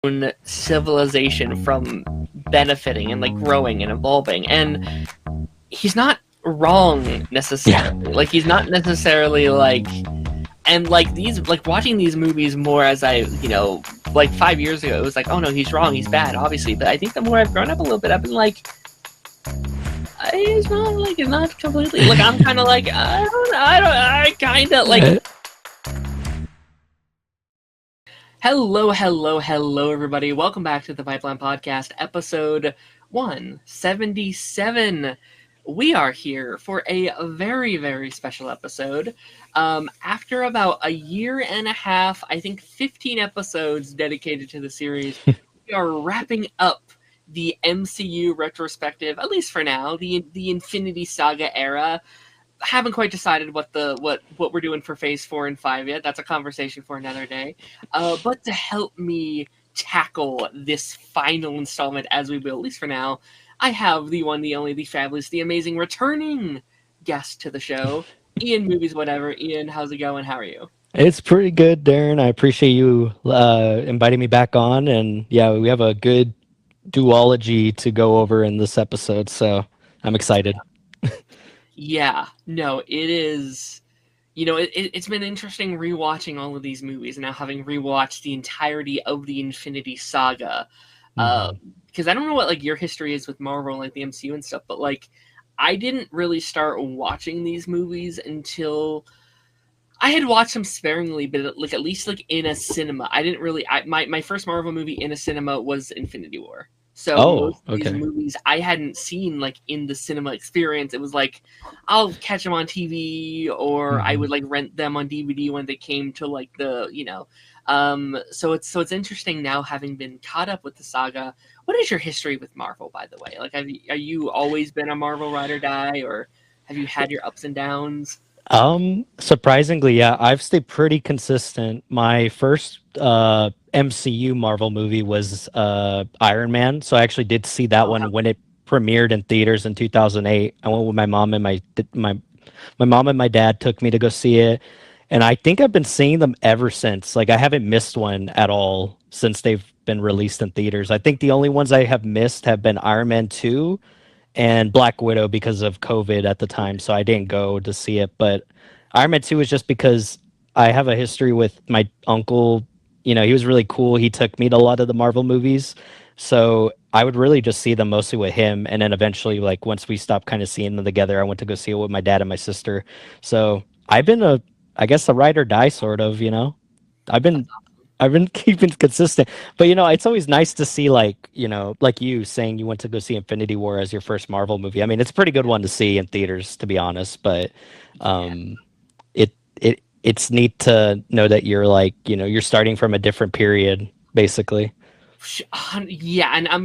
own civilization from benefiting and like growing and evolving. And he's not wrong Yeah. necessarily. Like he's not necessarily like and like these like watching these movies more as I like 5 years ago it was like, oh no, he's wrong, he's bad, obviously. But I think the more I've grown up a little bit, I've been like, it's not completely like I'm kind of like I kind of like. Hello, everybody. Welcome back to the Pipeline Podcast, episode 177. We are here for a very, very special episode. After about a year and a half, I think 15 episodes dedicated to the series, we are wrapping up the MCU retrospective, at least for now, the Infinity Saga era. Haven't quite decided what we're doing for Phase 4 and 5 yet. That's a conversation for another day. But to help me tackle this final installment, as we will, at least for now, I have the one, the only, the fabulous, the amazing returning guest to the show, Ian Movies Whatever. Ian, how's it going? How are you? It's pretty good, Darren. I appreciate you inviting me back on. And yeah, we have a good duology to go over in this episode. So I'm excited. Yeah, no, it is. It's been interesting rewatching all of these movies and now having rewatched the entirety of the Infinity Saga. Because I don't know what like your history is with Marvel, like the MCU and stuff, but like I didn't really start watching these movies until I had watched them sparingly, but like at least like in a cinema. I didn't really. My first Marvel movie in a cinema was Infinity War. So most of these movies I hadn't seen like in the cinema experience. It was like I'll catch them on TV or I would like rent them on DVD when they came to like the So it's interesting now having been caught up with the saga. What is your history with Marvel, by the way? Like, are you always been a Marvel ride or die, or have you had your ups and downs? Surprisingly, yeah, I've stayed pretty consistent. My first MCU Marvel movie was Iron Man, so I actually did see that one when it premiered in theaters in 2008. I went with my mom and my mom and my dad took me to go see it, and I think I've been seeing them ever since. Like I haven't missed one at all since they've been released in theaters. I think the only ones I have missed have been Iron Man 2 and Black Widow because of COVID at the time, so I didn't go to see it. But Iron Man 2 was just because I have a history with my uncle. You know, he was really cool. He took me to a lot of the Marvel movies. So I would really just see them mostly with him. And then eventually, like once we stopped kind of seeing them together, I went to go see it with my dad and my sister. So I've been I guess a ride or die sort of, you know. I've been keeping consistent, but it's always nice to see like you saying you went to go see Infinity War as your first Marvel movie. I mean, it's a pretty good one to see in theaters, to be honest. But it's neat to know that you're like you're starting from a different period, basically. Yeah, and I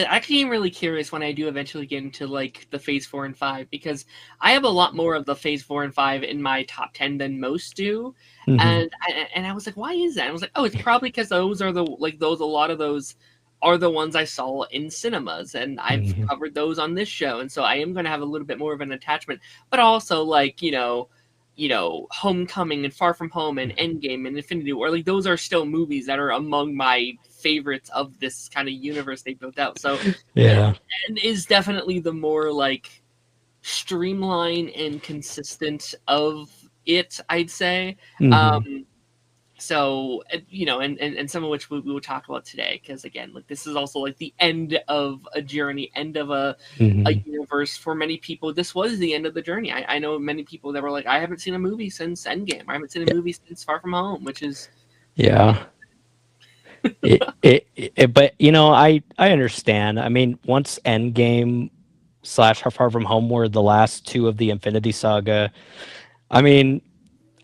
actually am really curious when I do eventually get into like the Phase 4 and 5, because I have a lot more of the Phase 4 and 5 in my top 10 than most do. And I was like, why is that? I was like, oh, it's probably because those are a lot of those are the ones I saw in cinemas, and I've covered those on this show, and so I am going to have a little bit more of an attachment. But also, like Homecoming and Far From Home and Endgame and Infinity War, like those are still movies that are among my favorites of this kind of universe they built out. So yeah, and is definitely the more like streamlined and consistent of it, I'd say. So and some of which we will talk about today, because again, like this is also like the end of a journey, end of a universe. For many people, this was the end of the journey. I know many people that were like, I haven't seen a movie since Endgame, I haven't seen a movie since Far From Home, which is but I understand. I mean, once Endgame / Far From Home were the last two of the Infinity Saga, I mean,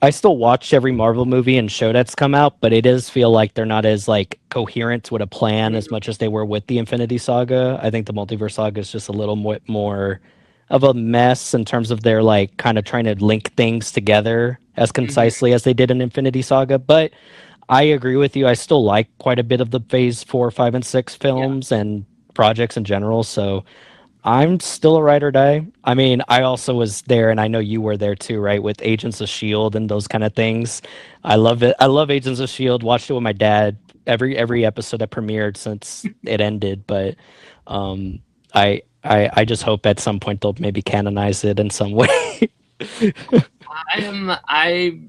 I still watch every Marvel movie and show that's come out, but it does feel like they're not as like coherent with a plan as much as they were with the Infinity Saga. I think the Multiverse Saga is just a little more of a mess in terms of their like kind of trying to link things together as concisely as they did in Infinity Saga. But I agree with you. I still like quite a bit of the Phase 4, 5, and 6 films and projects in general. So I'm still a ride or die. I mean, I also was there, and I know you were there too, right? With Agents of S.H.I.E.L.D. and those kind of things. I love it. I love Agents of S.H.I.E.L.D. Watched it with my dad every episode that premiered since it ended, but um, I just hope at some point they'll maybe canonize it in some way. I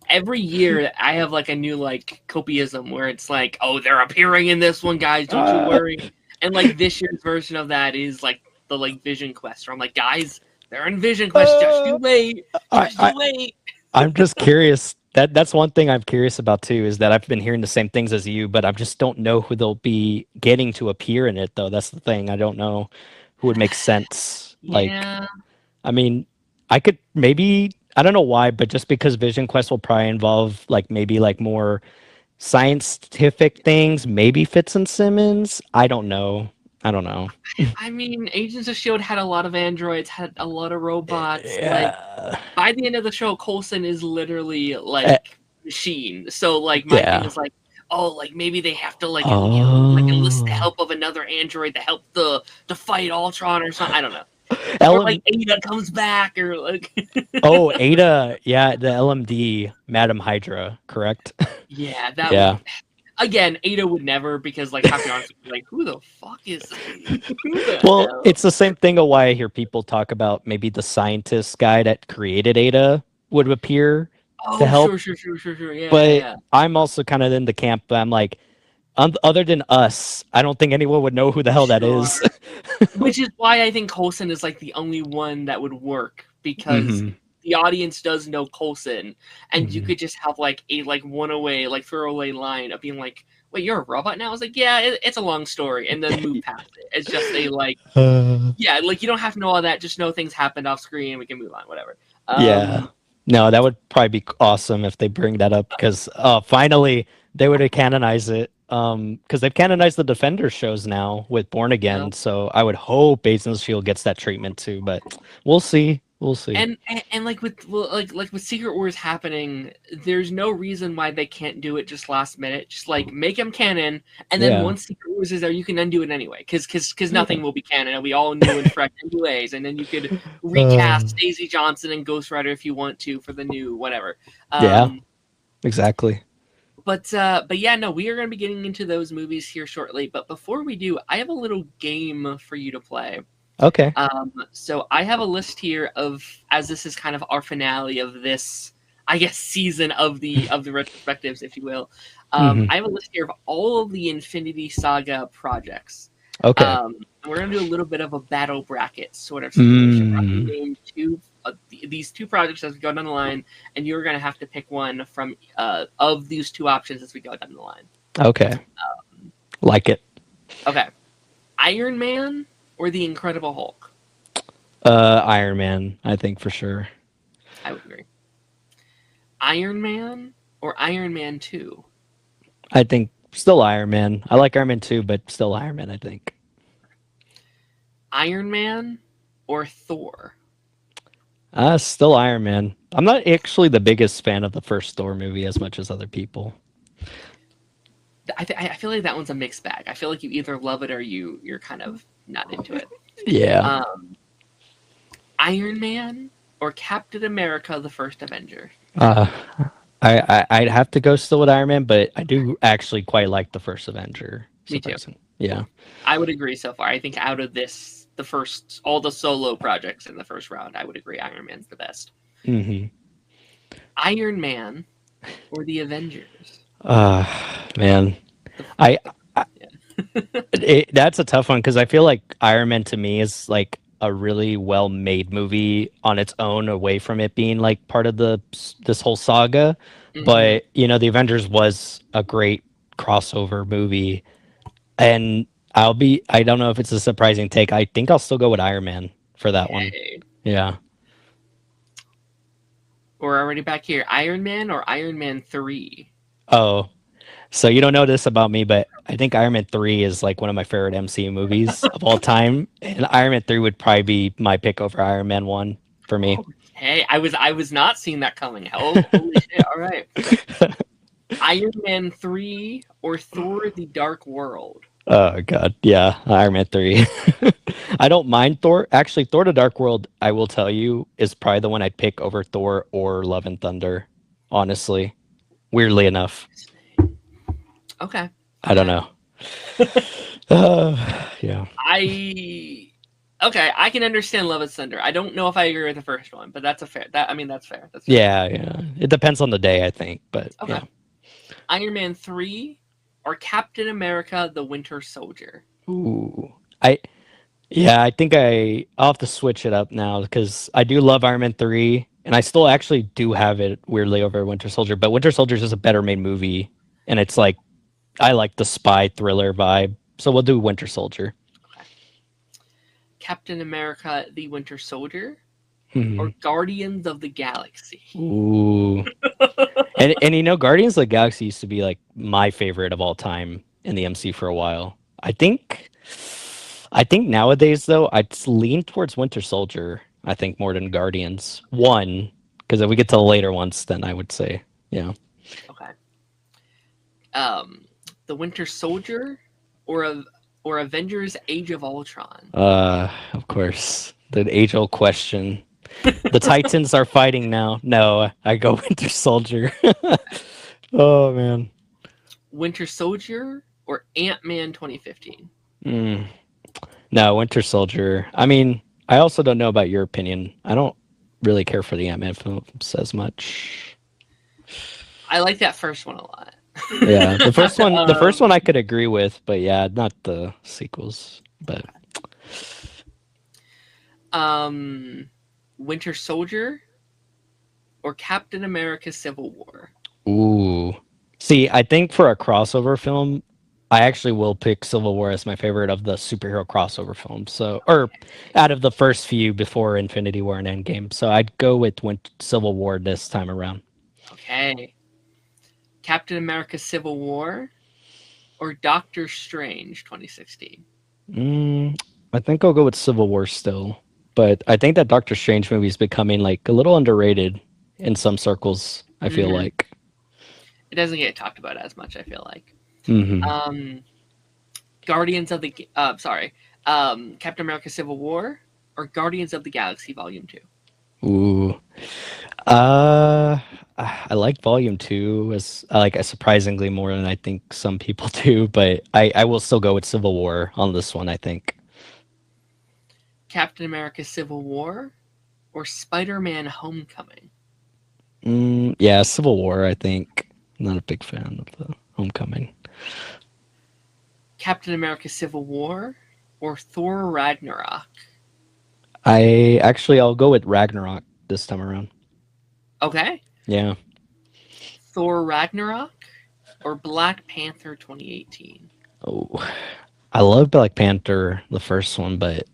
every year I have like a new like copiism where it's like, oh, they're appearing in this one, guys, don't you worry. And like this year's version of that is like the like Vision Quest, where I'm like, guys, they're in Vision Quest, just you wait, just you wait. I'm just curious. That's one thing I'm curious about too, is that I've been hearing the same things as you, but I just don't know who they'll be getting to appear in it though. That's the thing. I don't know who would make sense. Like, Yeah. I mean, I could maybe, I don't know why, but just because Vision Quest will probably involve like maybe like more scientific things, maybe Fitz and Simmons. I don't know. I don't know. I mean, Agents of Shield had a lot of androids, had a lot of robots. Like Yeah. by the end of the show, Coulson is literally Uh, like machine. So like my thing yeah. is like, oh, like maybe they have to like like enlist the Oh. help of another android to help to fight Ultron or something. I don't know. Or LM like Ada comes back, or like Oh, Ada. Yeah, the LMD, Madam Hydra, correct? yeah, that Yeah. would again. Ada would never, because like, have to be honest with you, like who the fuck is who the Well, hell? it's the same thing of why I hear people talk about maybe the scientist guy that created Ada would appear to Oh, help. sure. But Yeah. I'm also kind of in the camp. I'm like, other than us, I don't think anyone would know who the hell that is. Sure. Which is why I think Coulson is like the only one that would work, because hmm the audience does know Coulson, and you hmm could just have like a like one away like throwaway line of being like, "Wait, you're a robot now?" I was like, "Yeah, it's a long story," and then move past it. It's just a like, yeah, like you don't have to know all that. Just know things happened off screen. We can move on, whatever. Yeah. No, that would probably be awesome if they bring that up because finally they would have canonized it. Because they've canonized the Defender shows now with Born Yeah. Again, so I would hope Agents of Shield gets that treatment too. But we'll see. We'll see. And like with like with Secret Wars happening, there's no reason why they can't do it just last minute. Just like make them canon, and then Yeah. once Secret Wars is there, you can undo it anyway. Because nothing will be canon. It'll be all new and fresh anyways. And then you could recast Daisy Johnson and Ghost Rider if you want to for the new whatever. Yeah. Exactly. But yeah, no, we are going to be getting into those movies here shortly. But before we do, I have a little game for you to play. Okay. So I have a list here of, as this is kind of our finale of this, I guess, season of the retrospectives, if you will. Mhm. I have a list here of all of the Infinity Saga projects. Okay. And we're going to do a little bit of a battle bracket sort of situation. I'm going to name these two projects as we go down the line, and you're going to have to pick one from of these two options as we go down the line. Okay. Like it. Okay. Iron Man or the Incredible Hulk? Iron Man, I think for sure. I would agree. Iron Man or Iron Man 2? I think still Iron Man. I like Iron Man 2, but still Iron Man, I think. Iron Man or Thor? Still Iron Man. I'm not actually the biggest fan of the first Thor movie as much as other people. I feel like that one's a mixed bag. I feel like you either love it or you're kind of not into it. Yeah. Iron Man or Captain America: The First Avenger? I'd have to go still with Iron Man, but I do actually quite like the first Avenger. Me too. Yeah. I would agree so far. I think out of this, all the solo projects in the first round, I would agree Iron Man's the best. Mm-hmm. Iron Man or the Avengers? Man, that's a tough one because I feel like Iron Man to me is like a really well-made movie on its own, away from it being like part of this whole saga. Mhm. But the Avengers was a great crossover movie, and I don't know if it's a surprising take. I think I'll still go with Iron Man for that one. Yeah. We're already back here. Iron Man or Iron Man 3? Oh, so you don't know this about me, but I think Iron Man 3 is like one of my favorite MCU movies of all time. And Iron Man 3 would probably be my pick over Iron Man 1 for me. Hey, I was not seeing that coming. Holy shit. All right. Iron Man 3 or Thor: The Dark World? Oh god, yeah, Iron Man 3. I don't mind Thor. Actually, Thor: The Dark World, I will tell you, is probably the one I'd pick over Thor or Love and Thunder, honestly. Weirdly enough. Okay. I don't know. Yeah. Okay, I can understand Love is Thunder. I don't know if I agree with the first one, but that's a fair. That I mean, that's fair. That's fair. Yeah, yeah. It depends on the day, I think, but Okay. yeah. Iron Man 3 or Captain America: The Winter Soldier. Ooh. I Yeah, I think I'll have to switch it up now because I do love Iron Man 3 and I still actually do have it weirdly over Winter Soldier, but Winter Soldier is just a better made movie and it's like I like the spy thriller vibe. So we'll do Winter Soldier. Okay. Captain America: The Winter Soldier Hmm. or Guardians of the Galaxy. Ooh. And you know Guardians of the Galaxy used to be like my favorite of all time in the MC for a while. I think nowadays though I'd lean towards Winter Soldier. I think more than Guardians. One, because if we get to the later ones, then I would say yeah. Okay. Um, The Winter Soldier or Avengers: Age of Ultron. Of course the age-old question. The Titans are fighting now. No, I go Winter Soldier. Oh man. Winter Soldier or Ant-Man 2015. Mm. No, Winter Soldier. I mean, I also don't know about your opinion. I don't really care for the Ant-Man films as much. I like that first one a lot. Yeah, the first one I could agree with, but yeah, not the sequels. But um, Winter Soldier or Captain America: Civil War. ooh, see, I think for a crossover film, I actually will pick Civil War as my favorite of the superhero crossover films. So, or out of the first few before Infinity War and Endgame. So I'd go with Civil War this time around. Okay. Captain America: Civil War or Doctor Strange 2016. Mm, I think I'll go with Civil War still, but I think that Doctor Strange movie is becoming like a little underrated in some circles. I feel Mm-hmm. like. It doesn't get talked about as much, I feel like. Hmm. Um, Guardians of the Captain America: Civil War or Guardians of the Galaxy Volume 2. Ooh. Uh, I like Volume Two as I like surprisingly more than I think some people do, but I will still go with Civil War on this one. I think. Captain America: Civil War or Spider-Man: Homecoming. Yeah, Civil War. I think. Not a big fan of the Homecoming. Captain America: Civil War or Thor: Ragnarok. I'll go with Ragnarok this time around. Okay. Yeah. Thor: Ragnarok or Black Panther 2018. Oh, I love Black Panther, the first one, but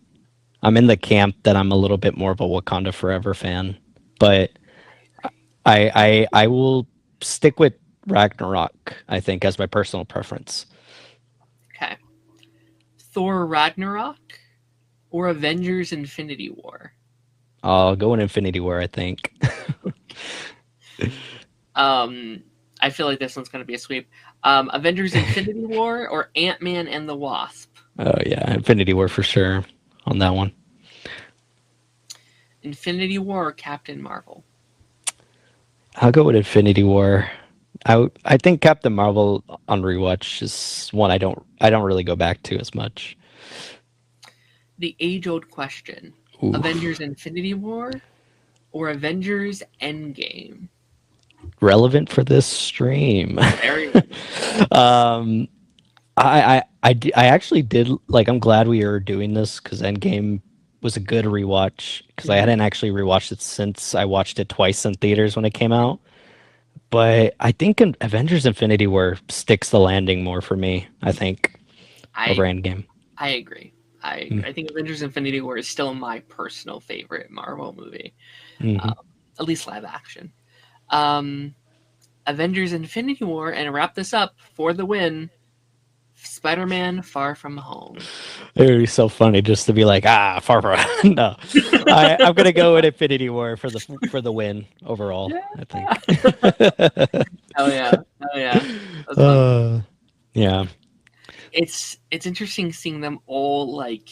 I'm in the camp that I'm a little bit more of a Wakanda Forever fan. But I will stick with Ragnarok, I think, as my personal preference. Okay. Thor: Ragnarok or Avengers: Infinity War. I'll go in Infinity War, I think. Um, I feel like this one's going to be a sweep. Avengers: Infinity War or Ant-Man and the Wasp. Oh yeah, Infinity War for sure on that one. Infinity War or Captain Marvel. I'll go with Infinity War. I think Captain Marvel on rewatch is one I don't really go back to as much. The age-old question: Ooh. Avengers: Infinity War or Avengers: Endgame. Relevant for this stream. Very. um, I actually did like. I'm glad we are doing this because Endgame was a good rewatch because I Mhm. hadn't actually rewatched it since I watched it twice in theaters when it came out. But I think Avengers: Infinity War sticks the landing more for me. I think over I Endgame. I agree. I Mm. agree. I think Avengers: Infinity War is still my personal favorite Marvel movie, Hmm. uh, at least live action. Um, Avengers: Infinity War, and to wrap this up for the win, Spider-Man: Far From Home. It would be so funny just to be like, far from no. I'm gonna go with Infinity War for the win overall. Yeah. I think. Hell yeah. Hell yeah. That's fun. uh, yeah. It's interesting seeing them all like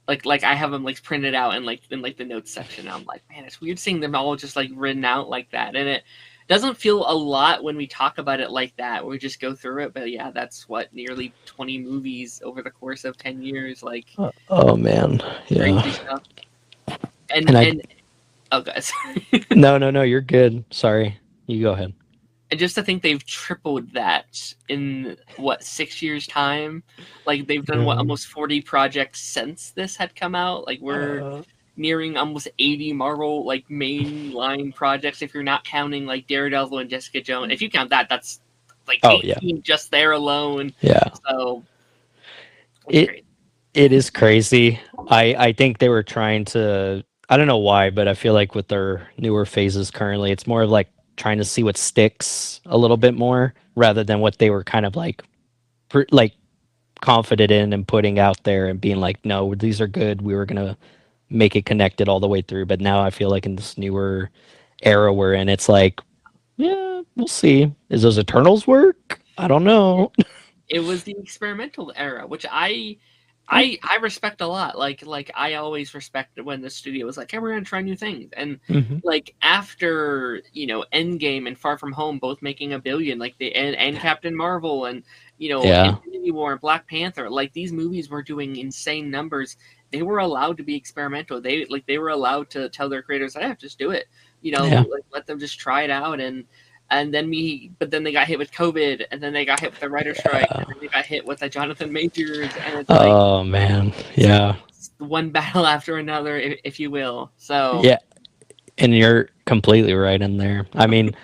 I have them like printed out and like in like the notes section. I'm like, man, it's weird seeing them all just like written out like that, and doesn't feel a lot when we talk about it like that. We just go through it, but yeah, that's what, nearly 20 movies over the course of 10 years. Like, Oh man, crazy yeah. stuff. And And I and oh, guys, no, you're good. Sorry, you go ahead. and just to think they've tripled that in what, 6 years time. Like, they've done what, Yeah. almost 40 projects since this had come out. Like, we're Uh, nearing almost 80 Marvel like mainline projects, if you're not counting like Daredevil and Jessica Jones. If you count that, that's like oh yeah, 18 just there alone. yeah. So it's It great. it is crazy. I think they were trying to. I don't know why, but I feel like with their newer phases currently, it's more of like trying to see what sticks a little bit more rather than what they were kind of like like confident in and putting out there and being like, no, these are good. We were gonna make it connected all the way through. But now I feel like in this newer era we're in, it's like, yeah, we'll see. Is those Eternals work? I don't know. It was the experimental era, which I I, I respect a lot. Like I always respect when the studio was like, "Hey, we're gonna try new things." And mhm. like after Endgame and Far From Home both making 1 billion, like and Captain Marvel and Yeah, Infinity War and Black Panther, like these movies were doing insane numbers. They were allowed to be experimental. They were allowed to tell their creators, "Hey, just do it." yeah. Like, let them just try it out. And then but then they got hit with COVID, and then they got hit with the writer strike, Yeah. and then they got hit with the Jonathan Majors, and it's like Oh man. Yeah. it's one battle after another, if you will. So Yeah. And you're completely right in there. I mean,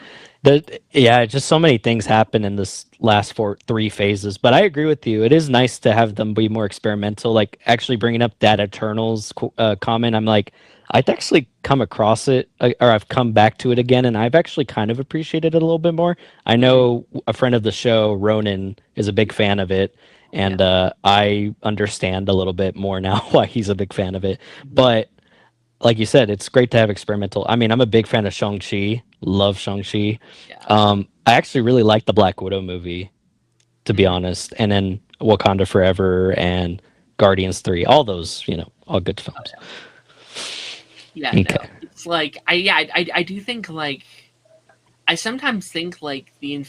yeah, just so many things happen in this last three phases. But I agree with you. It is nice to have them be more experimental. Like actually bringing up that Eternals comment. I'm like, I'd actually come across it, or I've come back to it again, and I've actually kind of appreciated it a little bit more. I mhm, know a friend of the show, Ronan, is a big fan of it, yeah, and I understand a little bit more now why he's a big fan of it. mhm, But like you said, it's great to have experimental. I mean, I'm a big fan of Shang-Chi. Love Shang-Chi. yeah, I actually really like the Black Widow movie, to be mhm, honest. And then Wakanda Forever and Guardians 3. All those, all good oh, films. yeah. Yeah, no, Okay. it's like I do think, like, I sometimes think like the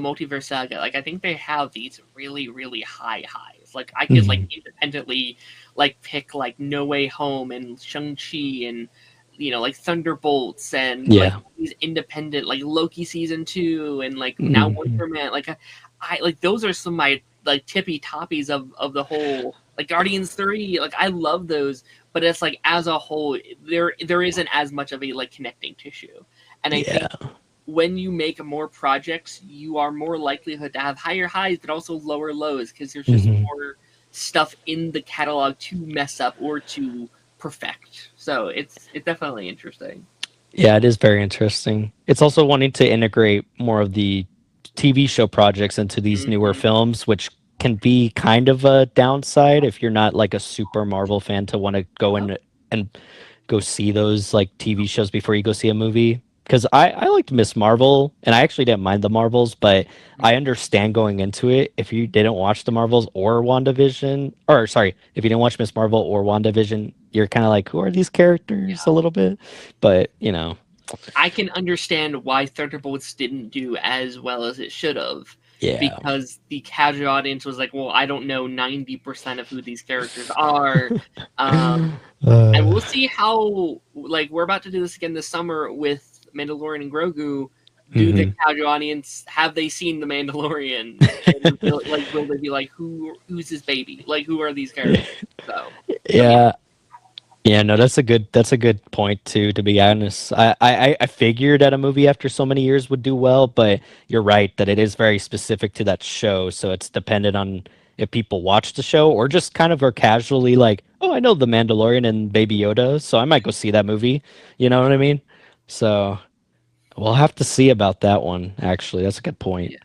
multiverse saga, like I think they have these really really high highs. Like I could like Hmm. independently like pick like No Way Home and Shang Chi and like Thunderbolts and like Yeah. these independent, like Loki season 2 and like now Hmm. Winter Man. Like I like those are some of my like tippy toppies of the whole, like Guardians 3. Like I love those, but it's like as a whole there isn't as much of a like connecting tissue. And I Yeah. think when you make more projects, you are more likelihood to have higher highs, but also lower lows, because there's just Hmm. more stuff in the catalog to mess up or to perfect. So it's definitely interesting. Yeah, it is very interesting. It's also wanting to integrate more of the TV show projects into these newer Hmm. films, which can be kind of a downside if you're not like a super Marvel fan to want to go Uh-huh. in and go see those like TV shows before you go see a movie. Because I liked Miss Marvel, and I actually didn't mind the Marvels, but I understand going into it if you didn't watch the Marvels or WandaVision, or sorry, if you didn't watch Miss Marvel or WandaVision, you're kind of like, who are these characters a Yeah. little bit? But I can understand why Thunderbolts didn't do as well as it should have, yeah. because the casual audience was like, well, I don't know 90% of who these characters are. Um, and uh, we'll see how, like, we're about to do this again this summer with Mandalorian and Grogu. Do the mhm. casual audience, have they seen the Mandalorian? And will they be like, who's his baby? Like, who are these characters? So yeah. Yeah. Yeah, no, that's a good point too, to be honest. I figured that a movie after so many years would do well, but you're right that it is very specific to that show, so it's dependent on if people watch the show or just kind of are casually like, oh, I know The Mandalorian and Baby Yoda, so I might go see that movie. You know what I mean? So we'll have to see about that one, actually. That's a good point. Yeah.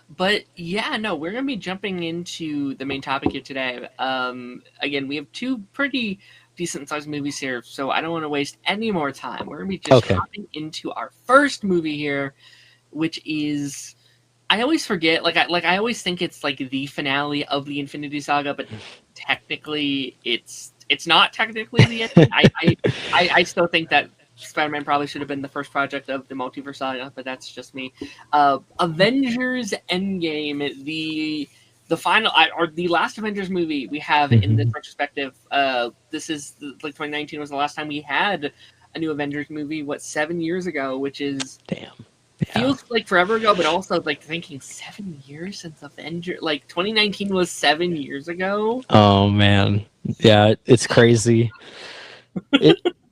But yeah, no, we're gonna be jumping into the main topic here today. Again, we have two pretty decent sized movies here, so I don't want to waste any more time. We're gonna be just Okay. hopping into our first movie here, which is, I always forget, I always think it's like the finale of the Infinity Saga, but technically it's not technically the ending. I still think that Spider-Man probably should have been the first project of the Multiverse Saga, but that's just me. Avengers Endgame, the final or the last Avengers movie we have in this retrospective. This is like 2019 was the last time we had a new Avengers movie. What, 7 years ago? Which is Damn. feels like forever ago, but also like thinking 7 years since Avengers. Like 2019 was 7 years ago. Oh man, yeah, it's crazy.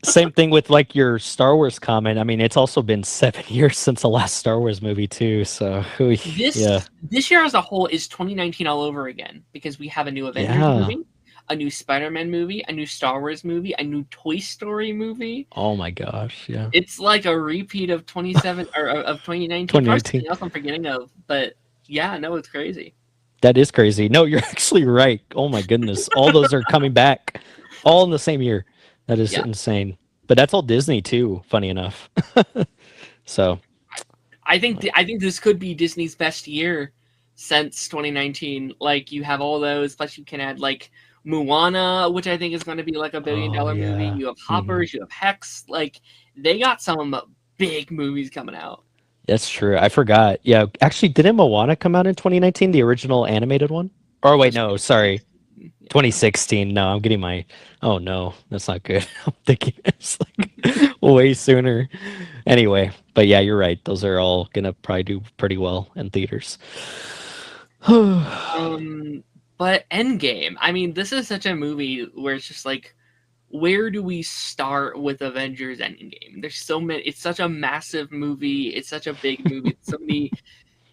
Same thing with like your Star Wars comment. I mean, it's also been 7 years since the last Star Wars movie too. So yeah, This year as a whole is 2019 all over again because we have a new Avengers movie, a new Spider-Man movie, a new Star Wars movie, a new Toy Story movie. Oh my gosh, yeah. It's like a repeat of 27 or of 2019. 2019. Probably something else I'm forgetting of, but yeah, no, it's crazy. That is crazy. No, you're actually right. Oh my goodness, all those are coming back, all in the same year. That is insane. But that's all Disney too. Funny enough. So, I think this could be Disney's best year since 2019. Like you have all those, plus you can add like Moana, which I think is going to be like $1 billion movie. You have Hoppers, you have Hex. Like they got some big movies coming out. That's true. I forgot. Yeah, actually, didn't Moana come out in 2019, the original animated one? Or wait, no, sorry. 2016. No, I'm getting my. Oh no, that's not good. I'm thinking it's like way sooner. Anyway, but yeah, you're right. Those are all gonna probably do pretty well in theaters. But Endgame. I mean, this is such a movie where it's just like, where do we start with Avengers Endgame? There's so many. It's such a massive movie. It's such a big movie. So many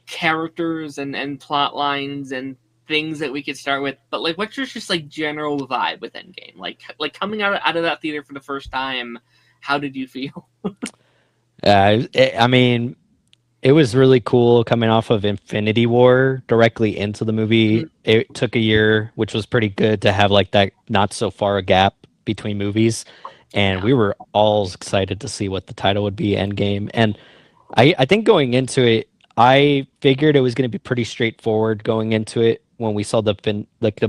characters and plot lines and things that we could start with, but like, what's your just like general vibe with Endgame? Like coming out of that theater for the first time, how did you feel? I mean, it was really cool coming off of Infinity War directly into the movie. Mm-hmm. It took a year, which was pretty good to have like that not so far a gap between movies, and we were all excited to see what the title would be, Endgame. And I think going into it, I figured it was going to be pretty straightforward going into it when we saw the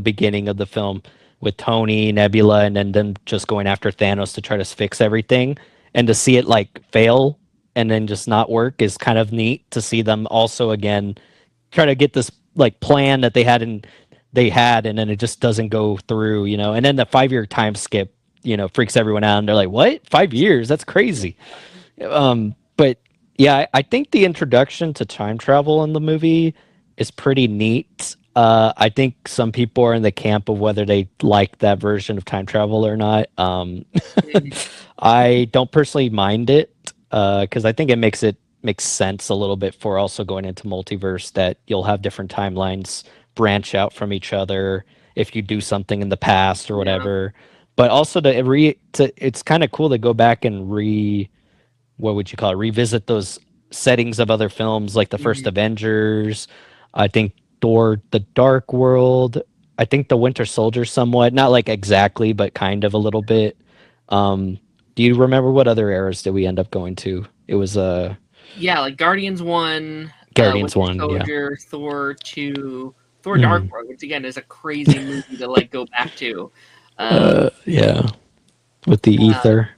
beginning of the film with Tony, Nebula, and then them just going after Thanos to try to fix everything, and to see it like fail and then just not work is kind of neat to see them also again try to get this like plan that they had and then it just doesn't go through, and then the 5-year time skip, freaks everyone out and they're like, what, 5 years? That's crazy. But yeah, I think the introduction to time travel in the movie is pretty neat. I think some people are in the camp of whether they like that version of time travel or not. I don't personally mind it because I think it makes sense a little bit for also going into multiverse that you'll have different timelines branch out from each other if you do something in the past or whatever. But also it's kind of cool to go back and what would you call it? Revisit those settings of other films like the first Avengers. I think Thor: The Dark World. I think The Winter Soldier somewhat, not like exactly, but kind of a little bit. Do you remember what other eras did we end up going to? It was like Guardians 1, Guardians Winter 1, Soldier, Thor 2, Thor Dark World, which again is a crazy movie to like go back to. With the ether.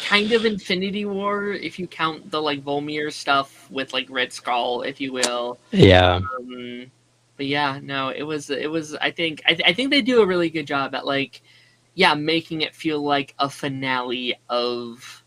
Kind of Infinity War, if you count the like Volmir stuff with like Red Skull, if you will. Yeah. But yeah, no, it was. I think they do a really good job at like, making it feel like a finale of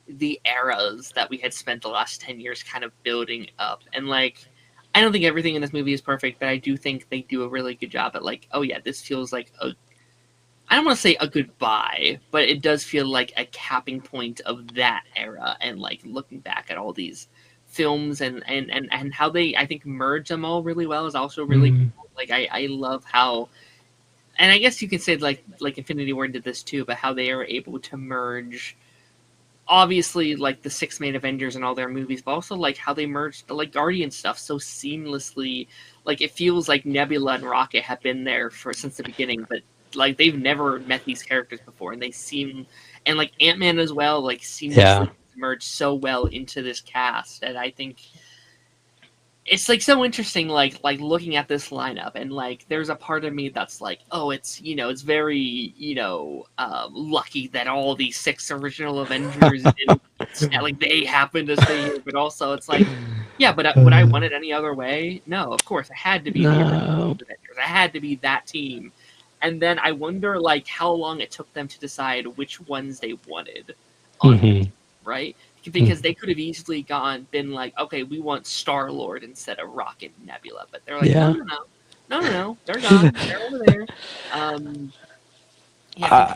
the eras that we had spent the last 10 years kind of building up. And like, I don't think everything in this movie is perfect, but I do think they do a really good job at like, oh yeah, this feels like I don't want to say a goodbye, but it does feel like a capping point of that era, and like looking back at all these films and how they, I think, merge them all really well is also really cool. Like I love how, and I guess you could say like Infinity War did this too, but how they are able to merge obviously like the 6 main Avengers and all their movies, but also like how they merged the like Guardian stuff so seamlessly. Like it feels like Nebula and Rocket have been there since the beginning, but like they've never met these characters before, and they seem, and like Ant-Man as well, like seamlessly merged so well into this cast. And I think it's like so interesting, like looking at this lineup, and like there's a part of me that's like, oh, it's it's very lucky that all these 6 original Avengers like they happen to stay here, but also it's like, yeah, but would I want it any other way? No, of course, it had to be the original Avengers. It had to be that team. And then I wonder, like, how long it took them to decide which ones they wanted on the team, right? Because they could have easily been like, okay, we want Star-Lord instead of Rocket and Nebula, but they're like, no, they're gone, they're over there. Yeah.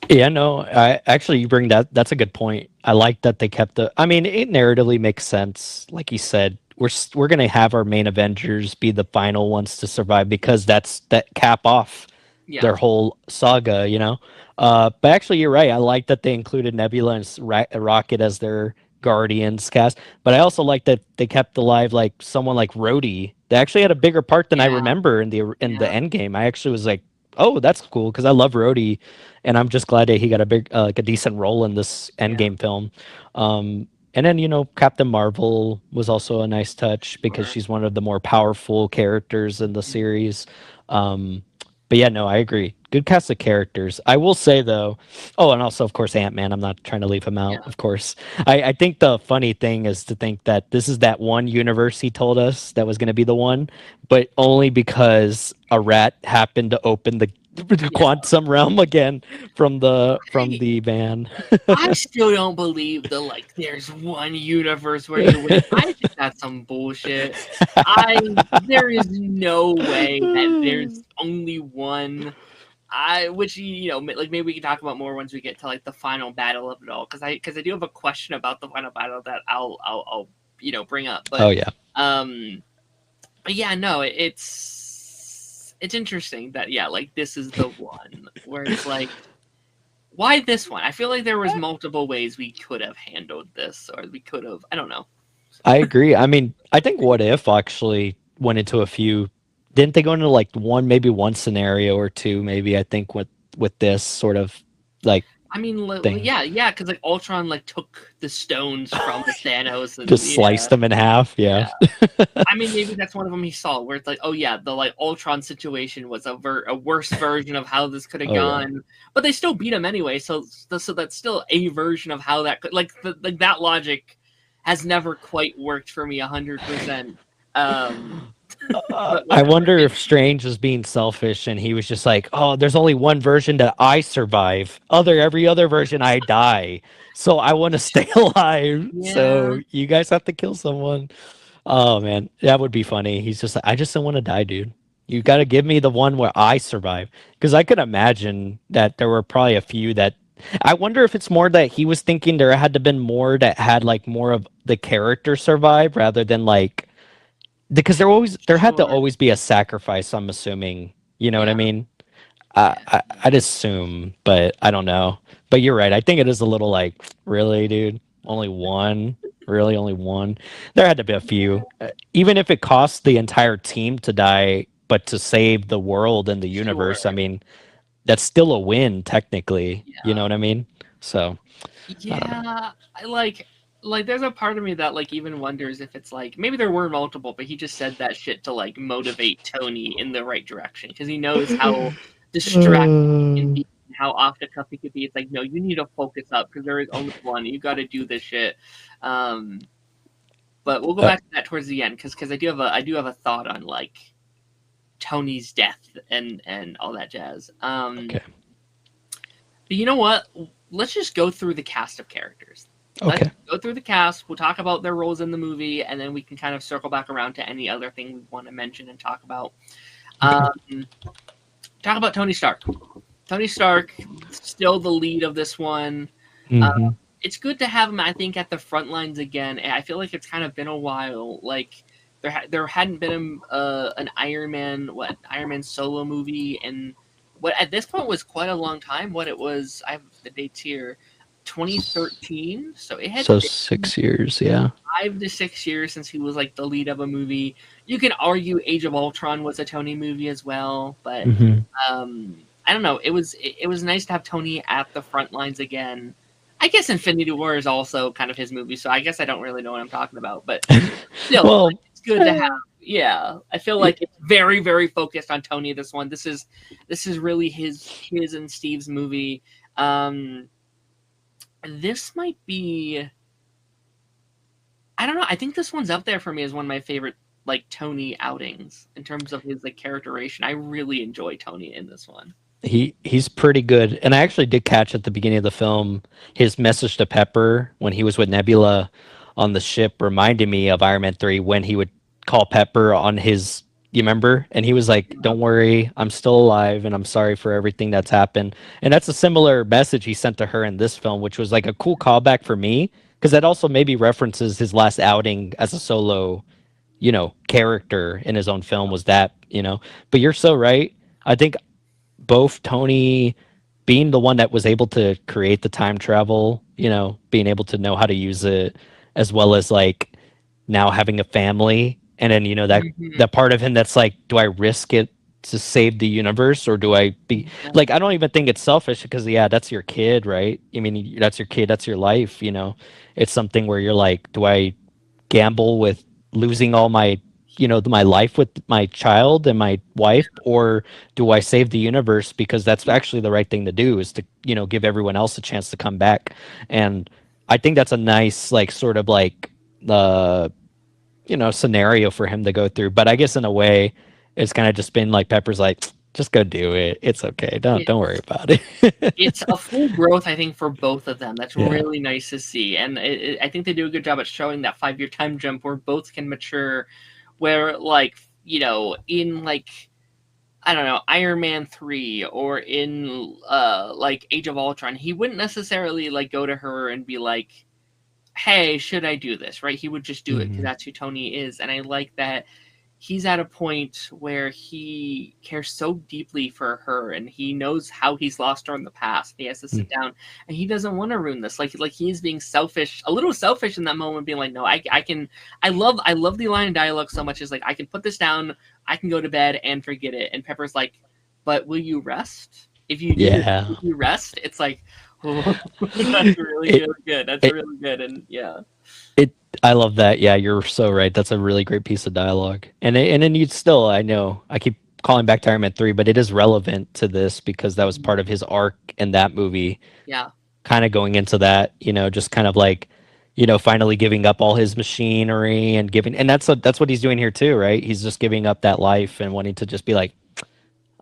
Yeah, no, I actually you bring that's a good point. I like that they kept the I mean, it narratively makes sense. Like you said, we're going to have our main Avengers be the final ones to survive because that cap off Yeah. their whole saga, you know. But actually you're right. I like that they included Nebula and Rocket as their Guardians cast, but I also like that they kept alive like someone like Rhodey. They actually had a bigger part than I Yeah. remember in the end game. I actually was like, "Oh, that's cool," because I love Rhodey and I'm just glad that he got a big, like a decent role in this Endgame film. And then Captain Marvel was also a nice touch because Sure. she's one of the more powerful characters in the series. But yeah, no, I agree. Good cast of characters. I will say though, oh, and also of course Ant-Man. I'm not trying to leave him out. Yeah. Of course, I think the funny thing is to think that this is that one universe he told us that was going to be the one, but only because a rat happened to open the quantum realm again from the van. I still don't believe there's one universe where you win. I think that's some bullshit. There is no way that there's only one. Which like maybe we can talk about more once we get to like the final battle of it all, because I do have a question about the final battle that I'll bring up. But Oh yeah. But yeah, no, it's interesting that like this is the one where it's like, why this one? I feel like there was multiple ways we could have handled this, or we could have. I don't know. I agree. I mean, I think What If actually went into a few. Didn't they go into like maybe one scenario or two? Maybe I think with this sort of like I mean, thing. yeah, because like Ultron took the stones from Thanos and Just sliced them in half. Yeah. I mean, maybe that's one of them he saw where it's like, oh yeah, the like Ultron situation was a worse version of how this could have gone, Yeah. but they still beat him anyway. So that's still a version of how that could that logic has never quite worked for me 100%. I wonder if Strange was being selfish and he was just like, "Oh, there's only one version that I survive. Every other version I die. So I want to stay alive. Yeah. So you guys have to kill someone." Oh man, that would be funny. He's just like, "I just don't want to die, dude. You got to give me the one where I survive." Because I could imagine that there were probably a few that. I wonder if it's more that he was thinking there had to been more that had like more of the character survive rather than like because there had to Sure. always be a sacrifice. I'm assuming, you know what I Yeah. mean. Yeah. I'd assume, but I don't know. But you're right. I think it is a little like, really, dude. Only one. Really, only one. There had to be a few. Even if it cost the entire team to die, but to save the world and the Sure. universe, I mean, that's still a win technically. You know Yeah. what I mean? So I don't know. Yeah. I like there's a part of me that like even wonders if it's like maybe there were multiple, but he just said that shit to like motivate Tony in the right direction because he knows how distracting he can be, how off the cuff he could be. It's like, no, you need to focus up because there is only one. You got to do this shit. But we'll go Uh, back to that towards the end because I do have a thought on like Tony's death and all that jazz. okay. But you know what? Let's just go through the cast of characters. Let's Okay. go through the cast. We'll talk about their roles in the movie, and then we can kind of circle back around to any other thing we want to mention and talk about. Talk about Tony Stark. Tony Stark, still the lead of this one. Mm-hmm. It's good to have him, I think, at the front lines again. I feel like it's kind of been a while. Like there hadn't been an Iron Man solo movie, and what at this point was quite a long time. What it was, I have the dates here, 2013. So it had So been 6 years, yeah. 5 to 6 years since he was like the lead of a movie. You can argue Age of Ultron was a Tony movie as well, but Mm-hmm. I don't know. It was nice to have Tony at the front lines again. I guess Infinity War is also kind of his movie, so I guess I don't really know what I'm talking about, but still, Well, it's good to have. Yeah, I feel like it's very, very focused on Tony. This one, this is really his and Steve's movie. this might be, I don't know. I think this one's up there for me as one of my favorite like Tony outings in terms of his like characterization. I really enjoy Tony in this one. He's pretty good. And I actually did catch at the beginning of the film his message to Pepper when he was with Nebula on the ship reminded me of Iron Man 3 when he would call Pepper on his, you remember? And he was like, Yeah. "Don't worry, I'm still alive and I'm sorry for everything that's happened." And that's a similar message he sent to her in this film, which was like a cool callback for me because that also maybe references his last outing as a solo, character in his own film was that. But you're so right. I think both Tony being the one that was able to create the time travel, being able to know how to use it, as well as like now having a family, and then that Hmm. part of him that's like, do I risk it to save the universe, or do I be Yeah. like, I don't even think it's selfish because yeah, that's your kid, right? I mean, that's your kid, that's your life. It's something where you're like, do I gamble with losing all my life with my child and my wife, or do I save the universe because that's actually the right thing to do is to give everyone else a chance to come back. And I think that's a nice like sort of like uh scenario for him to go through. But I guess in a way it's kind of just been like Pepper's like, just go do it, it's okay, don't worry about it. It's a full growth, I think, for both of them. That's Yeah. really nice to see, and I think they do a good job at showing that 5 year time jump where both can mature. Where, like, in like, I don't know, Iron Man 3 or in like Age of Ultron, he wouldn't necessarily like go to her and be like, "Hey, should I do this?" Right? He would just do it because Hmm. that's who Tony is, and I like that he's at a point where he cares so deeply for her and he knows how he's lost her in the past. He has to sit down and he doesn't want to ruin this. Like he is being selfish, a little selfish in that moment, being like, no, I can, I love the line of dialogue so much. Is like, I can put this down, I can go to bed and forget it. And Pepper's like, but will you rest? If you do, Yeah. if you rest, it's like, oh, that's really, it, really good. That's it really good. And yeah, It, I love that. Yeah, you're so right. That's a really great piece of dialogue. And then you still, I know, I keep calling back to Iron Man 3, but it is relevant to this because that was part of his arc in that movie, yeah, kind of going into that, just kind of like, finally giving up all his machinery and giving, and that's what he's doing here too, right? He's just giving up that life and wanting to just be like,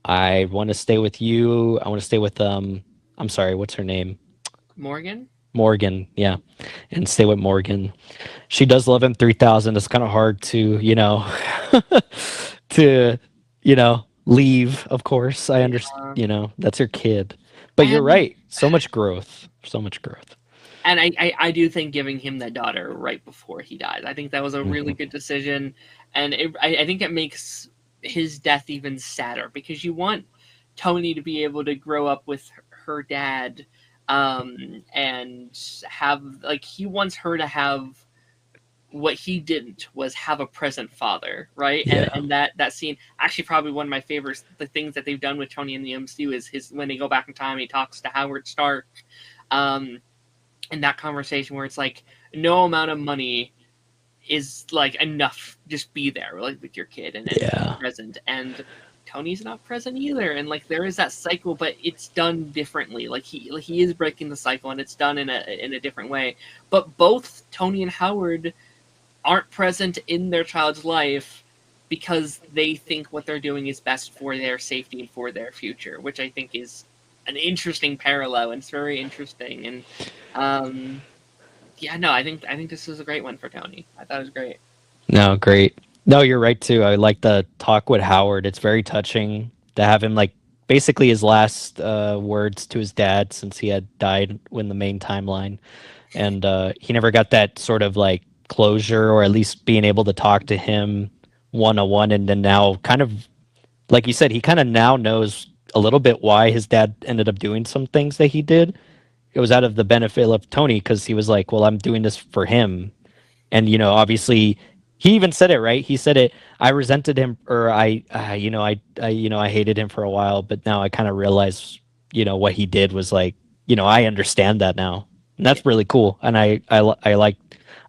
I want to stay with you. I want to stay with I'm sorry, what's her name? Morgan. Morgan, yeah. And stay with Morgan. She does love him 3000. It's kind of hard to to leave, of course. I understand, Yeah. that's your kid, but you're And right, so much growth, so much growth. I do think giving him that daughter right before he dies, I think that was a really Hmm. good decision, and I think it makes his death even sadder because you want Tony to be able to grow up with her dad, and have like he wants her to have what he didn't was have a present father, right? And Yeah. that scene actually probably one of my favorites. The things that they've done with Tony in the MCU is his when they go back in time, he talks to Howard Stark. Um, in that conversation where it's like no amount of money is like enough, just be there like with your kid and be Yeah. present, and Tony's not present either, and like there is that cycle but it's done differently. Like he is breaking the cycle and it's done in a different way, but both Tony and Howard aren't present in their child's life because they think what they're doing is best for their safety and for their future, which I think is an interesting parallel and it's very interesting. And um, yeah, no, I think this is a great one for Tony. I thought it was great. No, great. No, you're right too. I like the talk with Howard. It's very touching to have him like basically his last words to his dad since he had died in the main timeline, and he never got that sort of like closure, or at least being able to talk to him one on one. And then now, kind of like you said, he kind of now knows a little bit why his dad ended up doing some things that he did. It was out of the benefit of Tony because he was like, "Well, I'm doing this for him." And obviously he even said it, right? He said it, I resented him, or I hated him for a while, but now I kind of realize what he did was like, I understand that now. And Yeah. that's really cool. And I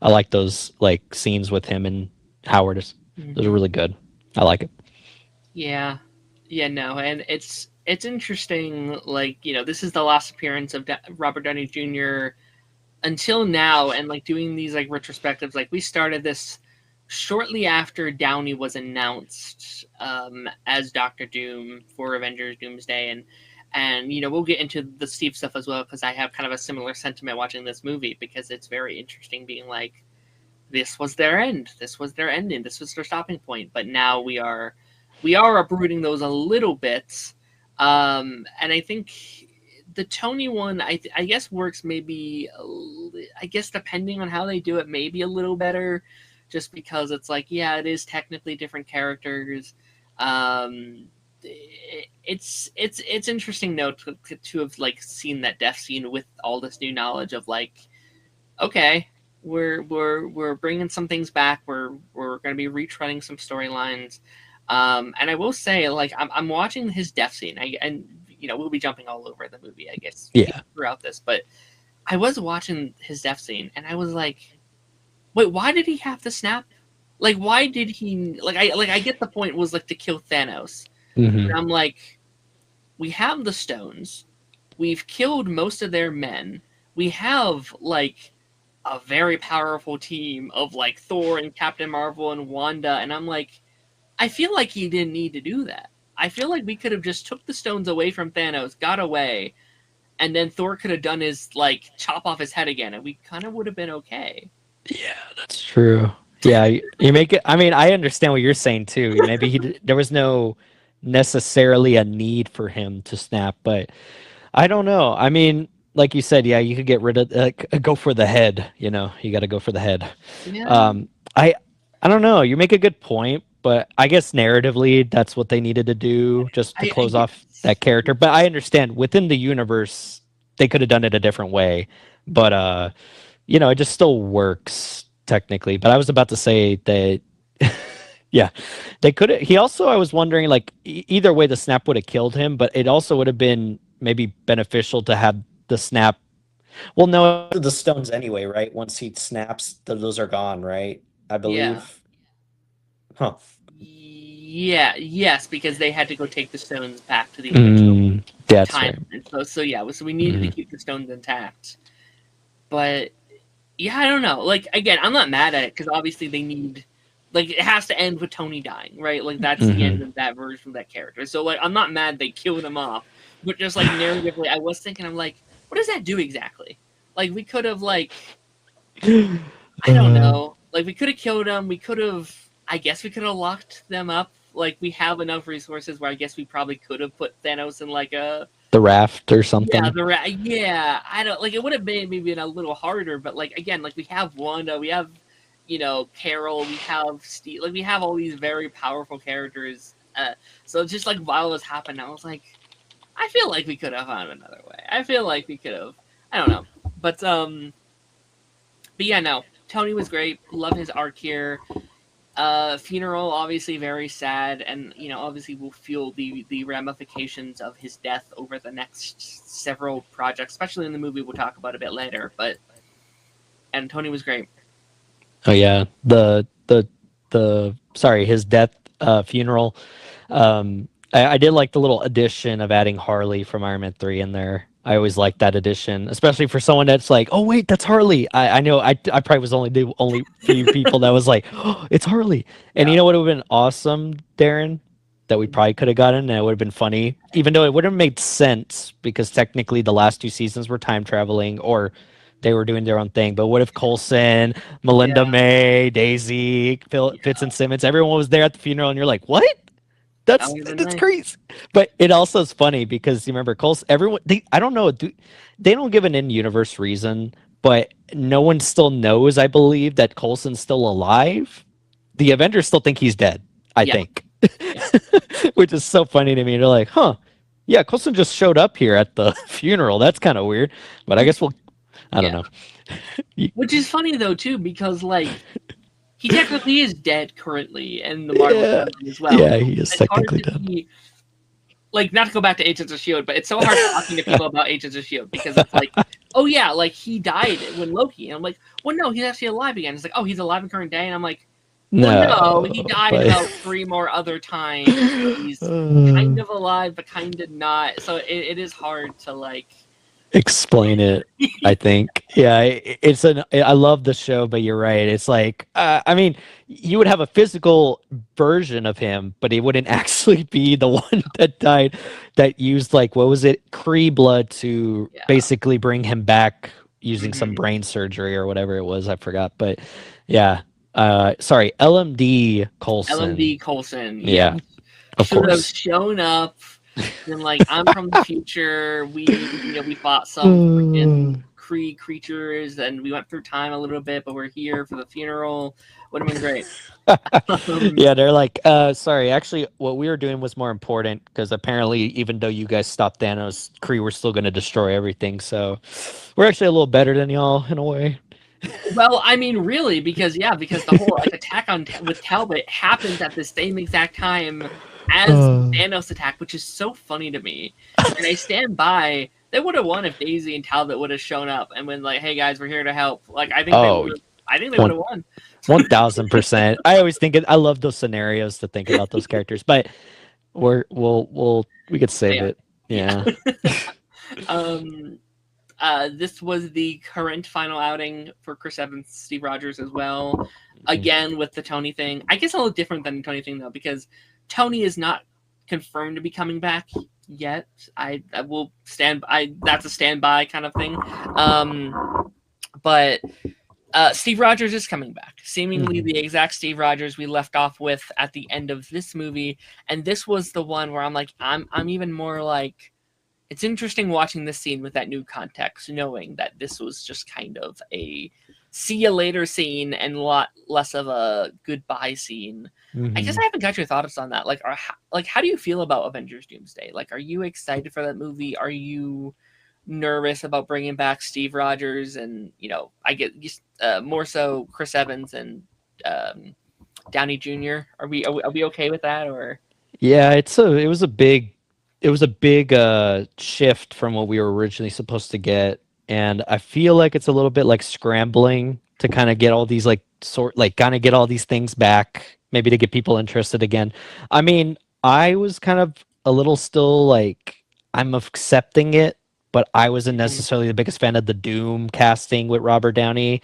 like those like scenes with him and Howard. Those are Hmm. really good. I like it. Yeah. Yeah, no, and it's interesting. Like this is the last appearance of Robert Downey Jr. until now, and like doing these like retrospectives, like we started this shortly after Downey was announced as Doctor Doom for Avengers Doomsday, and you know, we'll get into the Steve stuff as well, because I have kind of a similar sentiment watching this movie, because it's very interesting being like, this was their end, this was their ending, this was their stopping point, but now we are uprooting those a little bit. And I think the Tony one, I guess works maybe, I guess depending on how they do it, maybe a little better, just because it's like, yeah, it is technically different characters. It's interesting though to have like seen that death scene with all this new knowledge of like, okay, we're bringing some things back. We're going to be retreading some storylines. And I will say, like, I'm watching his death scene, and you know, we'll be jumping all over the movie, I guess, Yeah. throughout this. But I was watching his death scene, and I was like, wait, why did he have to snap? Like, why did he? I get the point was like to kill Thanos. Mm-hmm. And I'm like, we have the stones, we've killed most of their men, we have like a very powerful team of like Thor and Captain Marvel and Wanda, and I'm like, I feel like he didn't need to do that. I feel like we could have just took the stones away from Thanos, got away, and then Thor could have done his like chop off his head again, and we kind of would have been okay. Yeah, that's true. Yeah, you make it. I mean, I understand what you're saying too. Maybe there was no necessarily a need for him to snap, but I don't know. I mean, like you said, yeah, you could get rid of go for the head. You know, you got to go for the head. Yeah, I don't know. You make a good point, but I guess narratively, that's what they needed to do just to I close off guess. that character. But I understand within the universe, they could have done it a different way. But you know, it just still works technically. But I was about to say that, yeah, they could. He also, I was wondering, like, either way, the snap would have killed him, but it also would have been maybe beneficial to have the snap. Well, no, the stones anyway, right? Once he snaps, those are gone, right? I Yeah. believe. Huh. Yeah, yes, because they had to go take the stones back to the original That's time. right. And so yeah, so we needed to keep the stones intact. But yeah, I don't know. Like, again, I'm not mad at it, because obviously they need, like, it has to end with Tony dying, right? Like, that's the end of that version of that character. So like, I'm not mad they killed him off, but just like narratively, I was thinking, I'm like, what does that do exactly? Like, we could have like, I don't know. Like, we could have killed him. We could have. I guess we could have locked them up. Like, we have enough resources where I guess we probably could have put Thanos in like a The raft or something. yeah. I don't like. It would have maybe been a little harder, but like again, like we have Wanda, we have Carol, we have Steve, like we have all these very powerful characters. So just like while this happened, I was like, I feel like we could have found another way. I feel like we could have. I don't know, but yeah, no. Tony was great. Love his arc here. Funeral, obviously very sad, and obviously we'll feel the ramifications of his death over the next several projects, especially in the movie we'll talk about a bit later. And Tony was great. Oh yeah, the sorry, his death funeral. I did like the little addition of adding Harley from Iron Man 3 in there. I always like that addition, especially for someone that's like, oh wait, that's Harley. I know I probably was only the only few people that was like, oh, it's Harley. And you know what would have been awesome, Darren? That we probably could have gotten, and it would have been funny, even though it wouldn't have made sense because technically the last two seasons were time traveling or they were doing their own thing. But what if Coulson, Melinda May, Daisy, Fitz and Simmons, everyone was there at the funeral, and you're like, what? That's Nice. crazy. But it also is funny because you remember Coulson. Everyone, I don't know, they don't give an in-universe reason, but no one still knows. I believe that Coulson's still alive. The Avengers still think he's dead. I think, which is so funny to me. They're like, huh. Yeah, Coulson just showed up here at the funeral. That's kind of weird. But I guess I don't know. Which is funny though too, because like he technically is dead currently in the Marvel canon as well. Yeah, he is technically dead. Like, not to go back to Agents of S.H.I.E.L.D., but it's so hard talking to people about Agents of S.H.I.E.L.D. because it's like, oh yeah, like he died when Loki, and I'm like, well no, he's actually alive again. It's like, oh, he's alive in current day, and I'm like, well, no, he died about 3 more other times. He's kind of alive, but kind of not. So it is hard to like. explain it. I think, yeah, I love the show, but you're right. It's like, I mean, you would have a physical version of him, but he wouldn't actually be the one that died, that used, like, what was it, Kree blood to Yeah. basically bring him back using some Hmm. brain surgery or whatever it was. I forgot, but yeah. Sorry, LMD Colson. LMD Coulson, yes, Yeah, of should have course. shown up. Been like, I'm from the future. We fought some freaking Kree creatures, and we went through time a little bit, but we're here for the funeral. Would have been great. Um, Yeah, they're like, sorry, actually, what we were doing was more important because apparently, even though you guys stopped Thanos, Kree were still going to destroy everything. So we're actually a little better than y'all in a way. well, I mean, really, because the whole like attack on with Talbot happens at the same exact time as Thanos attack, which is so funny to me. And I stand by. They would have won if Daisy and Talbot would have shown up and been like, "Hey guys, we're here to help." Like, I think they Oh, would have. I think they would one have won. 1000%. I always think I love those scenarios to think about those characters, but we could save Yeah, it. yeah. Yeah. um, this was the current final outing for Chris Evans, Steve Rogers as well. Again with the Tony thing. I guess a little different than the Tony thing though, because Tony is not confirmed to be coming back yet. I will stand. That's a standby kind of thing. But Steve Rogers is coming back, seemingly the exact Steve Rogers we left off with at the end of this movie, and this was the one where I'm like, I'm even more like, it's interesting watching this scene with that new context, knowing that this was just kind of a see you later scene and a lot less of a goodbye scene. I guess I haven't got your thoughts on that. Like, how do you feel about Avengers Doomsday? Like, are you excited for that movie? Are you nervous about bringing back Steve Rogers and I get more so Chris Evans and Downey Jr. Are we okay with that or? Yeah, it was a big shift from what we were originally supposed to get, and I feel like it's a little bit like scrambling to kind of get all these kind of get all these things back, maybe to get people interested again. I mean, I was kind of a little still like, I'm accepting it, but I wasn't necessarily the biggest fan of the Doom casting with Robert Downey.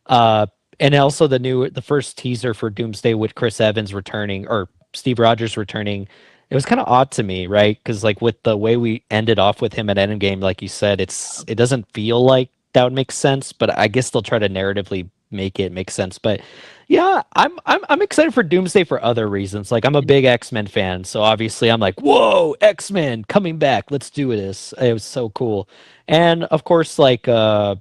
Uh, and also the first teaser for Doomsday with Chris Evans returning, or Steve Rogers returning. It was kind of odd to me, right? Because like with the way we ended off with him at Endgame, like you said, it doesn't feel like that would make sense. But I guess they'll try to narratively make it make sense. But yeah, I'm excited for Doomsday for other reasons. Like I'm a big X-Men fan, so obviously I'm like, whoa, X-Men coming back, let's do this. It was so cool, and of course, like I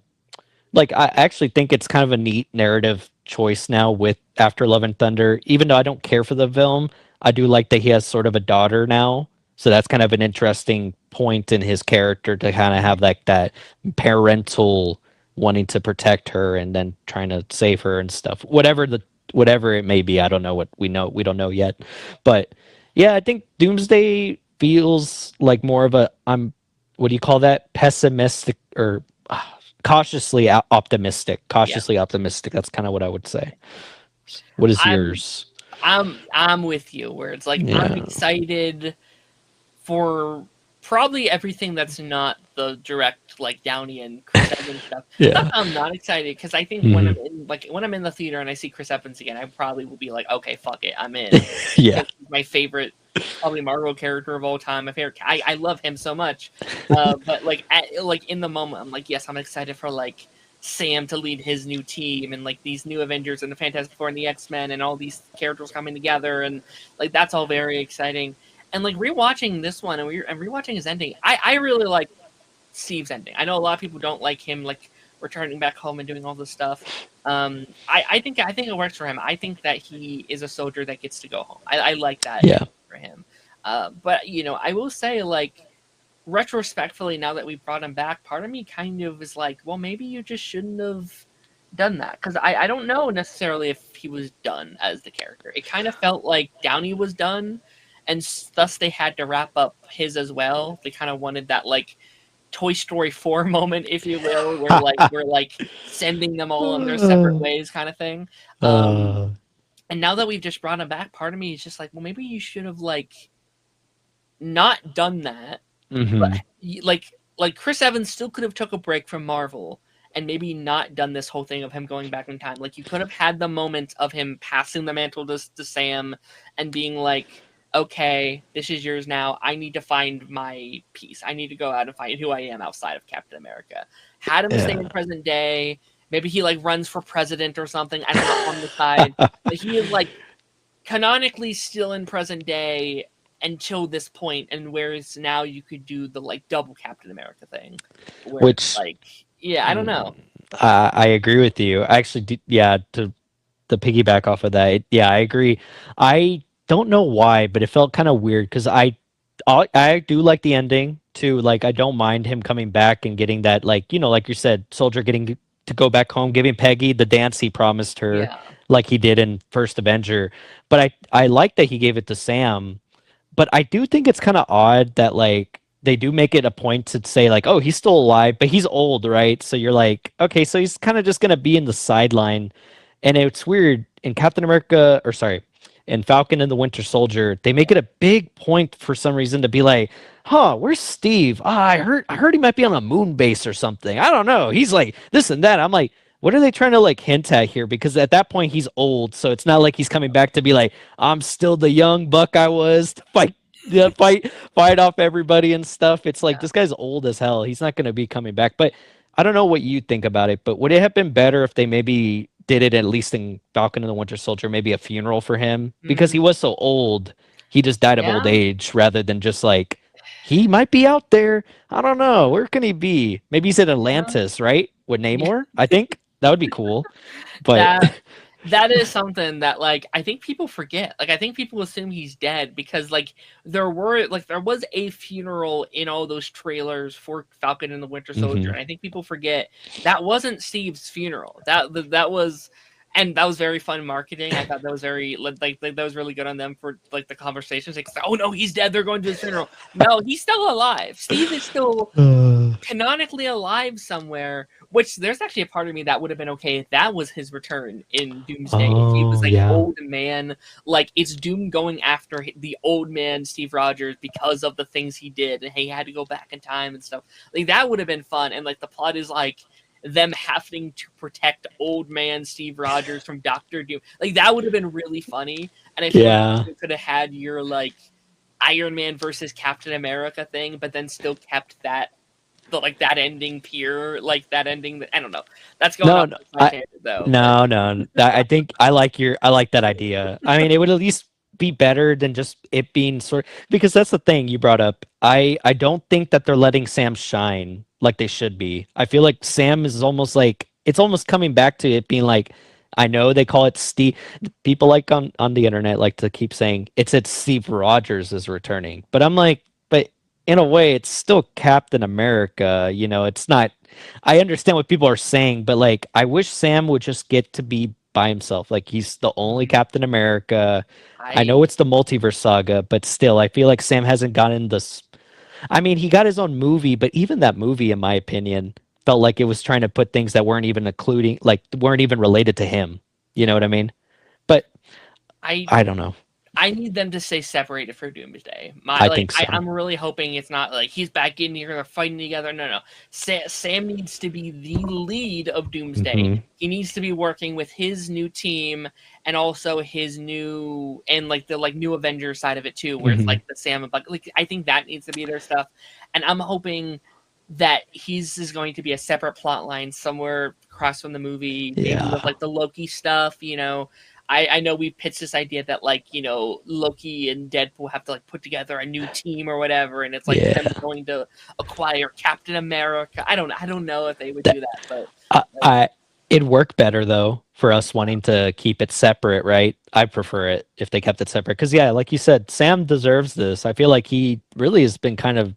actually think it's kind of a neat narrative choice now with After Love and Thunder. Even though I don't care for the film, I do like that he has sort of a daughter now. So that's kind of an interesting point in his character to kind of have like that parental wanting to protect her and then trying to save her and stuff. Whatever it may be, I don't know what we don't know yet. But yeah, I think Doomsday feels like more of a I'm what do you call that? Pessimistic or Yeah. cautiously optimistic. That's kind of what I would say. What is I'm yours? I'm with you where it's like I'm Yeah. excited for probably everything that's not the direct like Downey and Chris Evans stuff. Not Yeah. that I'm not excited because I think Mhm. when I'm in the theater and I see Chris Evans again, I probably will be like, okay, fuck it, I'm in. Yeah. Because he's my favorite, probably Marvel character of all time. My favorite. I love him so much. But like in the moment, I'm like, yes, I'm excited for like Sam to lead his new team and like these new Avengers and the Fantastic Four and the X-Men and all these characters coming together and like that's all very exciting. And like rewatching this one and rewatching his ending, I really like Steve's ending. I know a lot of people don't like him like returning back home and doing all this stuff. I think it works for him. I think that he is a soldier that gets to go home. I like that Yeah. for him. But I will say like retrospectively, now that we brought him back, part of me kind of is like, well, maybe you just shouldn't have done that because I don't know necessarily if he was done as the character. It kind of felt like Downey was done, and thus they had to wrap up his as well. They kind of wanted that like Toy Story 4 moment, if you will, where like we're like sending them all in their separate ways, kind of thing. Um, uh, and now that we've just brought him back, part of me is just like, well, maybe you should have like not done that, but mhm. like like Chris Evans still could have took a break from Marvel and maybe not done this whole thing of him going back in time. Like you could have had the moment of him passing the mantle to Sam and being like, okay, this is yours now. I need to find my piece. I need to go out and find who I am outside of Captain America. Had him stay in present day. Maybe he like runs for president or something. I don't know, on the side. But he is like canonically still in present day until this point, and whereas now you could do the like double Captain America thing, where it's Which like, yeah, I don't know. I agree with you. I actually, yeah, to the piggyback off of that, yeah, I agree. I don't know why, but it felt kind of weird because I do like the ending too. Like I don't mind him coming back and getting that, like, like you said, Soldier getting to go back home, giving Peggy the dance he promised her, Yeah, like he did in First Avenger. But I like that he gave it to Sam. But I do think it's kind of odd that like they do make it a point to say like, oh, he's still alive, but he's old, right? So you're like, okay, so he's kind of just gonna be in the sideline. And it's weird in Captain America, or sorry, in Falcon and the Winter Soldier, they make it a big point for some reason to be like, huh, where's Steve? Ah, I heard he might be on a moon base or something. I don't know. He's like this and that. I'm like, what are they trying to like hint at here? Because at that point he's old, so it's not like he's coming back to be like, I'm still the young buck I was to fight, yeah, fight off everybody and stuff. It's like yeah. this guy's old as hell. He's not going to be coming back. But I don't know what you think about it. But would it have been better if they maybe did it at least in Falcon and the Winter Soldier, maybe a funeral for him because he Mm, was so old. He just died of old yeah, age rather than just like he might be out there. I don't know. Where can he be? Maybe he's at yeah, Atlantis, right? With yeah. Namor, I think that would be cool. But That that is something that like I think people forget. Like I think people assume he's dead because like there was a funeral in all those trailers for Falcon and the Winter Soldier, mhm. and I think people forget that wasn't Steve's funeral. That was, and that was very fun marketing. I thought that was very like that was really good on them for like the conversations. Like, oh no, he's dead. They're going to his funeral. No, he's still alive. Steve is still canonically alive somewhere, which there's actually a part of me that would have been okay if that was his return in Doomsday. If he was Oh like yeah. old man, like it's Doom going after the old man Steve Rogers because of the things he did, and he had to go back in time and stuff. Like that would have been fun. And like the plot is like them having to protect old man Steve Rogers from Doctor Doom. Like that would have been really funny. And I feel like Yeah. you could have had your like Iron Man versus Captain America thing, but then still kept that ending pure, like that ending. I don't know. That's going No, off no, my tangent though. But no. I think I like that idea. I mean, it would at least be better than just it being sort because that's the thing you brought up. I don't think that they're letting Sam shine like they should be. I feel like Sam is almost like it's almost coming back to it being like I know they call it Steve. People like on the internet like to keep saying it's Steve Rogers is returning, but I'm like, but in a way, it's still Captain America. It's not. I understand what people are saying, but like, I wish Sam would just get to be by himself. Like, he's the only Captain America. I I know it's the multiverse saga, but still, I feel like Sam hasn't gotten this. I mean, he got his own movie, but even that movie, in my opinion, felt like it was trying to put things that weren't even including, like, weren't even related to him. You know what I mean? But I I don't know. I need them to stay separated for Doomsday. I think so. I'm really hoping it's not like he's back in here, they're fighting together. No, no. Sam needs to be the lead of Doomsday. Hmm. He needs to be working with his new team and also his new and like the like new Avenger side of it too, where it's Hmm. like the Sam and Buck. Like I think that needs to be their stuff, and I'm hoping that he's is going to be a separate plot line somewhere across from the movie, maybe with Yeah. like the Loki stuff. I know we pitched this idea that like Loki and Deadpool have to like put together a new team or whatever, and it's like them Yeah. going to acquire Captain America. I don't know if they would That do that, but I, like, I it'd work better though for us wanting to keep it separate, right? I prefer it if they kept it separate because yeah, like you said, Sam deserves this. I feel like he really has been kind of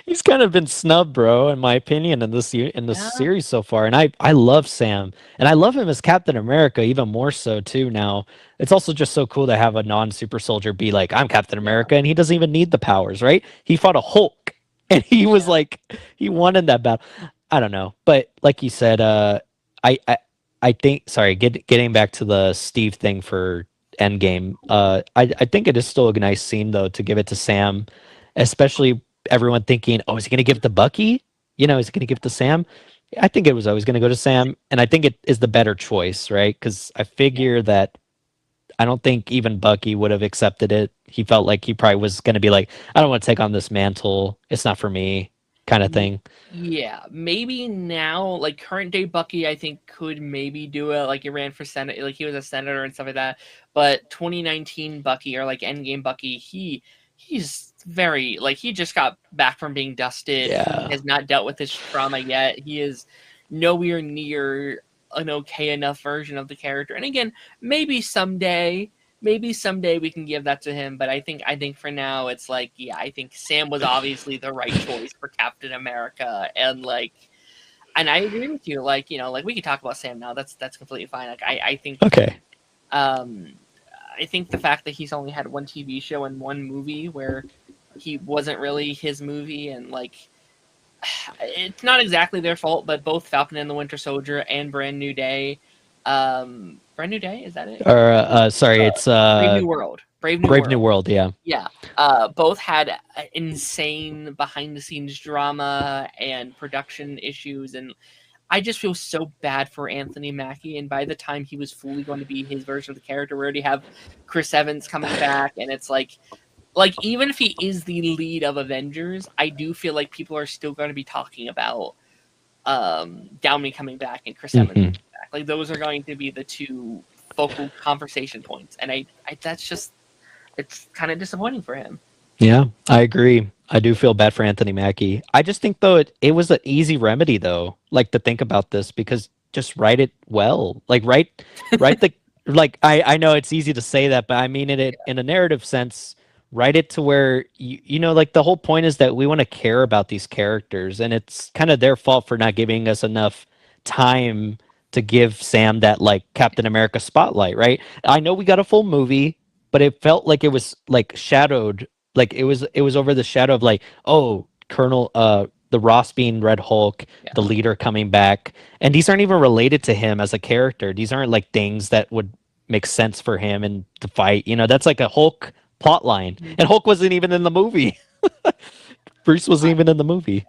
he's kind of been snubbed, bro, in my opinion, in this yeah, series so far. And I love Sam, and I love him as Captain America even more so too. Now it's also just so cool to have a non-super soldier be like, I'm Captain yeah, America, and he doesn't even need the powers, right? He fought a Hulk, and he was yeah. like, he won in that battle. I don't know, but like you said, I I, I think sorry, getting back to the Steve thing for Endgame, I think it is still a nice scene though to give it to Sam, especially everyone thinking, oh, is he going to give it to Bucky? You know, is he going to give it to Sam? I think it was always going to go to Sam, and I think it is the better choice, right? Because I Yeah. figure that I don't think even Bucky would have accepted it. He felt like he probably was going to be like, I don't want to take on this mantle. It's not for me, kind of Ye- thing. Yeah, maybe now, like current day Bucky, I think could maybe do it. Like he ran for Senate, like he was a senator and stuff like that. But 2019 Bucky or like Endgame Bucky, he's very like he just got back from being dusted. He Yeah. has not dealt with his trauma yet. He is nowhere near an okay enough version of the character. And again, maybe someday we can give that to him, but I think for now it's like, yeah, I think Sam was obviously the right choice for Captain America, and like, and I agree with you, like, like we could talk about Sam now. That's completely fine. Like Okay. um I think the fact that he's only had one TV show and one movie where he wasn't really his movie, and like it's not exactly their fault, but both Falcon and the Winter Soldier and Brand New Day, is that it? Or sorry, it's Brave New World. Brave New Brave New World. World. Yeah. Yeah, both had insane behind the scenes drama and production issues, and I just feel so bad for Anthony Mackie. And by the time he was fully going to be his version of the character, we already have Chris Evans coming back, and it's like even if he is the lead of Avengers, I do feel like people are still going to be talking about Downey coming back and Chris Evans Hmm. coming back. Like those are going to be the two focal conversation points, and I that's just it's kind of disappointing for him. Yeah, I agree. I do feel bad for Anthony Mackie. I just think though it was an easy remedy though, like to think about this because just write it well. Like write the like I know it's easy to say that, but I mean it in a narrative sense, write it to where you know like the whole point is that we want to care about these characters and it's kind of their fault for not giving us enough time to give Sam that like Captain America spotlight, right? I know we got a full movie, but it felt like it was like shadowed like it was over the shadow of like oh Colonel the Ross being Red Hulk, Yeah, the leader coming back, and these aren't even related to him as a character. These aren't like things that would make sense for him in the fight. You know, that's like a Hulk plot line, and Hulk wasn't even in the movie. Bruce wasn't even in the movie.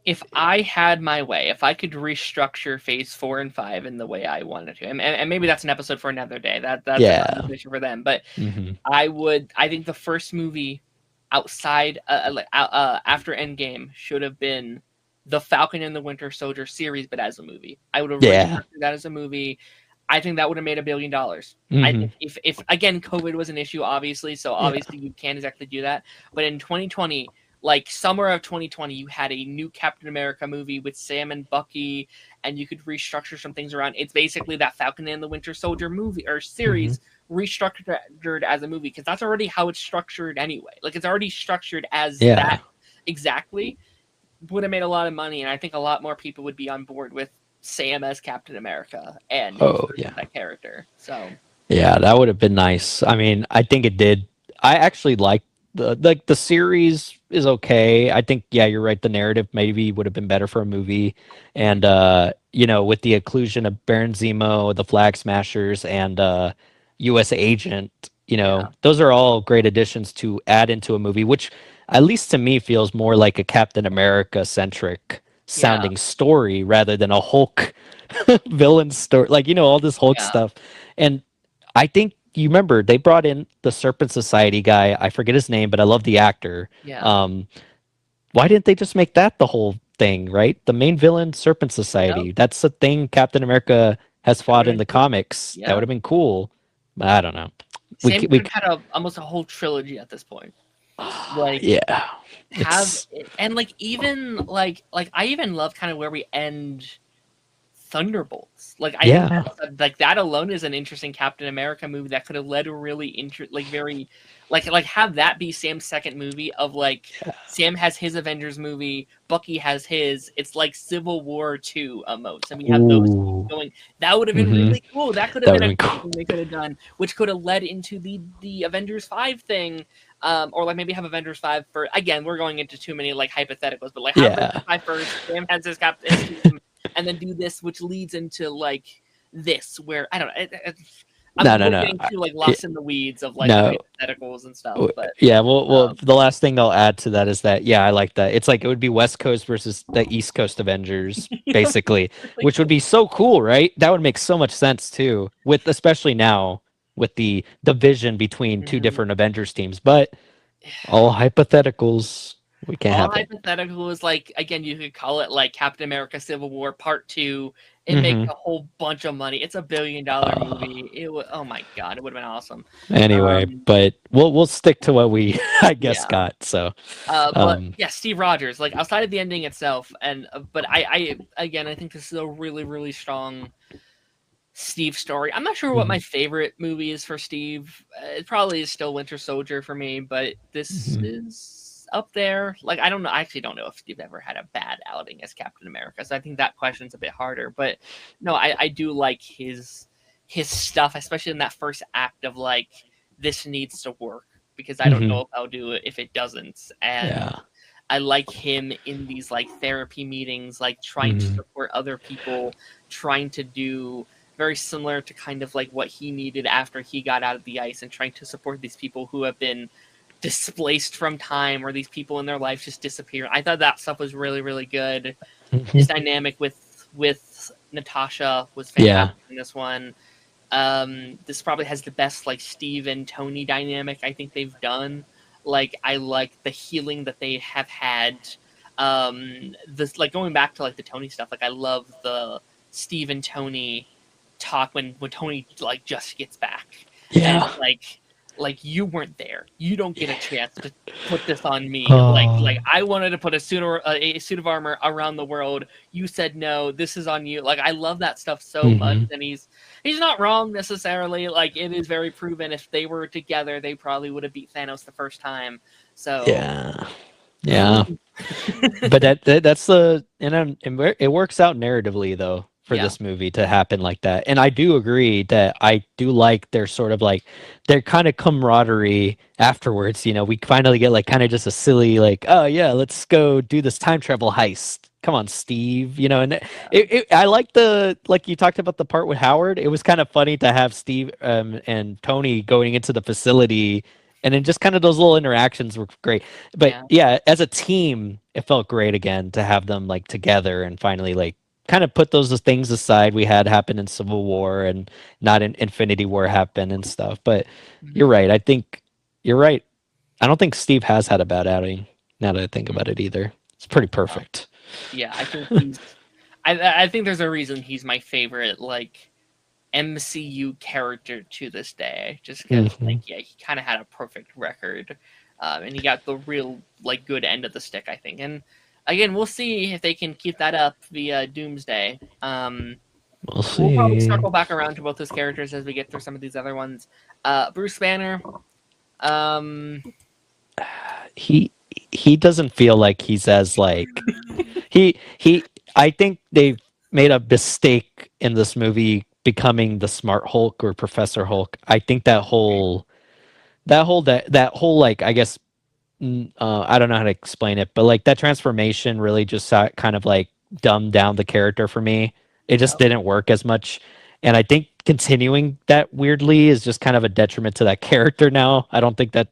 if I had my way, if I could restructure Phase 4 and 5 in the way I wanted to, and maybe that's an episode for another day. That's a Yeah. conversation for them. But Hmm. I think the first movie outside after Endgame should have been the Falcon and the Winter Soldier series, but as a movie. I would have Yeah. restructured that as a movie. I think that would have made $1 billion. I Hmm. think if again COVID was an issue, obviously, so Yeah. obviously you can't exactly do that. But in 2020, like summer of 2020, you had a new Captain America movie with Sam and Bucky, and you could restructure some things around. It's basically that Falcon and the Winter Soldier movie or Hmm. series restructured as a movie because that's already how it's structured anyway. Like it's already structured as Yeah. that exactly. Would have made a lot of money, and I think a lot more people would be on board with Sam as Captain America and his Oh version yeah. of that character. So Yeah, that would have been nice. I mean, I think it did. I actually like the series is okay. I think yeah, you're right. The narrative maybe would have been better for a movie, and you know, with the inclusion of Baron Zemo, the Flag Smashers, and U.S. Agent, you know, yeah, those are all great additions to add into a movie, which at least to me feels more like a Captain America centric yeah, sounding story rather than a Hulk villain story. Like you know, all this Hulk yeah, stuff, and I think you remember they brought in the Serpent Society guy. I forget his name, but I love the actor. yeah. Um, why didn't they just make that the whole thing, right? The main villain, Serpent Yep. Society. That's the thing Captain America has That would fought have in been the cool. comics. That would Yeah. have been cool. But I don't know. Sam We could have had almost a whole trilogy at this point. Like yeah. have It's and like even like I even love kind of where we end Thunderbolts. Like I think yeah. like that alone is an interesting Captain America movie that could have led a really like very like have that be Sam's second movie of like Sam has his Avengers movie, Bucky has his. It's like Civil War 2 almost, and we have those two Ooh. going. That would have been Hmm. really cool. That could have That would been have a been cool cool. thing they could have done, which could have led into the Avengers 5 thing. Or like maybe have Avengers 5 for again, we're going into too many like hypotheticals, but like have Avengers Yeah. 5 first, Sam has his team, and then do this, which leads into like this, where I don't know. I'm No. we're getting too like Yeah, lost in the weeds of like the no. hypotheticals and stuff, but Yeah, well, um, the last thing I'll add to that is that yeah, I like that. It's like it would be West Coast versus the East Coast Avengers, basically, really which would be so cool, right? That would make so much sense too, with especially now with the division between two cool. different Avengers teams. But all hypotheticals, we can't All have it. hypothetical is like again, you could call it like Captain America: Civil War Part Two. It makes Hmm. a whole bunch of money. It's $1 billion movie. It would, oh my god, it would have been awesome. Anyway, Um, but we'll stick to what we I guess yeah. got. So, But um, yeah, Steve Rogers, like outside of the ending itself, and but I again, I think this is a really, really strong Steve story. I'm not sure what my mhm, favorite movie is for Steve. It probably is still Winter Soldier for me, but this mhm, is up there. Like I don't know, I actually don't know if Steve ever had a bad outing as Captain America. So I think that question's a bit harder. But no, I do like his stuff, especially in that first act of like this needs to work because I don't know mhm, if I'll do it if it doesn't. And yeah. I like him in these like therapy meetings, like trying to Mhm, support other people, trying to do very similar to kind of like what he needed after he got out of the ice and trying to support these people who have been displaced from time or these people in their life just disappear. I thought that stuff was really, really good. His mhm. dynamic with Natasha was Yeah. fantastic in this one. This probably has the best like Steve and Tony dynamic I think they've done. Like I like the healing that they have had. This like going back to like the Tony stuff. Like I love the Steve and Tony talk when Tony like just gets back and Yeah. like you weren't there. You don't get a chance to put this on me. Like Oh. I wanted to put a suit of armor around the world. You said no. This is on you. Like I love that stuff so much, Mhm. and he's not wrong necessarily. Like it is very proven. If they were together, they probably would have beat Thanos the first time. So Yeah. Yeah. But that's the and it works out narratively though for yeah, this movie to happen like that. And I do agree that I do like their sort of like their kind of camaraderie afterwards. You know, we finally get like kind of just a silly like, oh yeah, let's go do this time travel heist. Come on, Steve. You know, and I like the like you talked about the part with Howard. It was kind of funny to have Steve and Tony going into the facility. And then just kind of those little interactions were great. But yeah. yeah, as a team, it felt great again to have them like together and finally like kind of put those things aside we had happen in Civil War and not in Infinity War happen and stuff. But you're Mhm. right. I think you're right. I don't think Steve has had a bad outing now that I think about it either. It's pretty No. perfect. Yeah, I think he's. I think there's a reason he's my favorite like MCU character to this day. Just because Hmm. like yeah, he kind of had a perfect record, and he got the real like good end of the stick. I think, and again, we'll see if they can keep that up via Doomsday. We'll We'll probably see. circle back around to both those characters as we get through some of these other ones. Bruce Banner. Um, He he doesn't feel like he's as like he I think they made a mistake in this movie becoming the smart Hulk or Professor Hulk. I think that whole like I guess I don't know how to explain it, but like that transformation really just kind of like dumbed down the character for me. It yeah. just didn't work as much. And I think continuing that weirdly is just kind of a detriment to that character now. I don't think that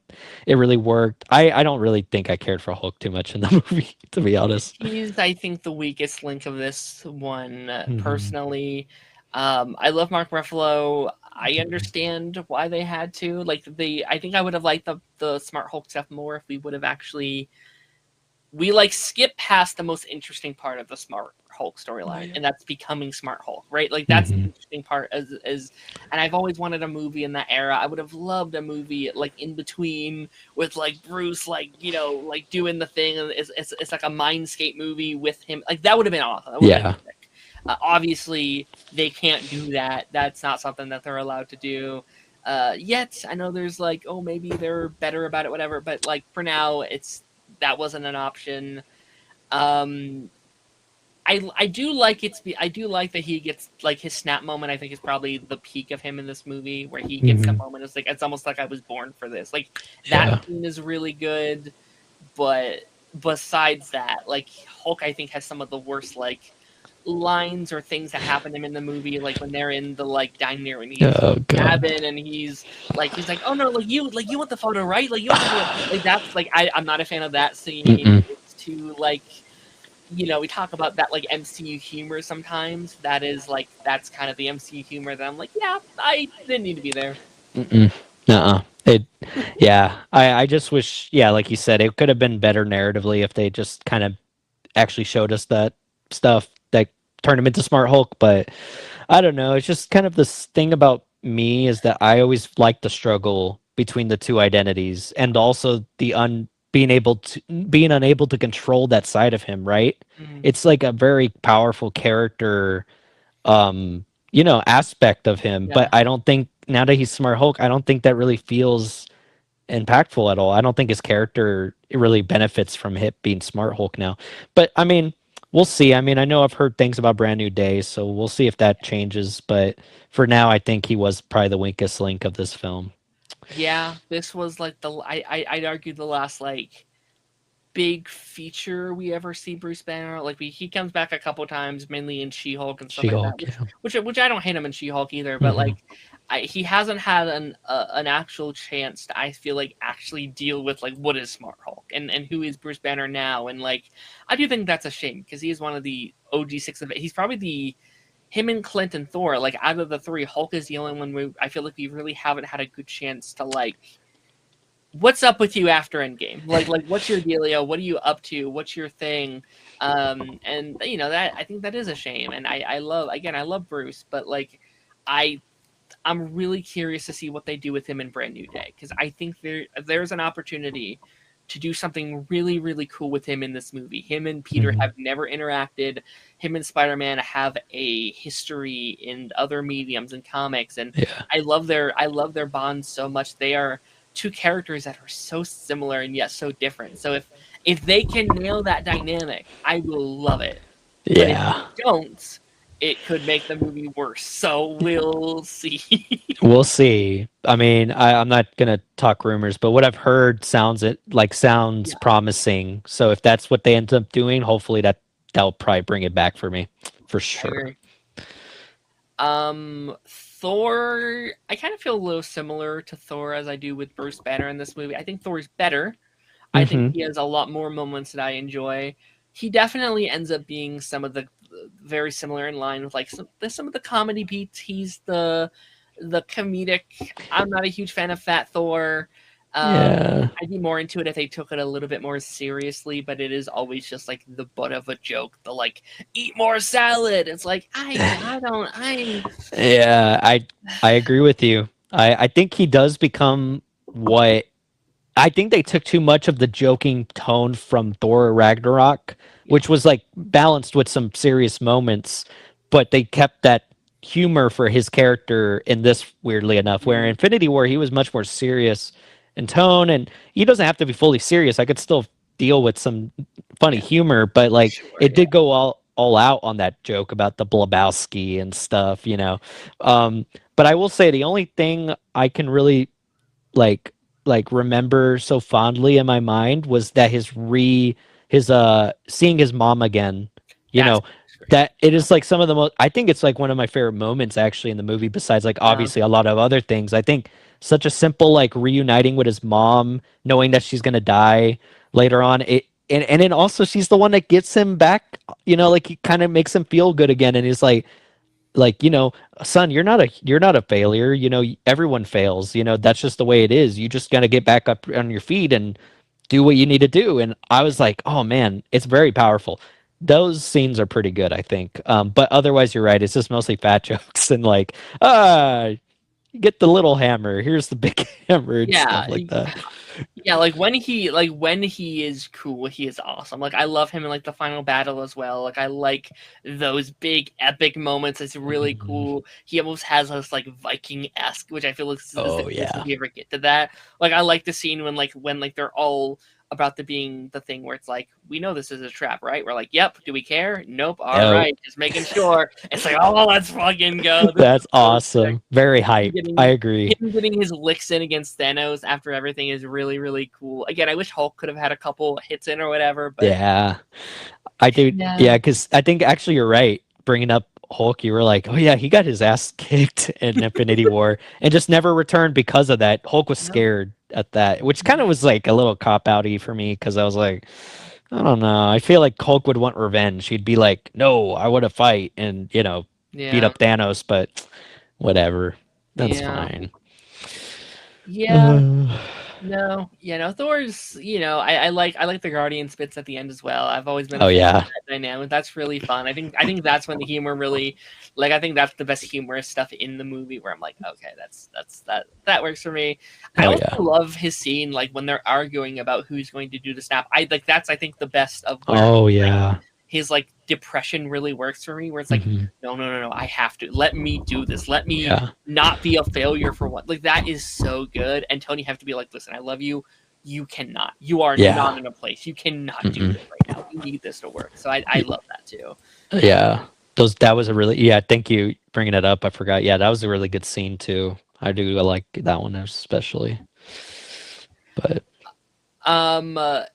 it really worked. I don't really think I cared for Hulk too much in the movie, to be honest. He's, I think, the weakest link of this one, Hmm. personally. I love Mark Ruffalo. I understand why they had to. Like I think I would have liked the Smart Hulk stuff more if we would have actually we like skip past the most interesting part of the Smart Hulk storyline, and that's becoming Smart Hulk, right? Like that's the Hmm. interesting part. And I've always wanted a movie in that era. I would have loved a movie like in between with like Bruce, like like doing the thing, and it's like a Mindscape movie with him. Like that would have been awesome. That would have been Yeah. sick. Obviously, they can't do that. That's not something that they're allowed to do. Yet I know there's like, oh, maybe they're better about it, whatever. But like for now, that wasn't an option. Um, I do like I do like that he gets like his snap moment. I think is probably the peak of him in this movie, where he gets the Hmm. moment. It's like it's almost like I was born for this. Like that Yeah. scene is really good, but besides that, like Hulk, I think has some of the worst like lines or things that happen to him in the movie, like when they're in the like diner and he's Oh god. cabin and he's like, oh no, like you want the photo, right? Like you want the photo. Like that's like I'm not a fan of that scene. Mm-mm. It's too like, we talk about that like MCU humor sometimes. That is like that's kind of the MCU humor that I'm like, yeah, I didn't need to be there. Mm-mm. Uh-uh. It, yeah. I just wish, yeah, like you said, it could have been better narratively if they just kind of actually showed us that stuff that turned him into Smart Hulk. But I don't know. It's just kind of this thing about me is that I always like the struggle between the two identities and also the being unable to control that side of him, right? Mhm. It's like a very powerful character aspect of him, but Yeah, I don't think now that he's Smart Hulk, I don't think that really feels impactful at all. I don't think his character really benefits from him being Smart Hulk now. But I mean, we'll see. I mean, I know I've heard things about Brand New Day, so we'll see if that changes. But for now, I think he was probably the weakest link of this film. yeah. This was like I'd argue the last like big feature we ever see Bruce Banner. Like he comes back a couple times, mainly in She-Hulk and stuff She like that. Hulk, yeah. Which I don't hate him in She-Hulk either, but Hmm. like he hasn't had an actual chance to, I feel like, actually deal with like what is Smart Hulk and who is Bruce Banner now. And like I do think that's a shame because he is one of the OG 6 of it. He's probably the him and Clint and Thor, like out of the three, Hulk is the only one I feel like we really haven't had a good chance to like what's up with you after Endgame? Like what's your dealio? What are you up to? What's your thing? And that I think that is a shame. And I love, again, I love Bruce, but like I I'm really curious to see what they do with him in Brand New Day because I think there's an opportunity to do something really really cool with him in this movie. Him and Peter Hmm. have never interacted. Him and Spider-Man have a history in other mediums and comics, and Yeah. I love their bond so much. They are two characters that are so similar and yet so different. So if they can nail that dynamic, I will love it. But if they Yeah. don't, it could make the movie worse. So we'll see. We'll see. I mean, I'm not gonna talk rumors, but what I've heard sounds Yeah, promising. So if that's what they end up doing, hopefully that'll probably bring it back for me, for I sure. agree. Thor, I kind of feel a little similar to Thor as I do with Bruce Banner in this movie. I think Thor's better. I think Hmm. he has a lot more moments that I enjoy. He definitely ends up being some of the very similar in line with like some of the comedy beats. He's the comedic. I'm not a huge fan of Fat Thor. Yeah. I'd be more into it if they took it a little bit more seriously, but it is always just like the butt of a joke. The like, eat more salad. It's like I don't I Yeah, I agree with you. I think he does become what I think they took too much of the joking tone from Thor Ragnarok, yeah which was like balanced with some serious moments, but they kept that humor for his character in this, weirdly enough. Where in mm, Infinity War, he was much more serious in tone, and he doesn't have to be fully serious. I could still deal with some funny yeah humor, but like sure it yeah did go all out on that joke about the Blabowski and stuff. Um, but I will say the only thing I can really like remember so fondly in my mind was that his seeing his mom again, you that's know, great that it is like some of the most I think it's like one of my favorite moments actually in the movie besides like yeah obviously a lot of other things. I think such a simple like reuniting with his mom, knowing that she's gonna die later on. And then also she's the one that gets him back, like he kind of makes him feel good again and he's like son, you're not a failure. Everyone fails. That's just the way it is. You just got to get back up on your feet and do what you need to do. And I was like, oh man, it's very powerful. Those scenes are pretty good, I think. But otherwise you're right, it's just mostly fat jokes and like, ah, get the little hammer, here's the big hammer and yeah stuff like that. Yeah, like when he is cool, he is awesome. Like I love him in like the final battle as well. Like I like those big epic moments. It's really Mhm. cool. He almost has this like Viking esque, which I feel like is the Oh closest yeah. we ever get to that. Like I like the scene when they're all about to being the thing where it's like, we know this is a trap, right? We're like, yep. Do we care? Nope. All No. right, just making sure. It's like, oh, let's fucking go. This is That's so sick. awesome. Very Him hype. I getting agree. him getting his licks in against Thanos after everything is really, really cool. Again, I wish Hulk could have had a couple hits in or whatever, but Yeah. I do. yeah, Yeah, because I think actually you're right. bringing up Hulk, you were like, oh yeah, he got his ass kicked in Infinity War and just never returned because of that. Hulk was No. scared at that, which kind of was like a little cop outy for me because I was like, I don't know. I feel like Hulk would want revenge. He'd be like, no, I want to fight and, beat Yeah. up Thanos, but whatever. That's Yeah. fine. Yeah. Uh, No, Thor's. I like the Guardian spits at the end as well. I've always been a oh fan of yeah. that dynamic. That's really fun. I think that's when the humor really, like, I think that's the best humorous stuff in the movie. Where I'm like, okay, that works for me. I Oh also yeah. love his scene, like when they're arguing about who's going to do the snap. I think the best of where Oh like yeah. his like depression really works for me. Where it's like, Hmm. no, no, no, no, I have to let me do this. Let me Yeah. not be a failure for one. Like that is so good. And Tony have to be like, listen, I love you. You cannot. You are not Yeah. in a place. You cannot do Mm-mm. this right now. We need this to work. So I love that too. Yeah. That was a really, yeah, thank you bringing it up. I forgot. Yeah, that was a really good scene too. I like that one especially. But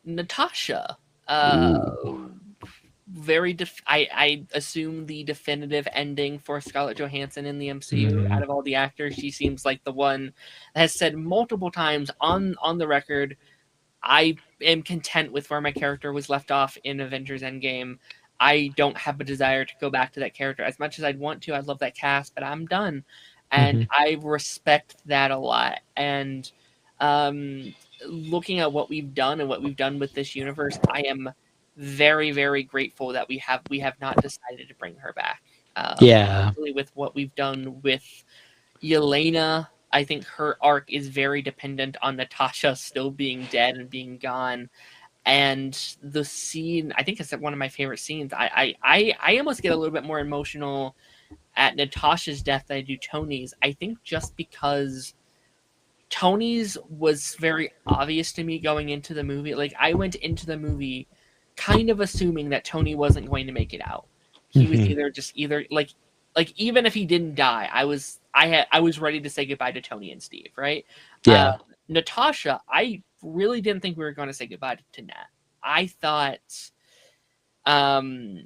Natasha. ooh. I assume the definitive ending for Scarlett Johansson in the MCU. Mhm. Out of all the actors, she seems like the one that has said multiple times on the record, I am content with where my character was left off in Avengers Endgame. I don't have a desire to go back to that character as much as I'd want to. I love that cast, but I'm done, and Mhm. I respect that a lot. And looking at what we've done and what we've done with this universe, I am very, very grateful that we have not decided to bring her back. Yeah. Especially with what we've done with Yelena. I think her arc is very dependent on Natasha still being dead and being gone. And the scene, I think it's one of my favorite scenes. I almost get a little bit more emotional at Natasha's death than I do Tony's. I think just because Tony's was very obvious to me going into the movie. Like I went into the movie kind of assuming that Tony wasn't going to make it out. He was Mhm. either like even if he didn't die, I was ready to say goodbye to Tony and Steve, right? Uh, Yeah. Natasha, I really didn't think we were going to say goodbye to Nat. I thought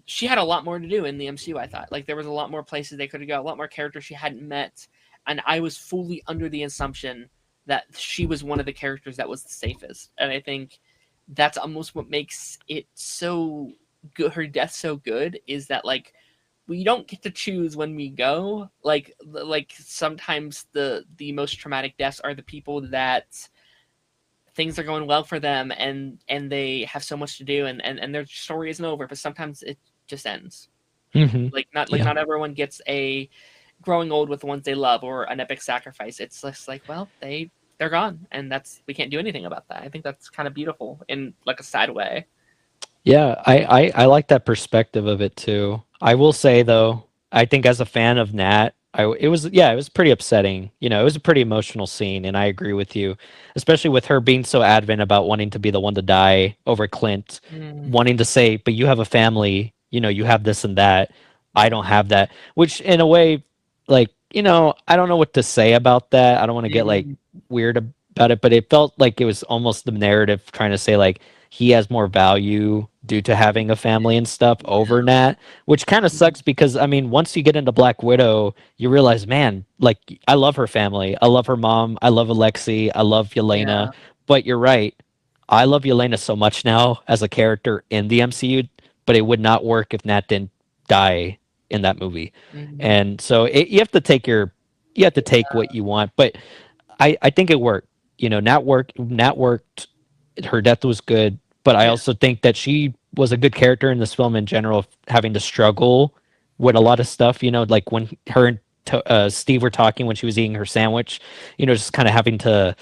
she had a lot more to do in the MCU. I thought like there was a lot more places they could have go, a lot more characters she hadn't met, and I was fully under the assumption that she was one of the characters that was the safest. And I think that's almost what makes it so good. Her death so good is that like we don't get to choose when we go. Like sometimes the most traumatic deaths are the people that things are going well for them and they have so much to do and their story isn't over, but sometimes it just ends. Mhm. Like Yeah. not everyone gets a growing old with the ones they love or an epic sacrifice. It's just like, well, they're gone and that's we can't do anything about that. I think that's kind of beautiful in like a sad way. Yeah, I like that perspective of it too. I will say though, I think as a fan of Nat, it was yeah, it was pretty upsetting. It was a pretty emotional scene, and I agree with you, especially with her being so adamant about wanting to be the one to die over Clint, Mm, wanting to say, "But you have a family, you have this and that. I yeah. don't have that." Which in a way, like I don't know what to say about that. I don't want to get like Mm, weird about it, but it felt like it was almost the narrative trying to say like he has more value due to having a family and stuff over yeah. Nat, which kind of sucks because I mean, once you get into Black Widow, you realize, man, like I love her family, I love her mom, I love Alexi, I love Yelena, Yeah. but you're right, I love Yelena so much now as a character in the MCU, but it would not work if Nat didn't die in that movie, Mm, and so you have to take what you want, but I think it worked. Nat worked. Her death was good, but I yeah. also think that she was a good character in this film in general, having to struggle with a lot of stuff. Like when her and Steve were talking when she was eating her sandwich. Just kind of having to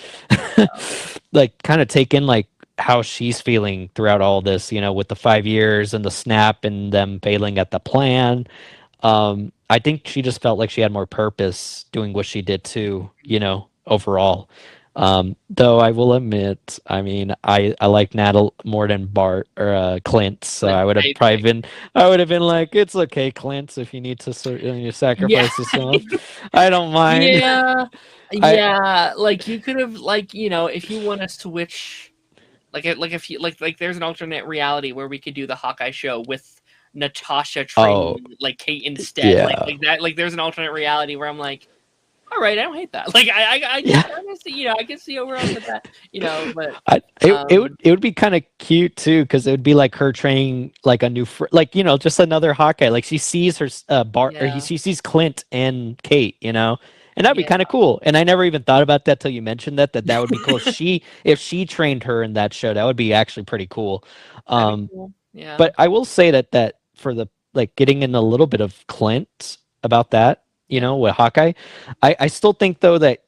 like kind of take in like how she's feeling throughout all this. With the 5 years and the snap and them failing at the plan. I think she just felt like she had more purpose doing what she did too, overall. Though I will admit, I mean, I like Natal more than Bart or Clint, so Clint, I I would have been like, it's okay, Clint, if you need to yeah. sacrifice yourself, I don't mind. Yeah. I Yeah, like you could have like, if you want to switch like if you like there's an alternate reality where we could do the Hawkeye show with Natasha Oh, training like Kate instead, yeah. like that. Like there's an alternate reality where I'm like, all right, I don't hate that. Like I can Yeah. kind of see, I can see where else with that, but It would be kind of cute too, because it would be like her training like a new like just another Hawkeye. Like she sees her yeah, she sees Clint and Kate, and that'd be yeah, kind of cool. And I never even thought about that till you mentioned that would be cool if she trained her in that show. That would be actually pretty cool. that'd be Um, cool. Yeah, but I will say that for the like getting in a little bit of Clint about that, yeah, with Hawkeye, I still think though that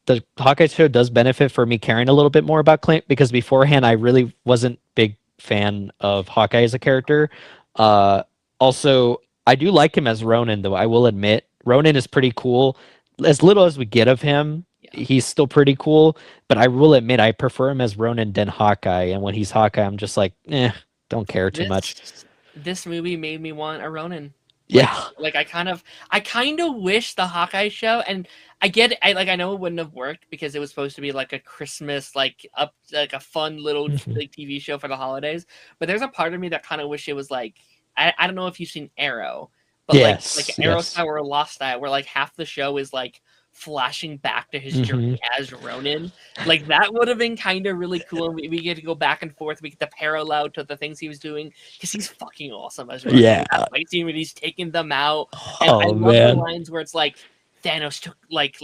the Hawkeye show does benefit for me caring a little bit more about Clint because beforehand I really wasn't big fan of Hawkeye as a character. Uh, Also, I do like him as Ronin though. I will admit Ronin is pretty cool. As little as we get of him, yeah. he's still pretty cool. But I will admit I prefer him as Ronin than Hawkeye. And when he's Hawkeye, I'm just like, don't care too much. This movie made me want a Ronin. Yeah. Like I kind of wish the Hawkeye show, and I get it, I know it wouldn't have worked because it was supposed to be like a Christmas like a fun little Mhm. like TV show for the holidays. But there's a part of me that kind of wish it was like I don't know if you've seen Arrow, but like Yes. Arrow Yes. style or Lost style, where like half the show is like flashing back to his Hmm. journey as Ronin. Like that would have been kind of really cool, and we get to go back and forth. We get to parallel to the things he was doing because he's fucking awesome as Ronin. Yeah. Like that fight scene when he's taking them out, and I Oh love the man. lines where it's like Thanos took like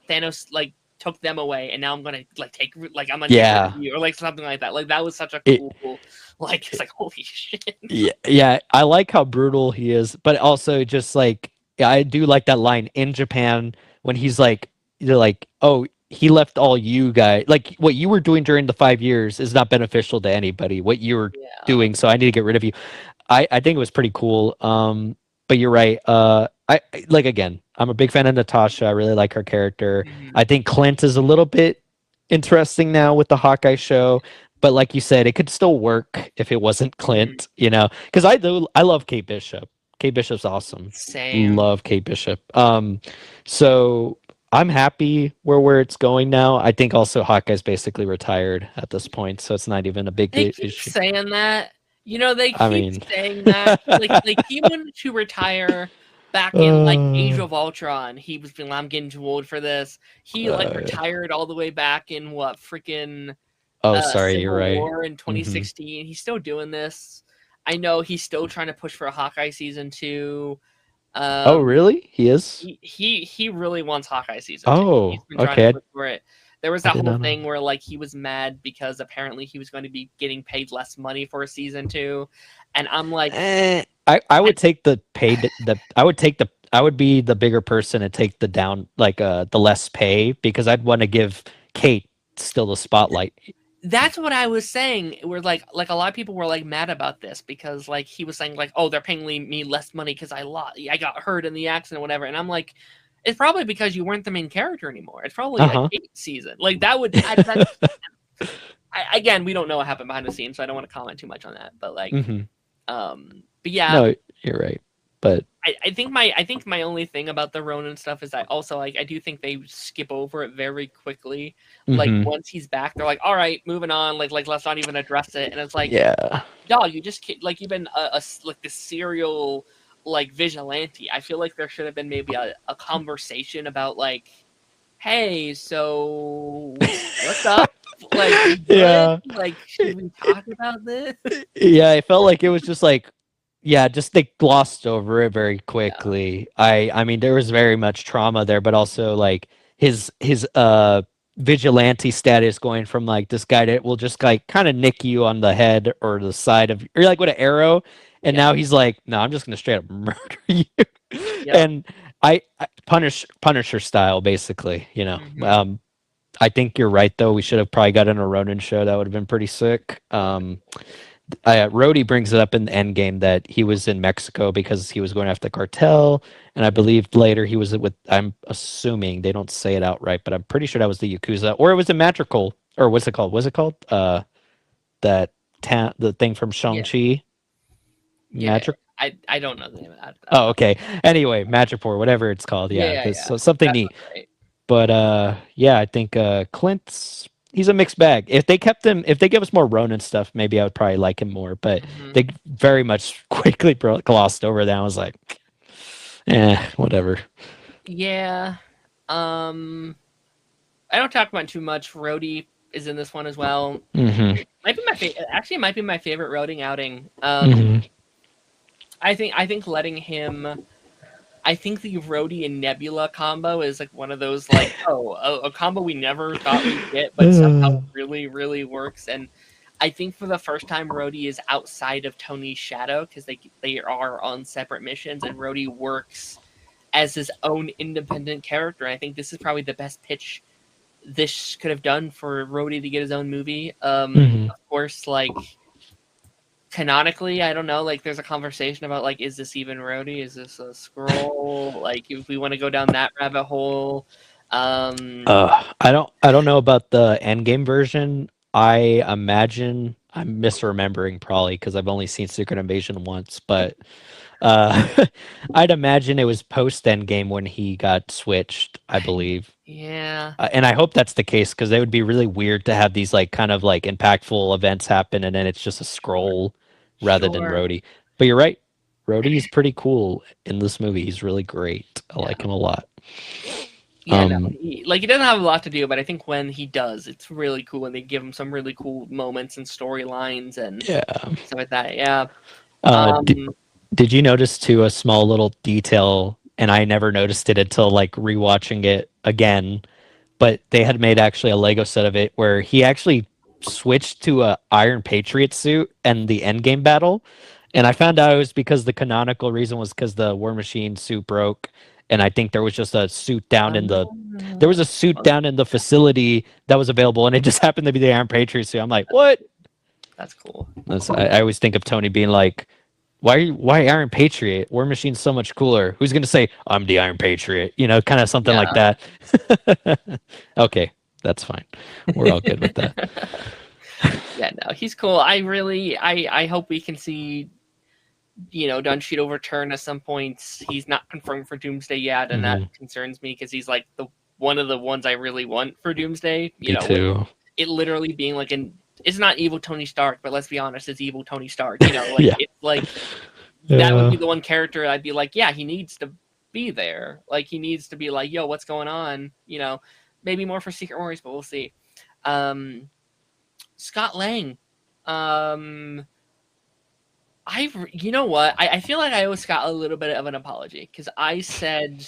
Thanos like took them away, and now I'm gonna like I'm gonna take rid of Yeah. you, or like something like that. Like that was such a It, cool like it's like holy shit. Yeah, yeah, I like how brutal he is, but also just like yeah, I do like that line in Japan when he's like, you're like, oh, he left all you guys, like what you were doing during the 5 years is not beneficial to anybody. What you were Yeah. doing, so I need to get rid of you. I think it was pretty cool. But you're right. Like again, I'm a big fan of Natasha. I really like her character. Mhm. I think Clint is a little bit interesting now with the Hawkeye show, but like you said, it could still work if it wasn't Mhm. Clint, because I love Kate Bishop. Kate Bishop's awesome. Same. Love Kate Bishop. So I'm happy where it's going now. I think also Hawkeye's basically retired at this point, so it's not even a big They keep issue. saying that. They I keep mean, saying that. Like he wanted to retire back in like Age uh, of Ultron. He was feeling I'm getting too old for this. He like uh, retired all the way back in what freaking oh, sorry, you're Civil right. War in Hmm. 2016. He's still doing this. I know he's still trying to push for a Hawkeye season 2. Oh, Um really? He is? he really wants Hawkeye season 2. He's Oh, been trying to okay. push for it. There was I that did whole not know. thing where like he was mad because apparently he was going to be getting paid less money for a season 2, and I'm like, I I, would take the paid the I would take the I would be the bigger person and take the down like the less pay because I'd want to give Kate still the spotlight. that's what I was saying. Where like a lot of people were like mad about this because like he was saying like, oh, they're paying me less money because I got hurt in the accident or whatever, and I'm like, it's probably because you weren't the main character anymore. It's probably a Uh-huh. Kate season. Like that would that again, we don't know what happened behind the scenes, so I don't want to comment too much on that. But Hmm. but yeah, No, you're right. But I think my only thing about the Ronin stuff is I also like I do think they skip over it very quickly. Like hmm once he's back, they're like, all right, moving on. Like let's not even address it. And it's like, yeah. dog, you just like you've been like the serial like vigilante. I feel like there should have been maybe a conversation about like, hey, so what's up? Like, you good? Yeah. Like, should we talk about this? Yeah, I felt like it was just like yeah, just they glossed over it very Yeah, quickly. I mean there was very much trauma there, but also like his vigilante status going from like this guy that will just like kind of nick you on the head or the side of or like with an arrow, and yeah, now he's like, no, I'm just gonna straight up murder you. yep. And I Punisher style basically, Hmm. I think you're right though. We should have probably gotten a Ronin show. That would have been pretty sick. Rhodey brings it up in the end game that he was in Mexico because he was going after the cartel, and I believe later he was with. I'm assuming they don't say it outright, but I'm pretty sure that was the Yakuza, or it was a Magical, or what's it called? What's it called? That the thing from Yeah, Shang-Chi, yeah. Magic. I don't know the name of that. Oh, okay. Anyway, Madripoor, whatever it's called. Yeah, Yeah, yeah, this yeah. so something That neat. sounds right. But yeah, I think Clint's. he's a mixed bag. If they kept him, if they give us more Ronin stuff, maybe I would probably like him more. But Hmm. they very much quickly glossed over that. I was like, whatever. Yeah. Um, I don't talk about too much. Rhodey is in this one as well. Hmm. Might be my favorite. Actually, it might be my favorite Rhodey outing. Hmm. I think letting him. I think the Rhodey and Nebula combo is like one of those like a combo we never thought we'd get, but somehow really really works. And I think for the first time, Rhodey is outside of Tony's shadow because they are on separate missions, and Rhodey works as his own independent character. I think this is probably the best pitch this could have done for Rhodey to get his own movie. Hmm. Of course, like canonically, I don't know. Like, there's a conversation about like, is this even Rhodey? Is this a scroll? Like, if we want to go down that rabbit hole, I don't know about the Endgame version. I imagine I'm misremembering probably because I've only seen Secret Invasion once, but uh, I'd imagine it was post Endgame when he got switched, I believe. yeah, And I hope that's the case because it would be really weird to have these like kind of like impactful events happen and then it's just a sure, scroll rather than sure, Rhodey. But you're right. Rhodey's pretty cool in this movie. He's really great. I yeah. like him a lot. Yeah, no, Um, he doesn't have a lot to do, but I think when he does, it's really cool, and they give him some really cool moments and storylines and yeah. stuff like that. Yeah. Uh, did, Um. did you notice too a small little detail? And I never noticed it until like rewatching it again. But they had made actually a Lego set of it where he actually switched to a Iron Patriot suit and the Endgame battle. And I found out it was because the canonical reason was because the War Machine suit broke, and I think there was just a suit down in the there was a suit down in the facility that was available, and it just happened to be the Iron Patriot suit. I'm like, what? That's cool. I always think of Tony being like, why Iron Patriot? War Machine's so much cooler. Who's gonna say I'm the Iron Patriot? You know, kind of something like Yeah. that. Okay, that's fine. We're all good with that. Yeah, no, he's cool. I hope we can see, Don Cheadle return at some point. He's not confirmed for Doomsday yet, and that Hmm. concerns me because he's like the one of the ones I really want for Doomsday. Me With too. it literally being like it's not evil Tony Stark, but let's be honest, it's evil Tony Stark. Like Yeah. it's like that would Yeah. be the one character I'd be like, yeah, he needs to be there. Like he needs to be like, yo, what's going on? Maybe more for Secret Warriors, but we'll see. Um, Scott Lang. Um, you know what? I feel like I owe Scott a little bit of an apology because I said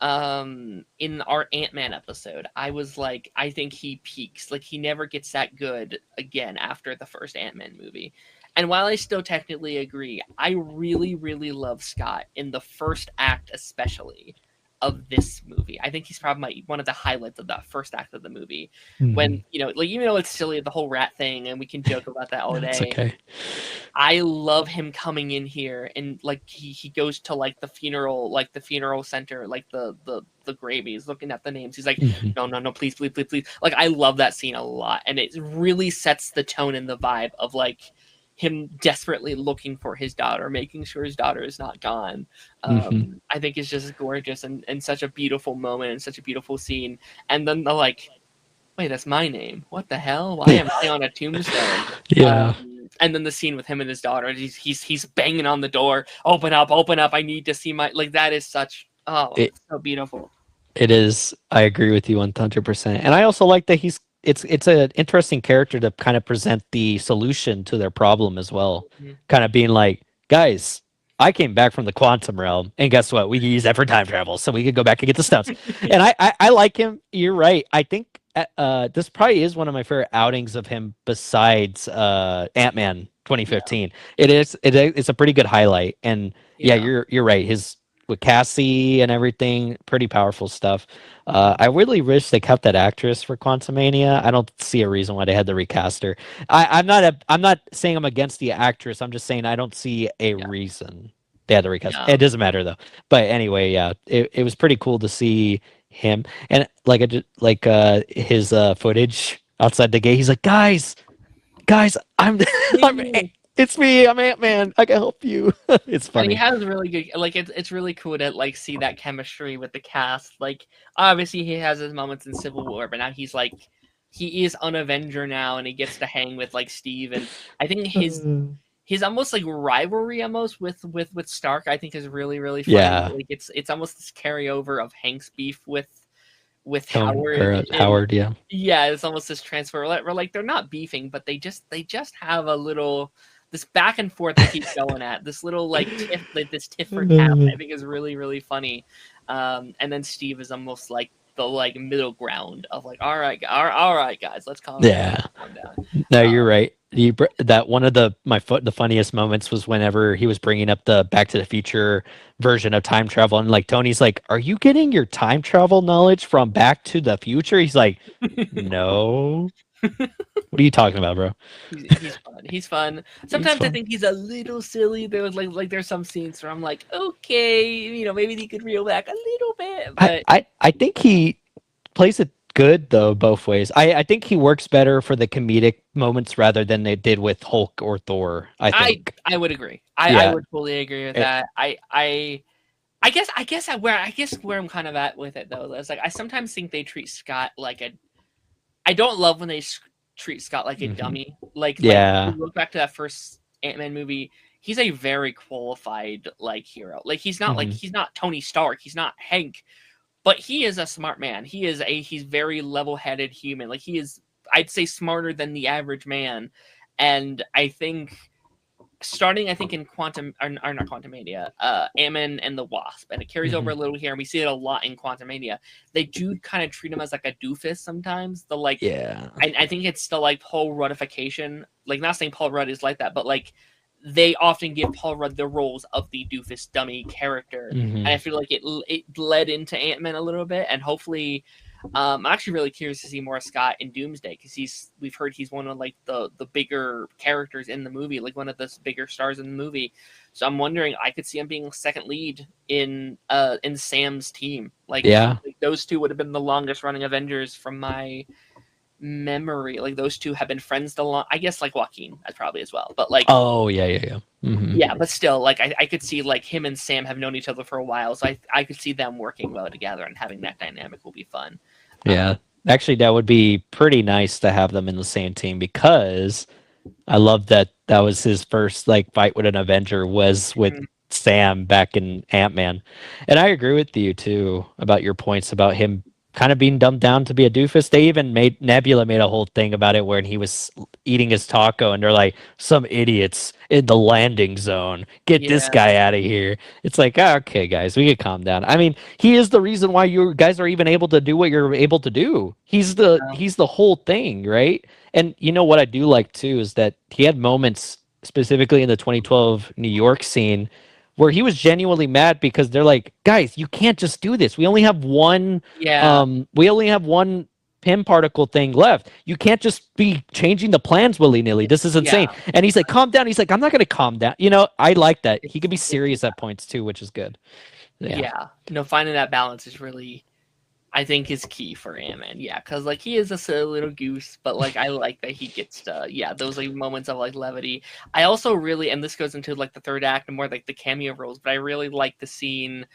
in our Ant-Man episode, I was like, I think he peaks. Like he never gets that good again after the first Ant-Man movie. And while I still technically agree, I really, really love Scott in the first act, especially of this movie. I think he's probably one of the highlights of that first act of the movie. When, Mhm. like even though it's silly, the whole rat thing, and we can joke about that all That's day. okay. I love him coming in here and like he goes to like the funeral center, like the grave. He's looking at the names. He's like, Mhm. no, no, no, please, please, please, please. Like I love that scene a lot, and it really sets the tone and the vibe of like him desperately looking for his daughter, making sure his daughter is not gone. Mhm. I think it's just gorgeous and such a beautiful moment and such a beautiful scene. And then the like, wait, that's my name. What the hell? Why am I on a tombstone? Yeah. And then the scene with him and his daughter, he's banging on the door. Open up, open up. I need to see my like that is such It so beautiful. it is. I agree with you 100%. And I also like that it's an interesting character to kind of present the solution to their problem as well. Mhm. Kind of being like, guys, I came back from the quantum realm, and guess what? We can use that for time travel, so we could go back and get the stones. And I like him. You're right. I think this probably is one of my favorite outings of him besides Ant-Man Yeah, 2015. It's a pretty good highlight. And yeah, yeah, you're right. His with Cassie and everything, pretty powerful stuff. I really wish they kept that actress for Quantumania. I don't see a reason why they had to recast her. I'm not saying I'm against the actress. I'm just saying I don't see a yeah, reason they had to recast. yeah. It doesn't matter though. But anyway, yeah, it was pretty cool to see him and like his footage outside the gate. He's like, guys, I'm it's me. I'm Ant-Man. I can help you. It's And he funny. has really good like it's really cool to like see that chemistry with the cast. Like obviously he has his moments in Civil War, but now he's like he is an Avenger now, and he gets to hang with like Steve, and I think his almost like rivalry almost with Stark, I think is really really funny. Yeah. Like it's almost this carryover of Hank's beef with Tone or Howard, and Howard, yeah. yeah, it's almost this transfer where like they're not beefing, but they just have a little this back and forth they keep going at this little like tiff, like this tit for tat. I think is really really funny. And then Steve is almost like the like middle ground of like, all right, guys, let's calm down, Yeah. calm down. No, you're right. That one of the funniest moments was whenever he was bringing up the Back to the Future version of time travel, and like Tony's like, "Are you getting your time travel knowledge from Back to the Future?" He's like, "No." What are you talking about, bro? He's fun. He's fun. He's Sometimes I fun. think he's a little silly. There was like there's some scenes where I'm like, okay, maybe he could reel back a little bit, but I think he plays it good though both ways. I think he works better for the comedic moments rather than they did with Hulk or Thor. I think. I would agree. I Yeah. would fully agree with It, that. I guess where I'm kind of at with it though is like I sometimes think they treat Scott like a. I don't love when they treat Scott like a dummy. Like if yeah. you look back to that first Ant-Man movie, he's a very qualified like hero. Like he's not Tony Stark, he's not Hank, but he is a smart man. He's very level-headed human. Like he is, I'd say, smarter than the average man. And I think starting, I think in Quantum or not Quantumania, Ant-Man and the Wasp, and it carries over a little here, and we see it a lot in Quantumania. They do kind of treat him as like a doofus sometimes. The like, Yeah. I think it's still like Paul Ruddification. Like, not saying Paul Rudd is like that, but like they often give Paul Rudd the roles of the doofus dummy character, and I feel like it bled into Ant-Man a little bit, and hopefully. I'm actually really curious to see more Scott in Doomsday because we've heard he's one of like the bigger characters in the movie, like one of the bigger stars in the movie. So I'm wondering, I could see him being second lead in Sam's team. Like those two would have been the longest running Avengers from my memory. Like those two have been friends the long. I guess like Joaquin, that's probably as well. But like, oh yeah. yeah, but still, like I could see like him and Sam have known each other for a while, so I could see them working well together and having that dynamic will be fun. Yeah. Actually, that would be pretty nice to have them in the same team because I love that that was his first like fight with an Avenger was with Sam back in Ant-Man. And I agree with you too about your points about him kind of being dumbed down to be a doofus. They even made Nebula made a whole thing about it when he was eating his taco and they're like, some idiots in the landing zone. Get this Yeah, guy out of here. It's like, oh, okay, guys, we can calm down. I mean, he is the reason why you guys are even able to do what you're able to do. He's the whole thing, right? And you know what I do like too is that he had moments specifically in the 2012 New York scene where he was genuinely mad because they're like, guys, you can't just do this. yeah, We only have one Pym particle thing left. You can't just be changing the plans willy-nilly. This is insane. yeah. And he's like, calm down. He's like, I'm not gonna calm down. You know, I like that. He can be It's serious at points too, which is good. Yeah. yeah. No, finding that balance is really, I think, is key for Ant-Man. Yeah, because like he is a silly little goose, but like I like that he gets to those like moments of like levity. I also really, and this goes into like the third act and more like the cameo roles, but I really like the scene.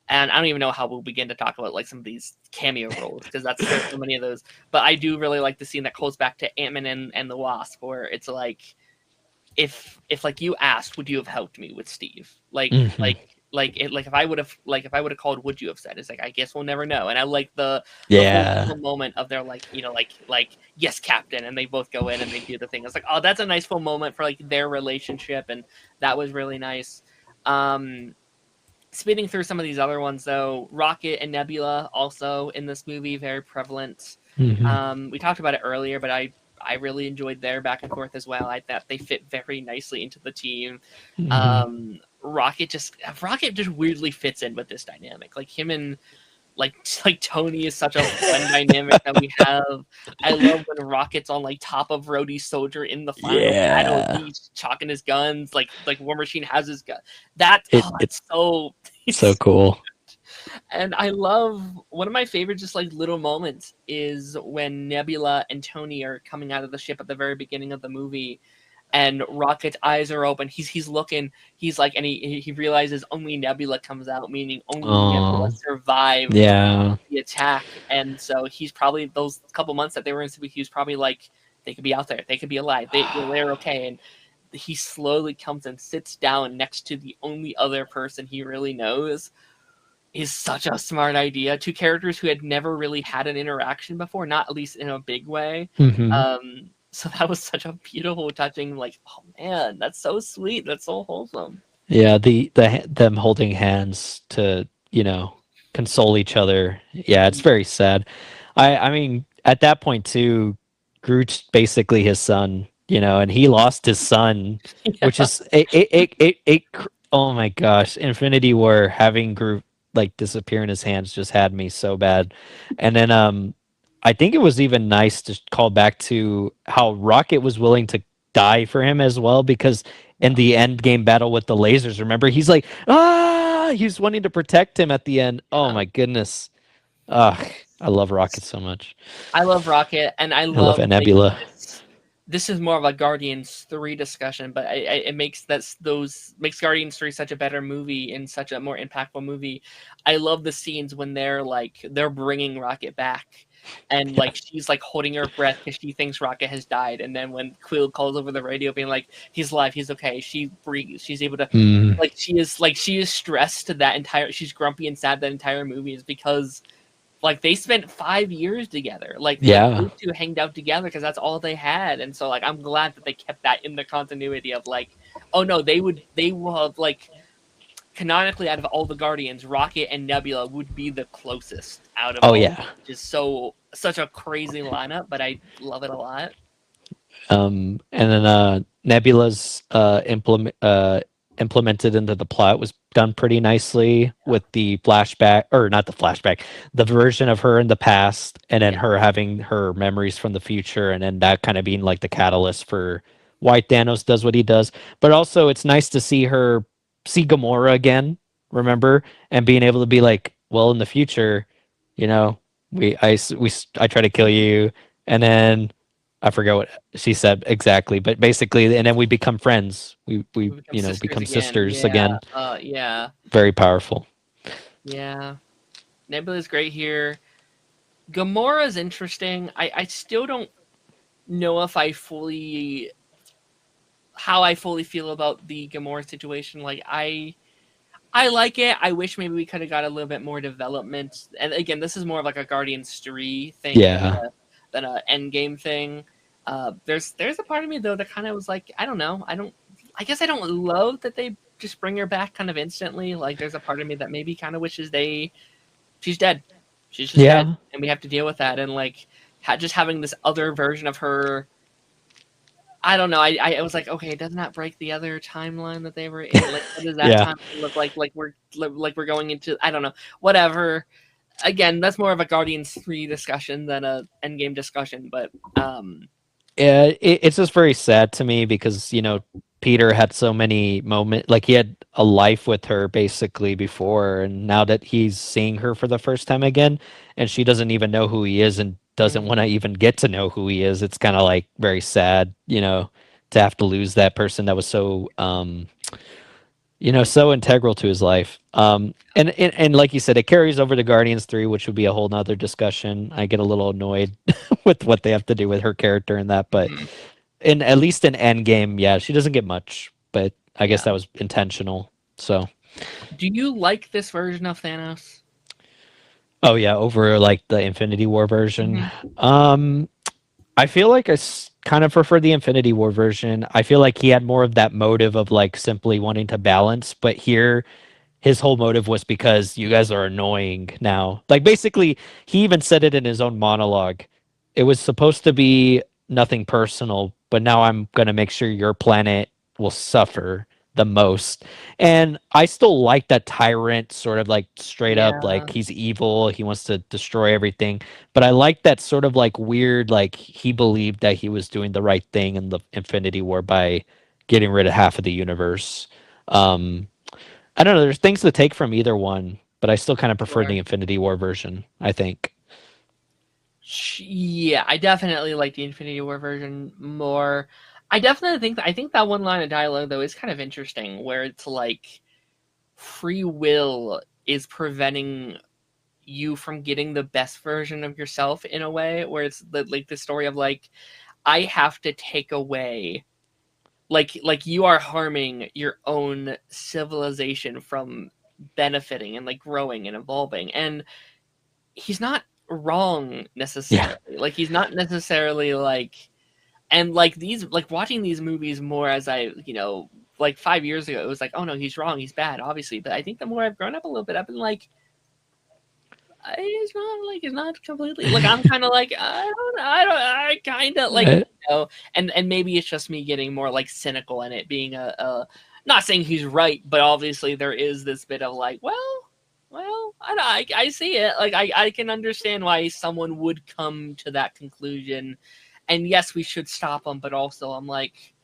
And I don't even know how we'll begin to talk about like some of these cameo roles because there's so many of those. But I do really like the scene that calls back to Ant-Man and the Wasp, where it's like, if like you asked, would you have helped me with Steve? Like if I would have called, would you have said? It's like I guess we'll never know. And I like the whole moment of their like yes, Captain, and they both go in and they do the thing. It's like, oh, that's a nice full moment for like their relationship, and that was really nice. Speeding through some of these other ones, though, Rocket and Nebula also in this movie, very prevalent. We talked about it earlier, but I really enjoyed their back and forth as well. I thought they fit very nicely into the team. Rocket just weirdly fits in with this dynamic. Like him and like Tony is such a fun dynamic that we have. I love when Rocket's on like top of Rhodey's soldier in the final battle. He's chalking his guns like War Machine has his gun. It's so cool. And I love one of my favorite just like little moments is when Nebula and Tony are coming out of the ship at the very beginning of the movie, and Rocket's eyes are open. He's looking. He's like, and he realizes only Nebula comes out, meaning only Nebula Oh, survived yeah. the attack. And so he's probably, those couple months that they were in Cebu, he was probably like, they could be out there, they could be alive, they're okay. And he slowly comes and sits down next to the only other person he really knows. Is such a smart idea. Two characters who had never really had an interaction before, not at least in a big way. Hmm. So that was such a beautiful, touching, like, oh man, that's so sweet. That's so wholesome. Yeah, them holding hands to, console each other. Yeah, it's Mhm. very sad. I mean, at that point too, Groot's basically his son, and he lost his son, which Yeah. is oh my gosh, Infinity War having Groot like disappear in his hands just had me so bad. And then I think it was even nice to call back to how Rocket was willing to die for him as well, because in Yeah. the end game battle with the lasers, remember, he's like, he's wanting to protect him at the end. Oh Yeah. my goodness. Ugh, I love Rocket so much. I love Rocket, and I I love love, like, Nebula. this. This is more of a Guardians 3 discussion, but it makes those makes Guardians 3 such a better movie and such a more impactful movie. I love the scenes when they're bringing Rocket back, and Yeah. like she's like holding her breath because she thinks Rocket has died, and then when Quill calls over the radio being like, "He's alive, he's okay," she breathes, she's able to, Mm, like she is stressed that entire, she's grumpy and sad that entire movie is because like they spent 5 years together. Like yeah. those two hanged out together because that's all they had. And so like I'm glad that they kept that in the continuity of like, oh no, they will have like canonically out of all the Guardians, Rocket and Nebula would be the closest out of Oh all, yeah. which is such a crazy lineup, but I love it a lot. And then Nebula's implemented into the plot was done pretty nicely Yeah. with the flashback, or not the flashback, the version of her in the past, and then Yeah. her having her memories from the future, and then that kind of being like the catalyst for why Thanos does what he does. But also, it's nice to see Gamora again, remember, and being able to be like, well, in the future, you know, I try to kill you, and then I forget what she said exactly, but basically, and then we become friends. We We become sisters become again. sisters Yeah. again. Yeah. Very powerful. Yeah. Nebula's great here. Gamora's interesting. I still don't know if I fully how I fully feel about the Gamora situation. Like I like it. I wish maybe we could have got a little bit more development. And again, this is more of like a Guardians 3 thing Yeah, than a Endgame thing. There's a part of me though that kind of was like, I don't know. I guess I don't love that they just bring her back kind of instantly. Like there's a part of me that maybe kind of wishes she's dead. She's just dead, yeah, and we have to deal with that. And like just having this other version of her, I don't know. I was like, okay, doesn't that break the other timeline that they were in? Like, what does that yeah. timeline look like? Like we're going into, I don't know, whatever. Again, that's more of a Guardians 3 discussion than a Endgame discussion. But Yeah, it's just very sad to me because Peter had so many moments, like he had a life with her basically before, and now that he's seeing her for the first time again, and she doesn't even know who he is and doesn't want to mhm, even get to know who he is, it's kind of like very sad, to have to lose that person that was so so integral to his life. And like you said, it carries over to Guardians 3, which would be a whole nother discussion. I get a little annoyed with what they have to do with her character in that, but mhm, in at least in Endgame, yeah, she doesn't get much, but I guess yeah. that was intentional. So, Do you like this version of Thanos? oh yeah, over like the Infinity War version. Hmm. Um, I feel like kind of prefer the Infinity War version. I feel like he had more of that motive of like simply wanting to balance, but here his whole motive was because you guys are annoying now. Like basically, he even said it in his own monologue. It was supposed to be nothing personal, but now I'm going to make sure your planet will suffer the most. And I still like that tyrant sort of like straight up Yeah, like he's evil, he wants to destroy everything, but I like that sort of like weird like he believed that he was doing the right thing in the Infinity War by getting rid of half of the universe. Um I don't know. There's things to take from either one, but I still kind of prefer the sure. Infinity War version, I think. Yeah, I definitely like the Infinity War version more. I definitely think I think that one line of dialogue though is kind of interesting, where it's like free will is preventing you from getting the best version of yourself in a way, where it's like the story of like I have to take away like you are harming your own civilization from benefiting and like growing and evolving, and he's not wrong Yeah. necessarily, like he's not necessarily like, and like these like watching these movies more as I, like 5 years ago it was like, oh no, he's wrong, he's bad, obviously, but I think the more I've grown up a little bit, I've been like, it's not completely like, I'm kind of like, I kind of like, Uh, and maybe it's just me getting more like cynical in it being a not saying he's right, but obviously there is this bit of like, well, I see it, like I can understand why someone would come to that conclusion, and yes, we should stop him, but also I'm like,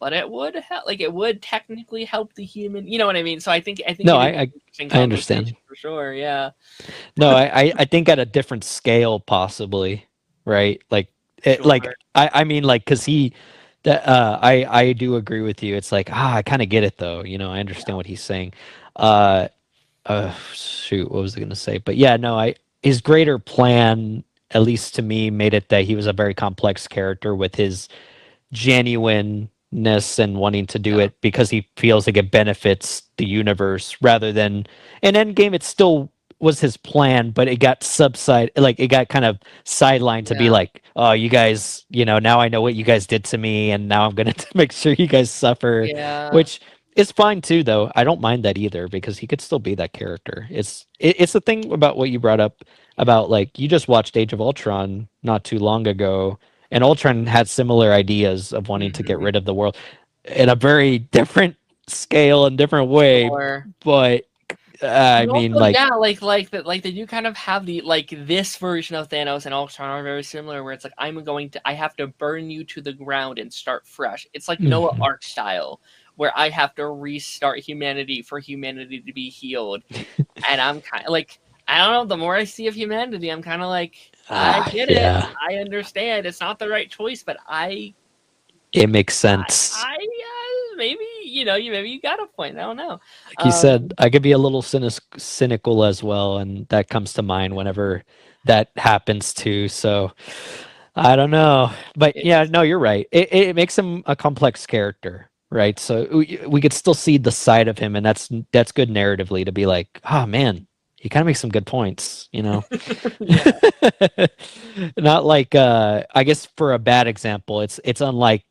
but it would help, like it would technically help the human, you know what I mean? So I think no, it is I, an I interesting I understand. conversation for sure. Yeah. No, I think at a different scale, possibly, right? Like Sure. I mean, like, because that I do agree with you. It's like, I kind of get it though. I understand what he's saying. Uh, Shoot, what was I gonna say? But yeah, no, I his greater plan, at least to me, made it that he was a very complex character with his genuineness and wanting to do Yeah. it because he feels like it benefits the universe rather than in Endgame it still was his plan, but it got like it got kind of sidelined to be Yeah. like, oh, you guys, now I know what you guys did to me and now I'm gonna make sure you guys suffer, Yeah. which is fine too though. I don't mind that either because he could still be that character. It's the thing about what you brought up about, like, you just watched Age of Ultron not too long ago, and Ultron had similar ideas of wanting to get Mhm. rid of the world in a very different scale and different way. Sure. But I But mean, also, like, yeah, like that, like they do kind of have the like this version of Thanos and Ultron are very similar, where it's like I have to burn you to the ground and start fresh. It's like Noah mhm. Ark style, where I have to restart humanity for humanity to be healed, and I'm kind of like, I don't know. The more I see of humanity, I'm kind of like, I get it, Yeah, I understand. It's not the right choice, but it makes sense. maybe maybe you got a point. I don't know. Like you said, Um, I could be a little cynical as well, and that comes to mind whenever that happens too. So I don't know, but yeah, it's no, you're right. It makes him a complex character, right? So we could still see the side of him, and that's good narratively to be like, oh man, he kind of makes some good points. yeah. Not like I guess for a bad example, it's unlike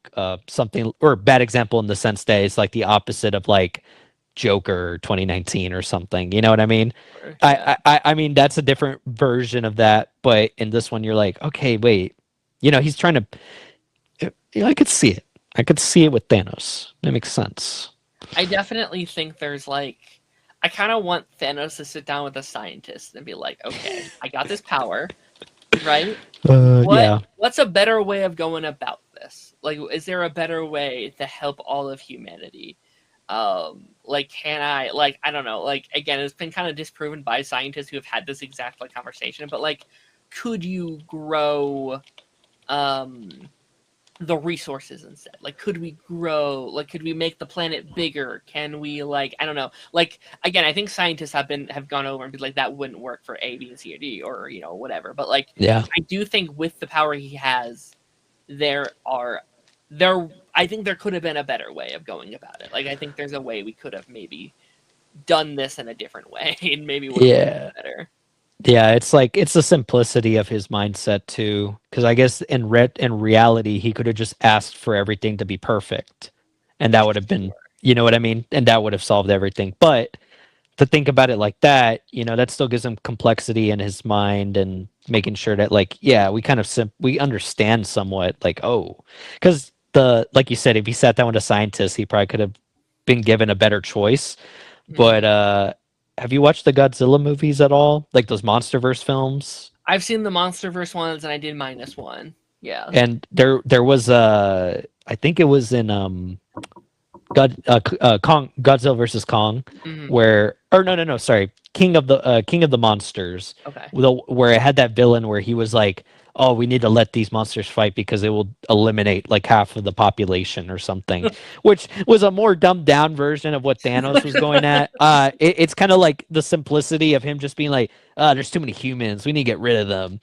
something, or a bad example in the sense that it's like the opposite of like Joker 2019 or something. You know what I mean? Yeah. I mean that's a different version of that, but in this one you're like, okay, wait, he's trying to. I could see it. I could see it with Thanos. That makes sense. I definitely think there's like, I kind of want Thanos to sit down with a scientist and be like, okay, I got this power, right? Yeah. What's a better way of going about this? Like, is there a better way to help all of humanity? Like, can I, like, I don't know, like, again, it's been kind of disproven by scientists who have had this exact like conversation, but like, could you grow um the resources instead? Like, could we grow, like could we make the planet bigger? Can we, like, I don't know, like, again, I think scientists have gone over and be like, that wouldn't work for A, B, and C, or D, or whatever, but like, Yeah. I do think with the power he has, there are there I think there could have been a better way of going about it. Like, I think there's a way we could have maybe done this in a different way and maybe would have worked Yeah. better. Yeah, it's like it's the simplicity of his mindset too. Because I guess in reality, he could have just asked for everything to be perfect, and that would have been, you know what I mean, and that would have solved everything. But to think about it like that, that still gives him complexity in his mind and making sure that, like, yeah, we kind of we understand somewhat, like, oh, because like you said, if he sat down with a scientist, he probably could have been given a better choice. But Mhm. have you watched the Godzilla movies at all? Like those MonsterVerse films? I've seen the MonsterVerse ones and I did -1. Yeah. And there was I think it was in Kong, Godzilla versus Kong, Hmm. where, or no, no, no, sorry, King of the Monsters, Okay. where it had that villain where he was like oh, we need to let these monsters fight because it will eliminate like half of the population or something, which was a more dumbed down version of what Thanos was going at. It's kind of like the simplicity of him just being like, there's too many humans, we need to get rid of them.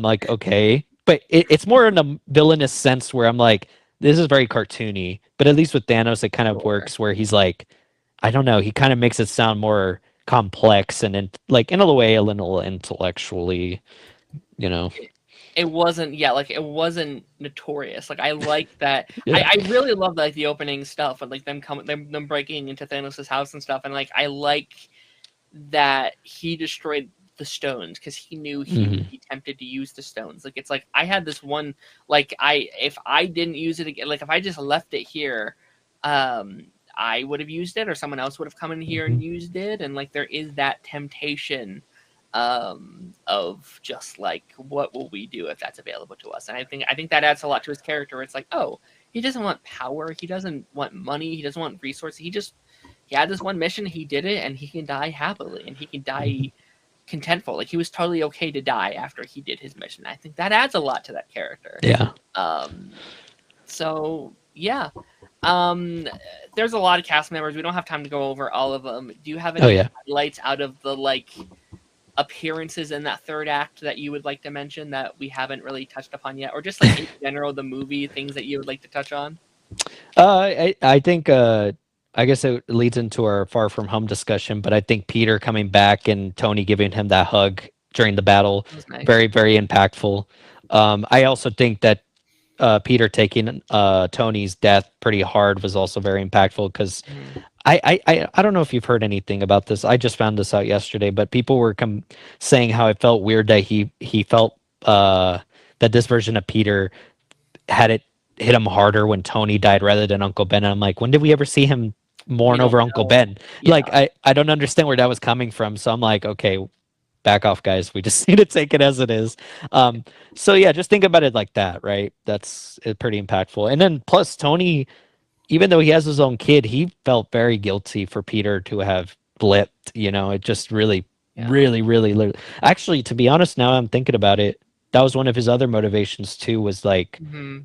Like, okay, but it's more in a villainous sense where I'm like, this is very cartoony, but at least with Thanos, it kind of Sure. works where he's like, I don't know, he kind of makes it sound more complex and like in a way a little intellectually, you know. It wasn't, yeah, like it wasn't notorious. Like I like that. Yeah. I really love like the opening stuff and like them coming, them breaking into Thanos' house and stuff. And like I like that he destroyed the stones because he knew he would Hmm. be tempted to use the stones. Like it's like I had this one, like I if I didn't use it again, like if I just left it here, I would have used it, or someone else would have come in here Hmm. and used it. And like there is that temptation of just like what will we do if that's available to us. And I think that adds a lot to his character. It's like, oh, he doesn't want power, he doesn't want money, he doesn't want resources, he had this one mission, he did it, and he can die happily and he can die contentful. Like he was totally okay to die after he did his mission. I think that adds a lot to that character. Yeah. um so yeah. um there's a lot of cast members, we don't have time to go over all of them. Do you have Oh any yeah. highlights out of the like appearances in that third act that you would like to mention that we haven't really touched upon yet, or just like in general the movie, things that you would like to touch on? I think I guess it leads into our Far From Home discussion, but I think Peter coming back and Tony giving him that hug during the battle, That was nice. very very impactful. I also think that Peter taking Tony's death pretty hard was also very impactful because Mhm. I don't know if you've heard anything about this. I just found this out yesterday, but people were saying how it felt weird that he felt that this version of Peter had it hit him harder when Tony died rather than Uncle Ben. And I'm like, when did we ever see him We mourn don't over Uncle know. Ben? Yeah. Like, I don't understand where that was coming from. So I'm like, okay, back off, guys. We just need to take it as it is. Um, so yeah, just think about it like that, right? That's pretty impactful. And then plus Tony, even though he has his own kid, he felt very guilty for Peter to have blipped. You know, it just really, Yeah. actually, to be honest, now I'm thinking about it, that was one of his other motivations too, was like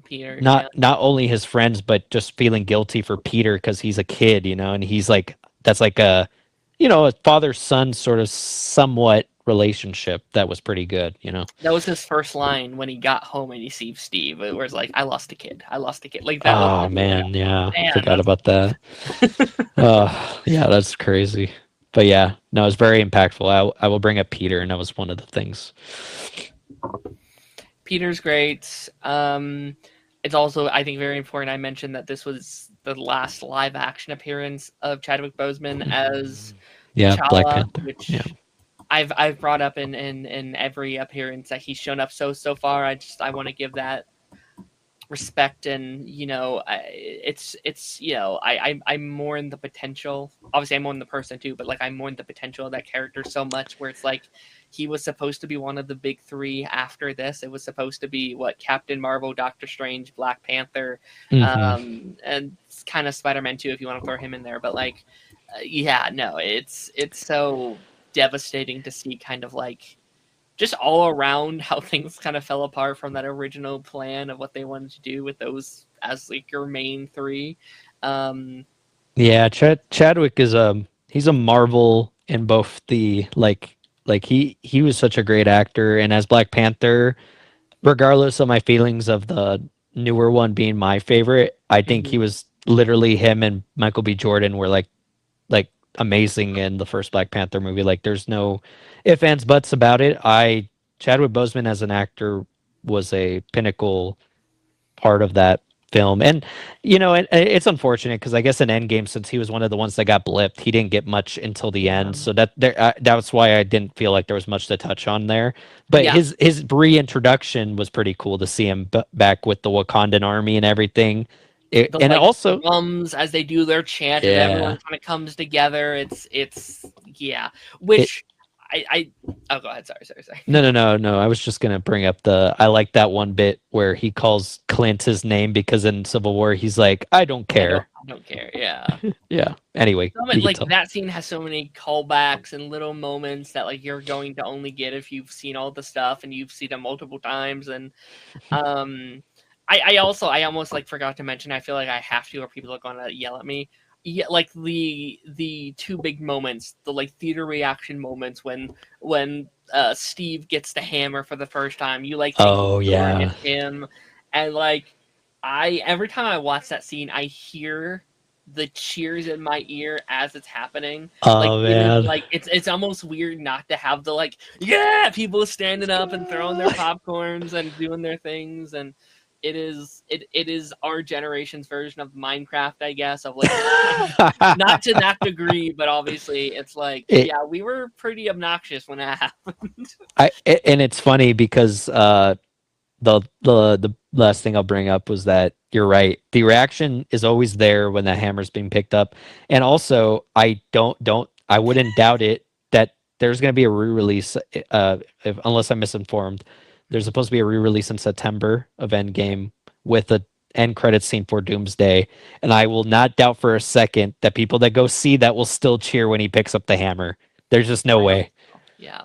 Peter's, not yeah. not only his friends, but just feeling guilty for Peter because he's a kid, you know, and he's like that's like a a father son sort of somewhat relationship that was pretty good, you know. That was his first line when he got home and he sees Steve. It was like, I lost a kid. I lost a kid. Like that was Oh like, wow, man, yeah, man, forgot that's about that. Yeah, that's crazy. But yeah, no, it's very impactful. I will bring up Peter, and that was one of the things. Peter's great. It's also, I think, very important. I mentioned that this was the last live action appearance of Chadwick Boseman as Yeah, Black T'Challa, Panther. Yeah. which I've brought up in every appearance that he's shown up so far. I want to give that respect. And it's I mourn the potential. Obviously I mourn the person too, but like I mourn the potential of that character so much, where it's like he was supposed to be one of the big three. After this, it was supposed to be what, Captain Marvel, Doctor Strange, Black Panther, Hmm. and kind of Spider-Man too, if you want to throw him in there. But like, yeah, no, it's so devastating to see kind of like just all around how things kind of fell apart from that original plan of what they wanted to do with those as like your main three. Um, Yeah, Chadwick is he's a marvel in both the like he was such a great actor, and as Black Panther, regardless of my feelings of the newer one being my favorite, I think he mhm. was literally him and Michael B. Jordan were like amazing in the first Black Panther movie. Like there's no ifs, ands, buts about it. I Chadwick Boseman as an actor was a pinnacle part of that film. And it's unfortunate because I guess in Endgame, since he was one of the ones that got blipped, he didn't get much until the Yeah, end. So that's why I didn't feel like there was much to touch on there. But yeah. his reintroduction was pretty cool to see him back with the Wakandan army and everything. The And it like also, drums as they do their chant and everyone yeah, kind of comes together. It's yeah, it which Oh, go ahead. Sorry. No. I was just gonna bring up I like that one bit where he calls Clint his name because in Civil War he's like, I don't care. I don't care. Yeah. Yeah. Anyway, So you can like tell. that scene has so many callbacks and little moments that like you're going to only get if you've seen all the stuff and you've seen them multiple times. And um, I almost like forgot to mention. I feel like I have to, or people are gonna yell at me. Yeah, like the two big moments, the like theater reaction moments when Steve gets the hammer for the first time. You like think Oh sure yeah. it's him, and like I every time I watch that scene, I hear the cheers in my ear as it's happening. Like Oh it is man. like it's almost weird not to have the like people standing up and throwing their popcorns and doing their things. And it is our generation's version of Minecraft, I guess, of like not to that degree, but obviously it's like it, we were pretty obnoxious when that happened. and it's funny because the last thing I'll bring up was that you're right. The reaction is always there when the hammer's being picked up, and also I wouldn't doubt it that there's going to be a re-release. Unless I'm misinformed, there's supposed to be a re-release in September of Endgame with a end credit scene for Doomsday, and I will not doubt for a second that people that go see that will still cheer when he picks up the hammer. There's just no I hope way. so. Yeah.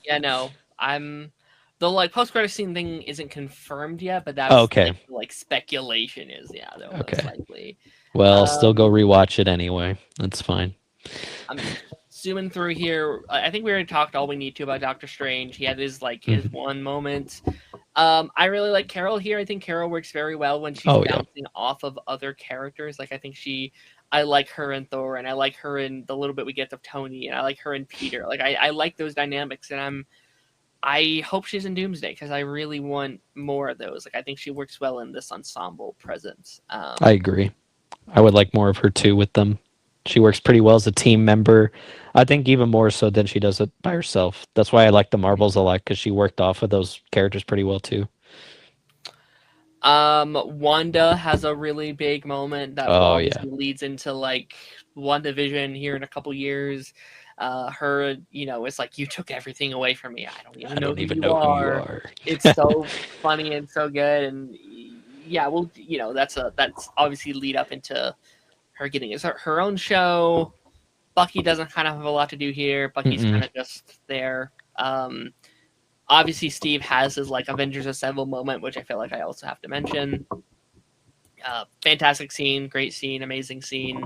Yeah, no. I'm the like post credit scene thing isn't confirmed yet, but Oh, that's okay. like speculation is they'll most Okay. likely. Well, still go Um rewatch it anyway. That's fine. I'm zooming through here. I think we already talked all we need to about Doctor Strange. He had his Mhm. one moment. I really like Carol here. I think Carol works very well when she's Oh yeah. bouncing off of other characters. Like I like her in Thor, and I like her in the little bit we get of Tony, and I like her in Peter. Like I like those dynamics, and I hope she's in Doomsday because I really want more of those. Like I think she works well in this ensemble presence. I agree. I would like more of her too with them. She works pretty well as a team member. I think even more so than she does it by herself. That's why I like the Marvels a lot because she worked off of those characters pretty well too. Wanda has a really big moment that Oh yeah. obviously leads into like WandaVision here in a couple years. Her, it's like you took everything away from me. I don't even I know don't who even you know who you are. are. It's so funny and so good, and yeah, well, that's obviously lead up into her getting her own show. Bucky doesn't kind of have a lot to do here. Bucky's Mm-mm. kind of just there. Obviously, Steve has his like Avengers Assemble moment, which I feel like I also have to mention. Fantastic scene, great scene, amazing scene.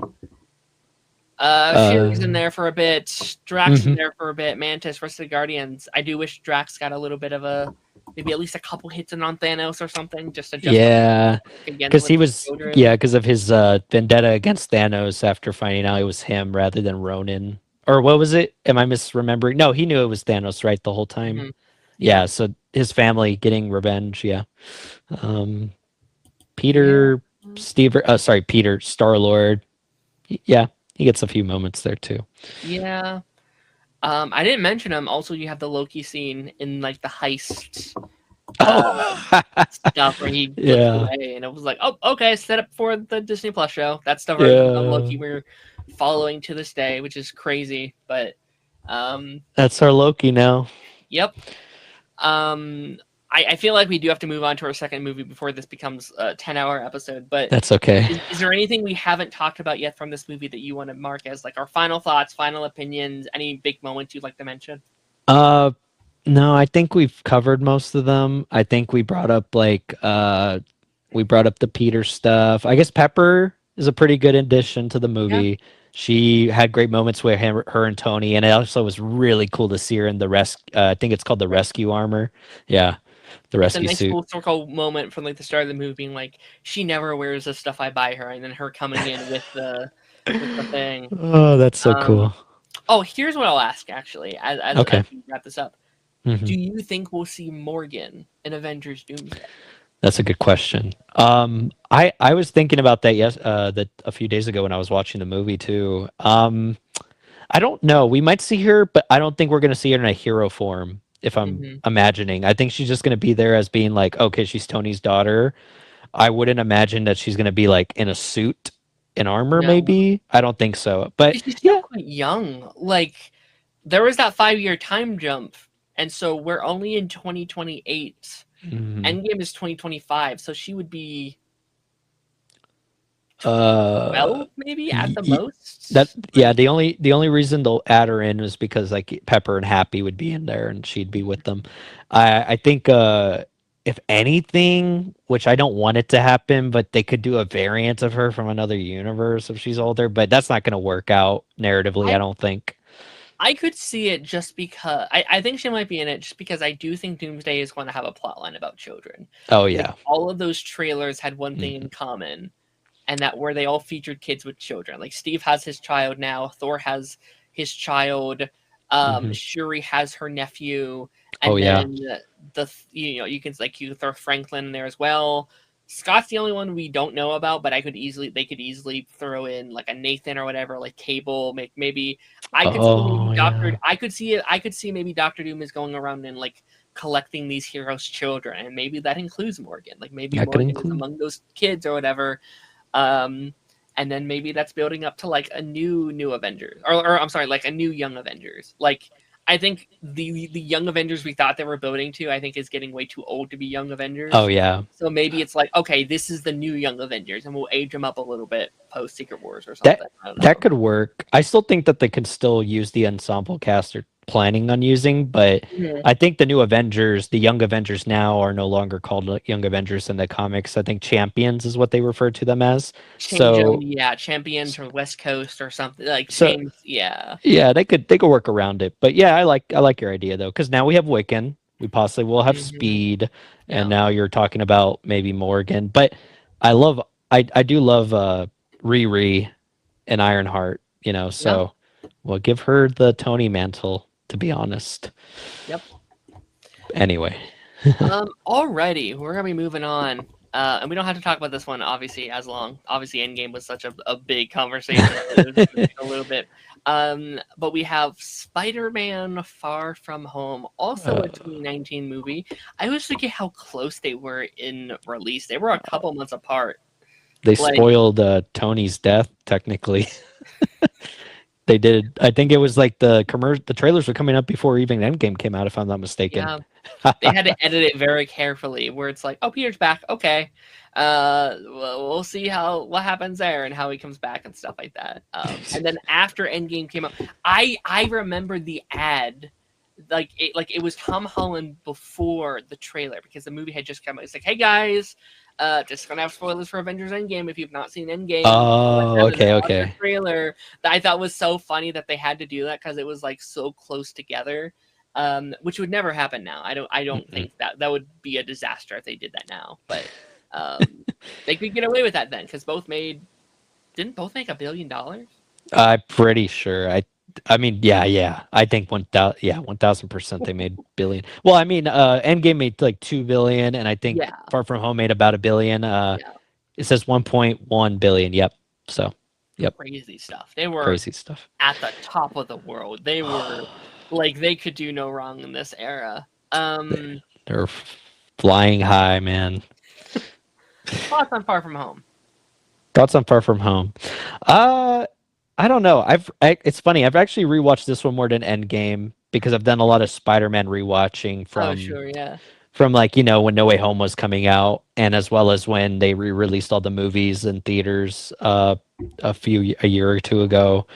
Fury's in there for a bit. Drax in Mhm. there for a bit. Mantis versus the Guardians. I do wish Drax got a little bit of maybe at least a couple hits in on Thanos or something, just to justify Yeah, against because with he his was children. because of his vendetta against Thanos after finding out it was him rather than Ronin. Or what was it? Am I misremembering? No, he knew it was Thanos, right, the whole time. Mm-hmm. Yeah, Yeah, so his family getting revenge, yeah. Um yeah, Peter Peter Star-Lord. Yeah, he gets a few moments there too. yeah. I didn't mention him. Also, you have the Loki scene in like the heist uh, Oh. stuff where he flips Yeah. away, and it was like, oh, okay, set up for the Disney Plus show. That's the version of Yeah. Loki we're following to this day, which is crazy. But, That's our Loki now. yep. Um, I feel like we do have to move on to our second movie before this becomes a 10-hour episode. But That's okay. is there anything we haven't talked about yet from this movie that you want to mark as like our final thoughts, final opinions, any big moments you'd like to mention? Uh No, I think we've covered most of them. I think we brought up the Peter stuff. I guess Pepper is a pretty good addition to the Yeah, movie. She had great moments with her and Tony, and it also was really cool to see her in the I think it's called the rescue armor. Yeah, the it's a rescue nice suit. full circle moment from like the start of the movie, being like, she never wears the stuff I buy her, and then her coming in with the thing. Oh, that's so Um, cool. oh, here's what I'll ask actually, as Okay. we wrap this up. Do hmm you think we'll see Morgan in Avengers Doomsday? That's a good question. I was thinking about that that a few days ago when I was watching the movie too. I don't know. We might see her, but I don't think we're going to see her in a hero form, if I'm Mm-hmm. imagining. I think she's just going to be there as being like, okay, she's Tony's daughter. I wouldn't imagine that she's going to be like in a suit in armor, No, maybe. I don't think so. But she's still yeah, quite young. Like there was that 5-year time jump, and so we're only in 2028. Mhm. Endgame is 2025, so she would be Uh, 12 maybe at y- the y- that most. yeah. Like, The only reason they'll add her in was because like Pepper and Happy would be in there and she'd be with them. I think if anything, which I don't want it to happen, but they could do a variant of her from another universe if she's older, but that's not going to work out narratively. I I don't think. I could see it just because I think she might be in it just because I do think Doomsday is going to have a plot line about children. Oh Like yeah. all of those trailers had one thing Mhm. in common, and that where they all featured kids with children. Like Steve has his child now, Thor has his child, Mhm. Shuri has her nephew, Oh and yeah. then you can like you throw Franklin in there as well. Scott's the only one we don't know about, but they could easily throw in like a Nathan or whatever, like Cable. Maybe I could see maybe Oh Doctor. yeah. I could see it. I could see maybe Doctor Doom is going around and like collecting these heroes' children, and maybe that includes Morgan. Like maybe That could Morgan is include. among those kids or whatever. Um, and then maybe that's building up to like a new Avengers, or I'm sorry, like a new Young Avengers. Like I think the Young Avengers we thought they were building to, I think is getting way too old to be Young Oh Avengers. yeah. So maybe it's like, okay, this is the new Young Avengers, and we'll age them up a little bit post Secret Wars or That something. I don't that know. could work. I still think that they can still use the ensemble cast they're planning on using, but Mhm. I think the new Avengers, the Young Avengers now are no longer called Young Avengers in the comics. I think Champions is what they refer to them as. Change them, So yeah, champion to West Coast or something like so change, yeah. yeah, they could work around it. But yeah, I like your idea though, because now we have Wiccan, we possibly will have Hmm. Speed, and Yeah, now you're talking about maybe Morgan. But I love I do love Riri and Ironheart, yeah, so we'll give her the Tony mantle, to be honest. yep. Anyway. Alrighty, we're gonna be moving on. And we don't have to talk about this one obviously as long. Obviously, Endgame was such a big conversation, so it was gonna take a little bit. But we have Spider-Man: Far From Home, also a uh, 2019 movie. I was thinking how close they were in release. They were a couple months apart. they Like, spoiled Tony's death, technically. They did. I think it was like the trailers were coming up before even Endgame came out, if I'm not mistaken. yeah, they had to edit it very carefully. Where it's like, oh, Peter's back. Okay, we'll see what happens there and how he comes back and stuff like that. And then after Endgame came out, I remember the ad, like it was Tom Holland before the trailer because the movie had just come out. It's like, hey guys, just gonna have spoilers for Avengers Endgame if you've not seen Endgame. Oh, And then okay, on the okay. trailer, that I thought was so funny that they had to do that because it was like so close together, which would never happen now. I don't Mm-mm. think that would be a disaster if they did that now. But um, they could get away with that then because both made didn't both make $1 billion. I'm pretty sure. I mean, yeah, yeah. I think 1,000, yeah, 1,000% they made billion. Well, I mean, Endgame made like 2 billion, and I think Yeah, Far From Home made about a billion. yeah, It says 1.1 billion. Yep. So, yep, crazy stuff. They were crazy stuff. at the top of the world. They were like they could do no wrong in this era. They're flying high, man. Thoughts on Far From Home? Thoughts on Far From Home? Uh, I don't know. It's funny. I've actually rewatched this one more than Endgame because I've done a lot of Spider-Man rewatching Oh, from sure, yeah. like when No Way Home was coming out, and as well as when they re-released all the movies in theaters a year or two ago.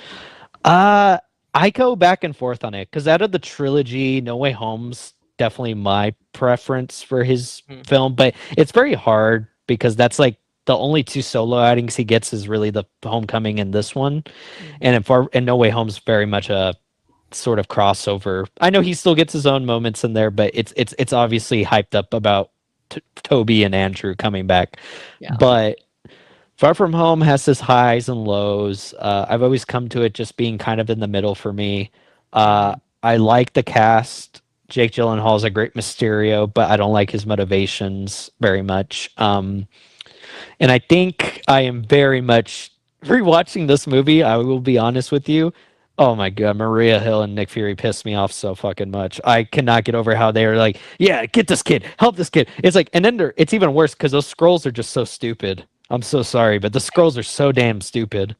Uh I go back and forth on it because out of the trilogy, No Way Home's definitely my preference for his Hmm. film, but it's very hard because that's like the only two solo outings he gets is really the Homecoming and this one, Hmm. and No Way Home's very much a sort of crossover. I know he still gets his own moments in there, but it's obviously hyped up about Toby and Andrew coming back. Yeah. But Far From Home has its highs and lows. I've always come to it just being kind of in the middle for me. Uh, Hmm. I like the cast. Jake Gyllenhaal is a great Mysterio, but I don't like his motivations very much. And I think I am very much rewatching this movie. I will be honest with you. Oh my god, Maria Hill and Nick Fury pissed me off so fucking much. I cannot get over how they are like, yeah, get this kid, help this kid. It's like, and then it's even worse because those scrolls are just so stupid. I'm so sorry, but the scrolls are so damn stupid.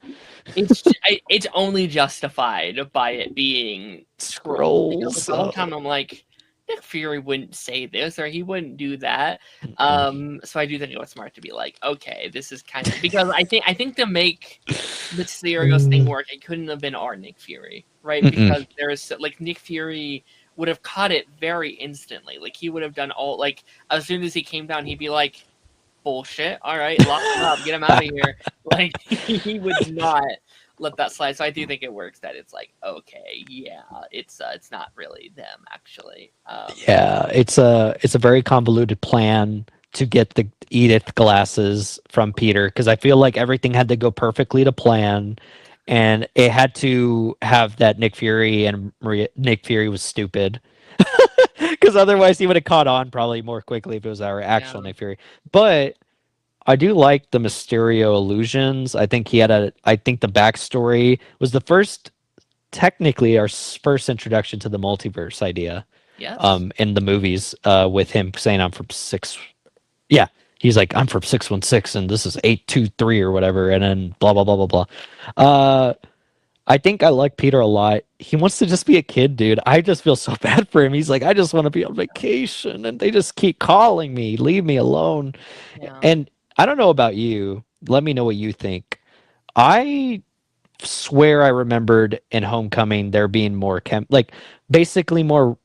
it's only justified by it being scrolls. Because with Scrolls. Homecoming, I'm like, Nick Fury wouldn't say this or he wouldn't do that. Mm-mm. So I do think it was smart to be like, okay, this is kind of because I think to make Mysterio's thing work, it couldn't have been our Nick Fury, right? Mm-mm. Because there's like Nick Fury would have caught it very instantly. Like he would have done all like as soon as he came down, he'd be like, bullshit. All right, lock him up, get him out of here. Like he would not let that slide. So I do think it works that it's like, okay, yeah, it's not really them actually. Yeah, it's a very convoluted plan to get the Edith glasses from Peter because I feel like everything had to go perfectly to plan, and it had to have that Nick Fury and Nick Fury was stupid because otherwise he would have caught on probably more quickly if it was our Yeah, actual Nick Fury. But I do like the Mysterio illusions. I think he had a. I think the backstory was the first, technically, our first introduction to the multiverse idea yes, in the movies with him saying I'm from six. Yeah, he's like I'm from 616 and this is 823 or whatever, and then blah blah blah blah blah. Uh, I think I like Peter a lot. He wants to just be a kid, dude. I just feel so bad for him. He's like, I just want to be on vacation, and they just keep calling me. Leave me alone. yeah, And I don't know about you. Let me know what you think. I swear I remembered in Homecoming there being more like basically more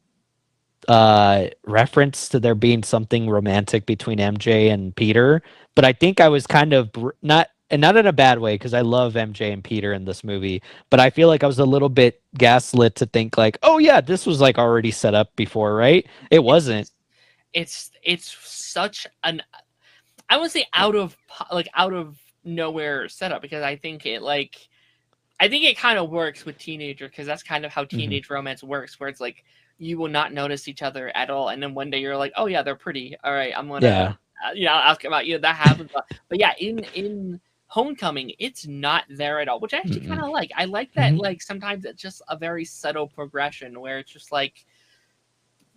reference to there being something romantic between MJ and Peter, but I think I was kind of not, and not in a bad way because I love MJ and Peter in this movie, but I feel like I was a little bit gaslit to think like, oh yeah, this was like already set up before, right? It wasn't. it's it's such an I would say out of nowhere setup because I think it kind of works with teenager because that's kind of how Mhm. teenage romance works, where it's like you will not notice each other at all, and then one day you're like, oh yeah, they're pretty. All right, I'm gonna, Yeah. ask about you. That happens, but yeah, in Homecoming, it's not there at all, which I actually kind Mm-mm. of like. I like that. Mhm. Like sometimes it's just a very subtle progression where it's just like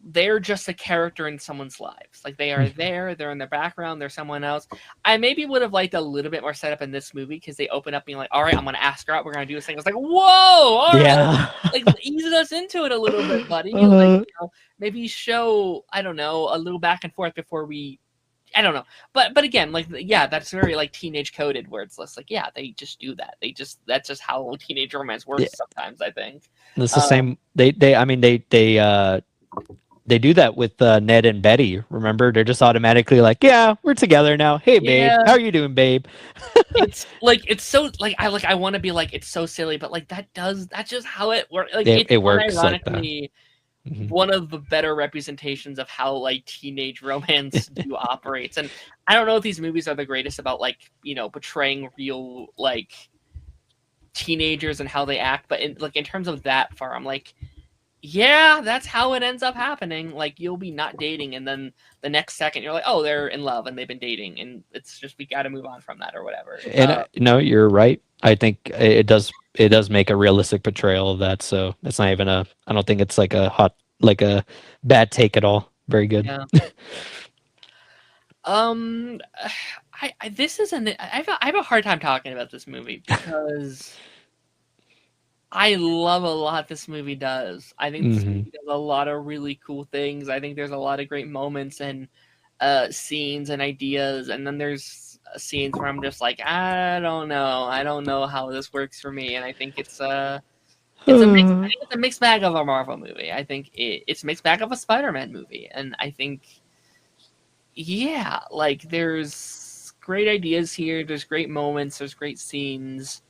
they're just a character in someone's lives. Like they are there, they're in the background, they're someone else. I maybe would have liked a little bit more setup in this movie because they open up being like, all right, I'm gonna ask her out, we're gonna do this thing. I was like, whoa, all right, Yeah. like ease us into it a little bit, buddy. Like, uh, maybe show, I don't know, a little back and forth before we I don't know. But again, like yeah, that's very like teenage coded where it's less like, yeah, they just do that. That's just how teenage romance yeah. works sometimes, I think. It's the Um same. I mean, they do that with Ned and Betty. Remember, they're just automatically like, "Yeah, we're together now. Hey, babe, yeah, how are you doing, babe?" it's so like I want to be like it's so silly, but like that's just how it works. Like It it's it works like that. unironically Mhm. one of the better representations of how like teenage romance do operates. And I don't know if these movies are the greatest about like portraying real like teenagers and how they act, but in terms of that far, I'm like, yeah, that's how it ends up happening. Like you'll be not dating, and then the next second you're like, oh, they're in love and they've been dating, and it's just we got to move on from that or whatever. And no, you're right. I think it does make a realistic portrayal of that. So it's not even a. I don't think it's like a like a bad take at all. Very good. Yeah. Um, I this is an I have a hard time talking about this movie because I love a lot this movie does. I think this Hmm. movie does a lot of really cool things. I think there's a lot of great moments and scenes and ideas, and then there's scenes where I'm just like, I don't know. I don't know how this works for me, and I think it's a mix. I think it's a mixed bag of a Marvel movie. I think it's a mixed bag of a Spider-Man movie, and I think yeah, like there's great ideas here. There's great moments. There's great scenes.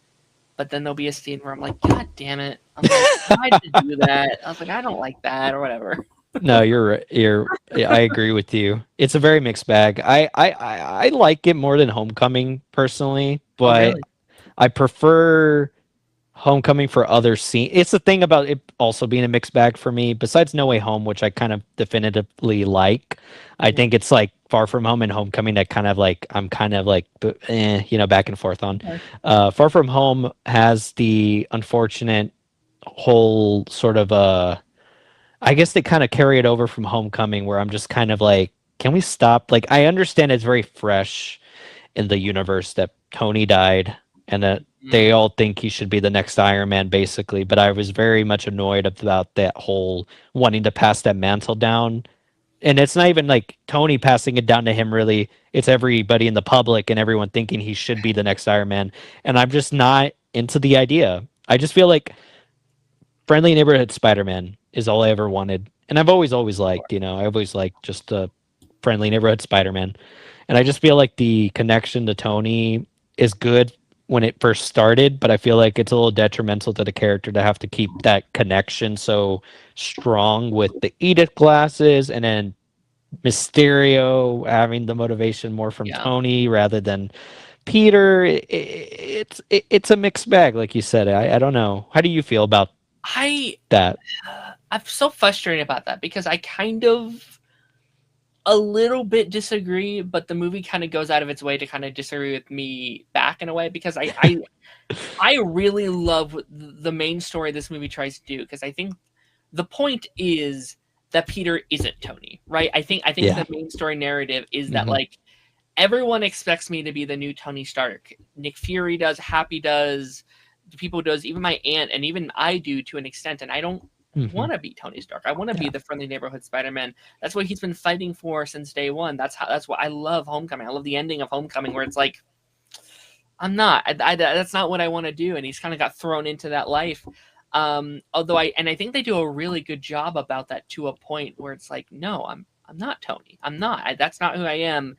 But then there'll be a scene where I'm like, God damn it! I'm like, why did you do that? I was like, I don't like that or whatever. No, you're right. Yeah, I agree with you. It's a very mixed bag. I like it more than Homecoming personally, Oh, but really? I prefer Homecoming for other scenes. It's the thing about it also being a mixed bag for me. Besides No Way Home, which I kind of definitively like, I Mhm. think it's like Far From Home and Homecoming that kind of like I'm kind of like back and forth on. Okay. Far From Home has the unfortunate whole sort of I guess they kind of carry it over from Homecoming, where I'm just kind of like, can we stop? Like, I understand it's very fresh in the universe that Tony died and that they Mm, all think he should be the next Iron Man, basically. But I was very much annoyed about that whole wanting to pass that mantle down. And it's not even like Tony passing it down to him, really. It's everybody in the public and everyone thinking he should be the next Iron Man. And I'm just not into the idea. I just feel like friendly neighborhood Spider-Man is all I ever wanted. And I've always liked, I've always liked just a friendly neighborhood Spider-Man. And I just feel like the connection to Tony is good when it first started, but I feel like it's a little detrimental to the character to have to keep that connection so strong with the Edith glasses and then Mysterio having the motivation more from yeah. Tony rather than Peter. It's a mixed bag, like you said. I don't know. How do you feel about I that? I'm so frustrated about that because I kind of a little bit disagree, but the movie kind of goes out of its way to kind of disagree with me back in a way because I really love what the main story this movie tries to do because I think the point is that Peter isn't Tony, right? I think Yeah. the main story narrative is that Hmm. like everyone expects me to be the new Tony Stark. Nick Fury does, Happy does, people does, even my aunt and even I do to an extent. And I don't Hmm. want to be Tony Stark. I want to be Yeah. the friendly neighborhood Spider-Man. That's what he's been fighting for since day one. That's what I love Homecoming. I love the ending of Homecoming where it's like I'm not. That's not what I want to do. And he's kind of got thrown into that life. Although I think they do a really good job about that to a point where it's like, no, I'm not Tony. I'm not. That's not who I am.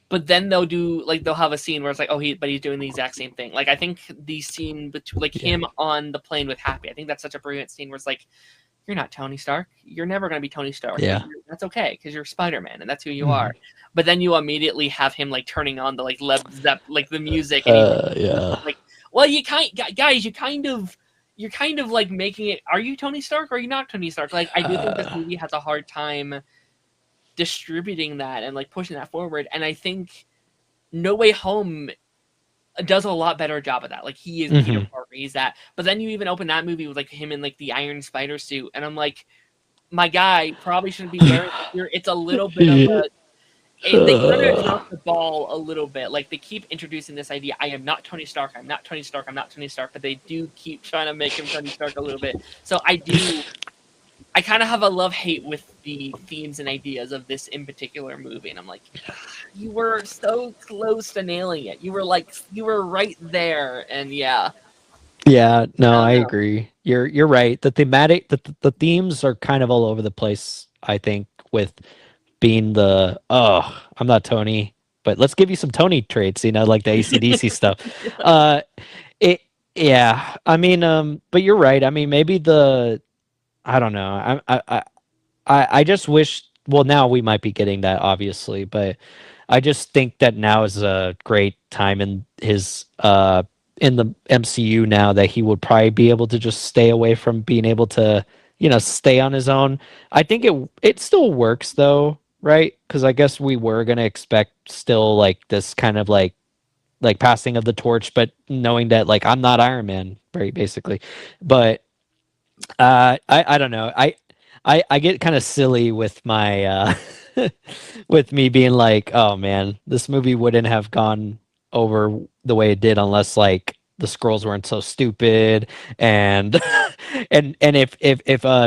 But then they'll have a scene where it's like, oh, he's doing the exact same thing. Like I think the scene between like Yeah. him on the plane with Happy, I think that's such a brilliant scene where it's like, you're not Tony Stark. You're never going to be Tony Stark, but Yeah. that's okay because you're Spider Man and that's who you Hmm. are. But then you immediately have him like turning on the like Led Zepp like the music, and he Yeah. like, well, you kind guys, you're kind of like making it. Are you Tony Stark or are you not Tony Stark? Like I do think this Uh, movie has a hard time distributing that and like pushing that forward, and I think No Way Home does a lot better job of that. Like he is Peter hmm. Parker, he's that. But then you even open that movie with like him in like the Iron Spider suit, and I'm like, my guy probably shouldn't be wearing it here. It's a little bit of Yeah. a they kind of drop the ball a little bit. Like they keep introducing this idea: I am not Tony Stark. I'm not Tony Stark. I'm not Tony Stark. But they do keep trying to make him Tony Stark a little bit. So I do. I kind of have a love hate with the themes and ideas of this in particular movie, and I'm like, you were so close to nailing it. You were right there, and yeah, Yeah, I no, don't I know. agree. You're right. The themes are kind of all over the place, I think, with being I'm not Tony, but let's give you some Tony traits, like the AC/DC stuff. Uh it yeah. I mean, but you're right. I mean, maybe I don't know. I just wish, well, now we might be getting that obviously, but I just think that now is a great time in the MCU now that he would probably be able to just stay away from being able to, stay on his own. I think it still works though, right? Because I guess we were gonna expect still like this kind of like passing of the torch, but knowing that like I'm not Iron Man, very basically. But I don't know. I get kind of silly with my with me being like, oh man, this movie wouldn't have gone over the way it did unless like the scrolls weren't so stupid and and if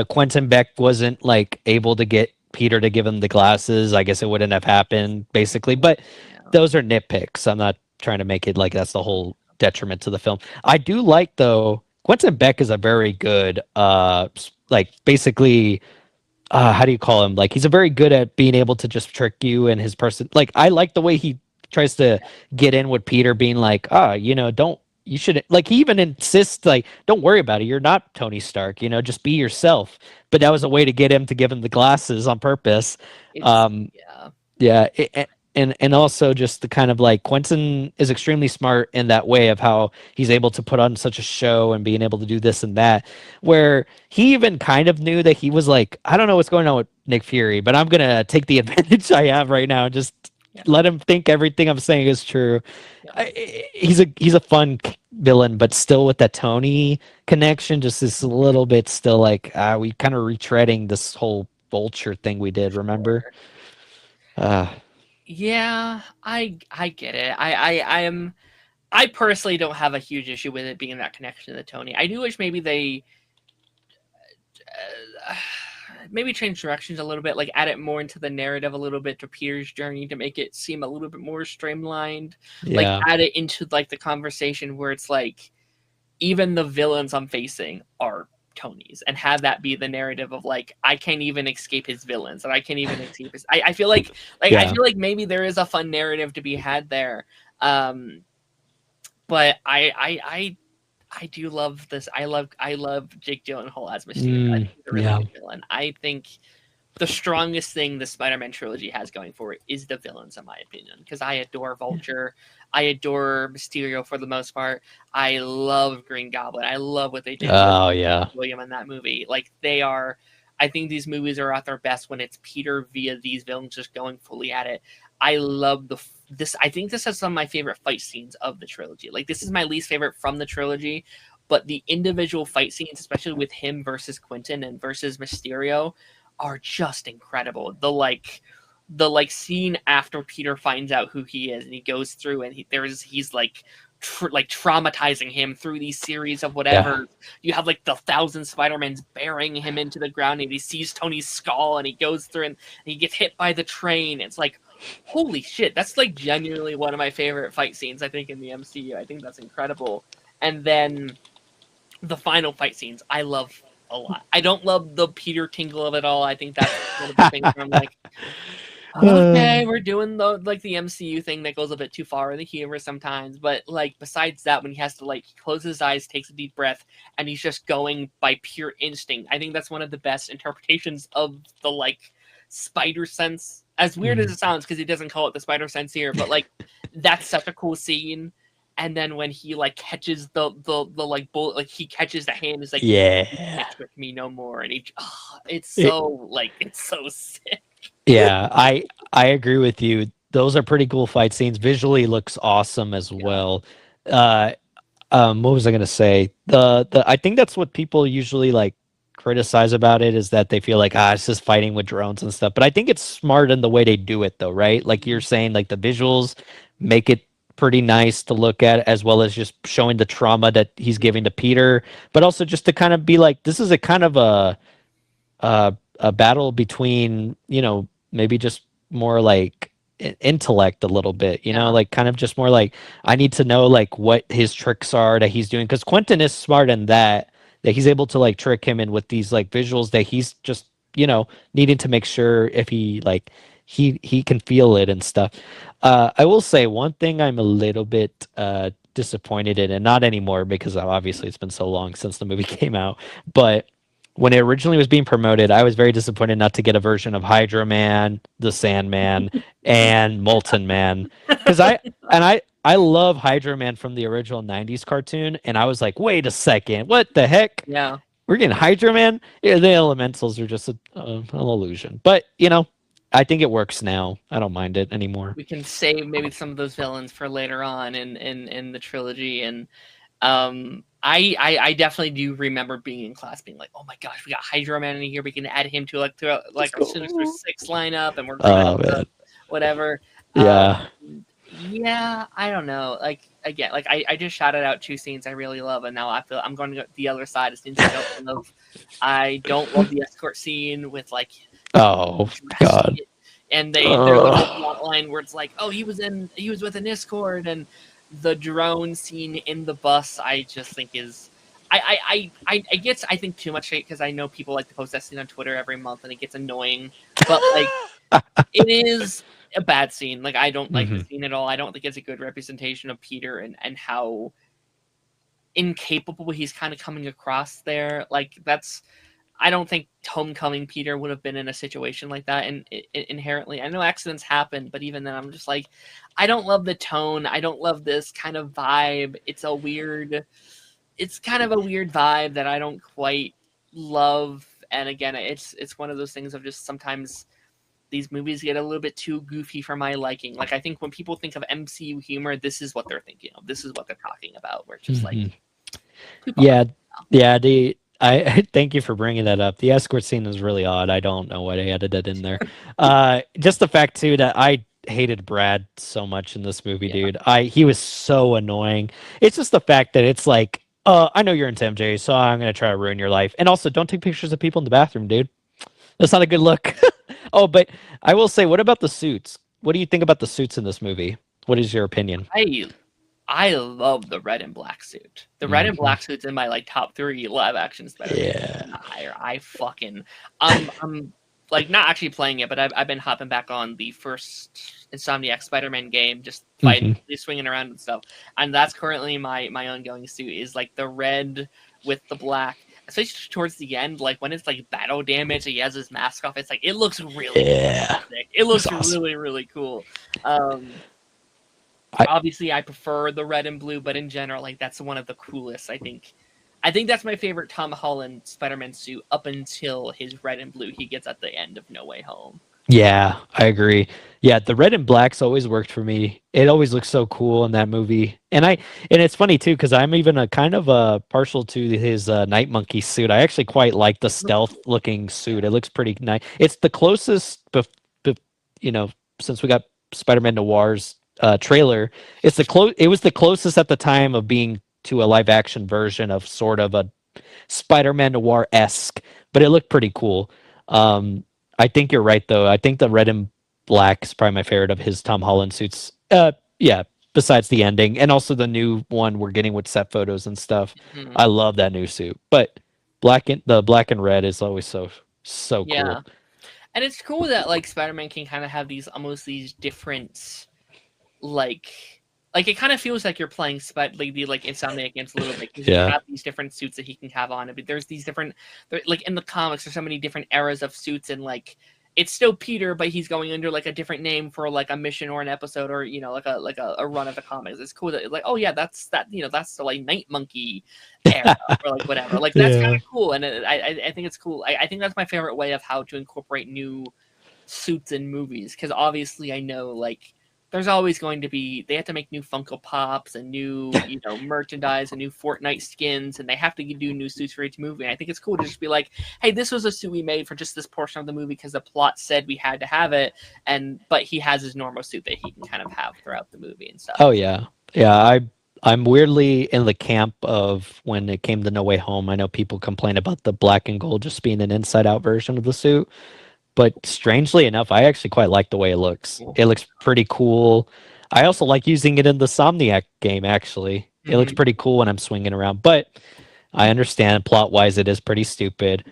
Quentin Beck wasn't like able to get Peter to give him the glasses, I guess it wouldn't have happened basically. But Yeah. those are nitpicks. I'm not trying to make it like that's the whole detriment to the film. I do like though Quentin Beck is a very good like basically how do you call him? Like he's a very good at being able to just trick you and his person. Like I like the way he tries to get in with Peter being like, don't you should like he even insists like don't worry about it. You're not Tony Stark, just be yourself. But that was a way to get him to give him the glasses on purpose. It's Um yeah. yeah, and also just the kind of like Quentin is extremely smart in that way of how he's able to put on such a show and being able to do this and that, where he even kind of knew that he was like, I don't know what's going on with Nick Fury, but I'm gonna take the advantage I have right now and just Yeah. let him think everything I'm saying is true. Yeah. He's a fun villain, but still with that Tony connection, just is a little bit still like we kind of retreading this whole vulture thing we did. Remember? Sure. Uh, Yeah, I get it. I am. I personally don't have a huge issue with it being that connection to Tony. I do wish maybe they maybe change directions a little bit, like add it more into the narrative a little bit to Peter's journey to make it seem a little bit more streamlined. Like Yeah. add it into like the conversation where it's like even the villains I'm facing are Tony's, and have that be the narrative of like I can't even escape his villains and I can't even escape his. I feel like I Yeah. feel like maybe there is a fun narrative to be had there. But I do love this. I love Jake Gyllenhaal as Mysterio. I think he's a really Yeah. good villain. I think the strongest thing the Spider-Man trilogy has going for it is the villains, in my opinion. Because I adore Vulture, I adore Mysterio for the most part. I love Green Goblin. I love what they did with Oh yeah. William in that movie. Like they are. I think these movies are at their best when it's Peter via these villains just going fully at it. I love this. I think this is some of my favorite fight scenes of the trilogy. Like this is my least favorite from the trilogy, but the individual fight scenes, especially with him versus Quentin and versus Mysterio, are just incredible. The scene after Peter finds out who he is and he goes through and he's like traumatizing him through these series of whatever. Yeah. You have like the 1,000 Spider-Mans burying him into the ground and he sees Tony's skull and he goes through and he gets hit by the train. It's like, holy shit, that's like genuinely one of my favorite fight scenes I think in the MCU. I think that's incredible. And then the final fight scenes I love a lot. I don't love the Peter tingle of it all. I think that's one of the things where I'm like, okay, we're doing the MCU thing that goes a bit too far in the humor sometimes. But like besides that, when he has to like close his eyes, takes a deep breath, and he's just going by pure instinct, I think that's one of the best interpretations of the like spider sense. As weird as it sounds, because he doesn't call it the spider sense here, but like that's such a cool scene. And then when he like catches the like bullet, like he catches the hand, is like, Yeah. you can't trick me no more. And it's It- so like it's so sick. yeah, I agree with you. Those are pretty cool fight scenes. Visually looks awesome as Yeah. well. Uh what was I gonna say? The I think that's what people usually like criticize about it is that they feel like it's just fighting with drones and stuff. But I think it's smart in the way they do it though, right? Like you're saying, like the visuals make it pretty nice to look at, as well as just showing the trauma that he's giving to Peter, but also just to kind of be like, this is a kind of a battle between, maybe just more like intellect a little bit, Yeah. like kind of just more like I need to know like what his tricks are that he's doing, because Quentin is smart in that he's able to like trick him in with these like visuals that he's just needing to make sure if he like he can feel it and stuff. I will say one thing I'm a little bit disappointed in, and not anymore because obviously it's been so long since the movie came out, but when it originally was being promoted, I was very disappointed not to get a version of Hydro Man, the Sandman, and Molten Man. Because I love Hydro Man from the original '90s cartoon, and I was like, wait a second, what the heck? Yeah. We're getting Hydro Man? Yeah, the elementals are just an illusion. But I think it works now. I don't mind it anymore. We can save maybe some of those villains for later on in the trilogy. And I definitely do remember being in class being like, oh my gosh, we got Hydro Man in here. We can add him to like our Sinister Six lineup, and we're gonna Oh man, whatever. yeah, Yeah, I don't know. Like again, like I just shouted out two scenes I really love, and now I feel I'm going to go the other side of scenes I don't love. I don't love the escort scene with like oh god, and their little plot line where it's like, oh, he was with an escort, and the drone scene in the bus I just think is I get I think too much hate because I know people like to post that scene on Twitter every month and it gets annoying, but like it is a bad scene. Like I don't like the scene at all. I don't think it's a good representation of Peter and how incapable he's kind of coming across there. Like that's I don't think Homecoming Peter would have been in a situation like that. And inherently, I know accidents happen, but even then, I'm just like, I don't love the tone. I don't love this kind of vibe. It's kind of a weird vibe that I don't quite love. And again, it's one of those things of just sometimes these movies get a little bit too goofy for my liking. Like I think when people think of MCU humor, this is what they're thinking of. This is what they're talking about. Where it's just like, yeah. I thank you for bringing that up. The escort scene is really odd. I don't know why they added that in there. Just the fact too that I hated Brad so much in this movie, Yeah. dude. He was so annoying. It's just the fact that it's like, I know you're into MJ, so I'm gonna try to ruin your life. And also, don't take pictures of people in the bathroom, dude. That's not a good look. Oh, but I will say, what about the suits? What do you think about the suits in this movie? What is your opinion? I I love the red and black suit. The red and Hmm. black suit's in my like top 3 live action Spider-Man. Yeah. Not higher. I fucking I'm like not actually playing it, but I've been hopping back on the first Insomniac Spider-Man game, just Hmm. fighting, swinging around and stuff. And that's currently my ongoing suit is like the red with the black. Especially towards the end, like when it's like battle damage, he has his mask off. It's like it looks really Yeah. sick. It It's looks awesome. really really cool. Um, I Obviously I prefer the red and blue, but in general, like that's one of the coolest. I think that's my favorite Tom Holland Spider-Man suit up until his red and blue he gets at the end of No Way Home. Yeah, I agree. Yeah, the red and black's always worked for me. It always looks so cool in that movie. And it's funny too cuz I'm even a kind of partial to his Night Monkey suit. I actually quite like the Looks stealth cool. looking Yeah. suit. It looks pretty nice. It's the closest you know, since we got Spider-Man Noir's trailer, it was the closest at the time of being to a live action version of sort of a Spider-Man Noir-esque, but it looked pretty cool. I think you're right though. I think the red and black is probably my favorite of his Tom Holland suits. Yeah, besides the ending and also the new one we're getting with set photos and stuff. Mhm. I love that new suit. But the black and red is always so Yeah. cool. And it's cool that like Spider-Man can kind of have these almost these different like it kind of feels like you're playing like the like Insomniac games a little bit because you Yeah. have these different suits that he can have on. But there's these different like in the comics there's so many different eras of suits and like it's still Peter, but he's going under like a different name for like a mission or an episode or a run of the comics. It's cool that like oh yeah that's the like Night Monkey era or like whatever. Like that's kind Yeah. of cool and I think it's cool. I think that's my favorite way of how to incorporate new suits in movies because obviously I know like there's always going to be they have to make new Funko Pops and new merchandise and new Fortnite skins and they have to do new suits for each movie. And I think it's cool to just be like, hey, this was a suit we made for just this portion of the movie because the plot said we had to have it, and but he has his normal suit that he can kind of have throughout the movie and stuff. Oh yeah. Yeah, I'm weirdly in the camp of when it came to No Way Home. I know people complain about the black and gold just being an inside out version of the suit. But strangely enough, I actually quite like the way it looks. Cool. It looks pretty cool. I also like using it in the Somniac game, actually. It looks Mm-hmm. pretty cool when I'm swinging around. But I understand plot wise, it is pretty stupid.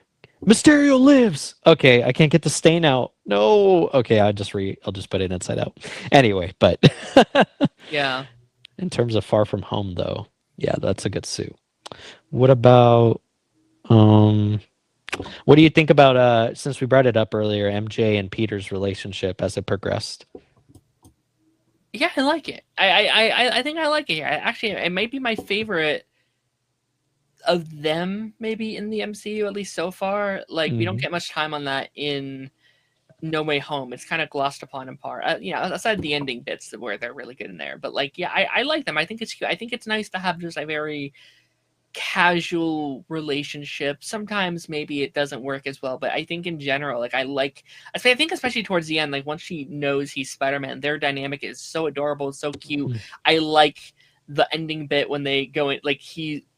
Mysterio lives. Okay, I can't get the stain out. No. Okay, I'll just put it inside out. Anyway, but Yeah. in terms of Far From Home, though, yeah, that's a good suit. What about um what do you think about since we brought it up earlier, MJ and Peter's relationship as it progressed? Yeah, I like it. I think I like it here. Actually, it might be my favorite of them, maybe in the MCU at least so far. Like we don't Hmm. get much time on that in No Way Home. It's kind of glossed upon in part. Aside the ending bits where they're really good in there. But like, yeah, I like them. I think it's cute. I think it's nice to have just a very casual relationship. Sometimes maybe it doesn't work as well, but I think in general, like I think especially towards the end, like once she knows he's Spider-Man, their dynamic is so adorable, so cute. I like the ending bit when they go in, like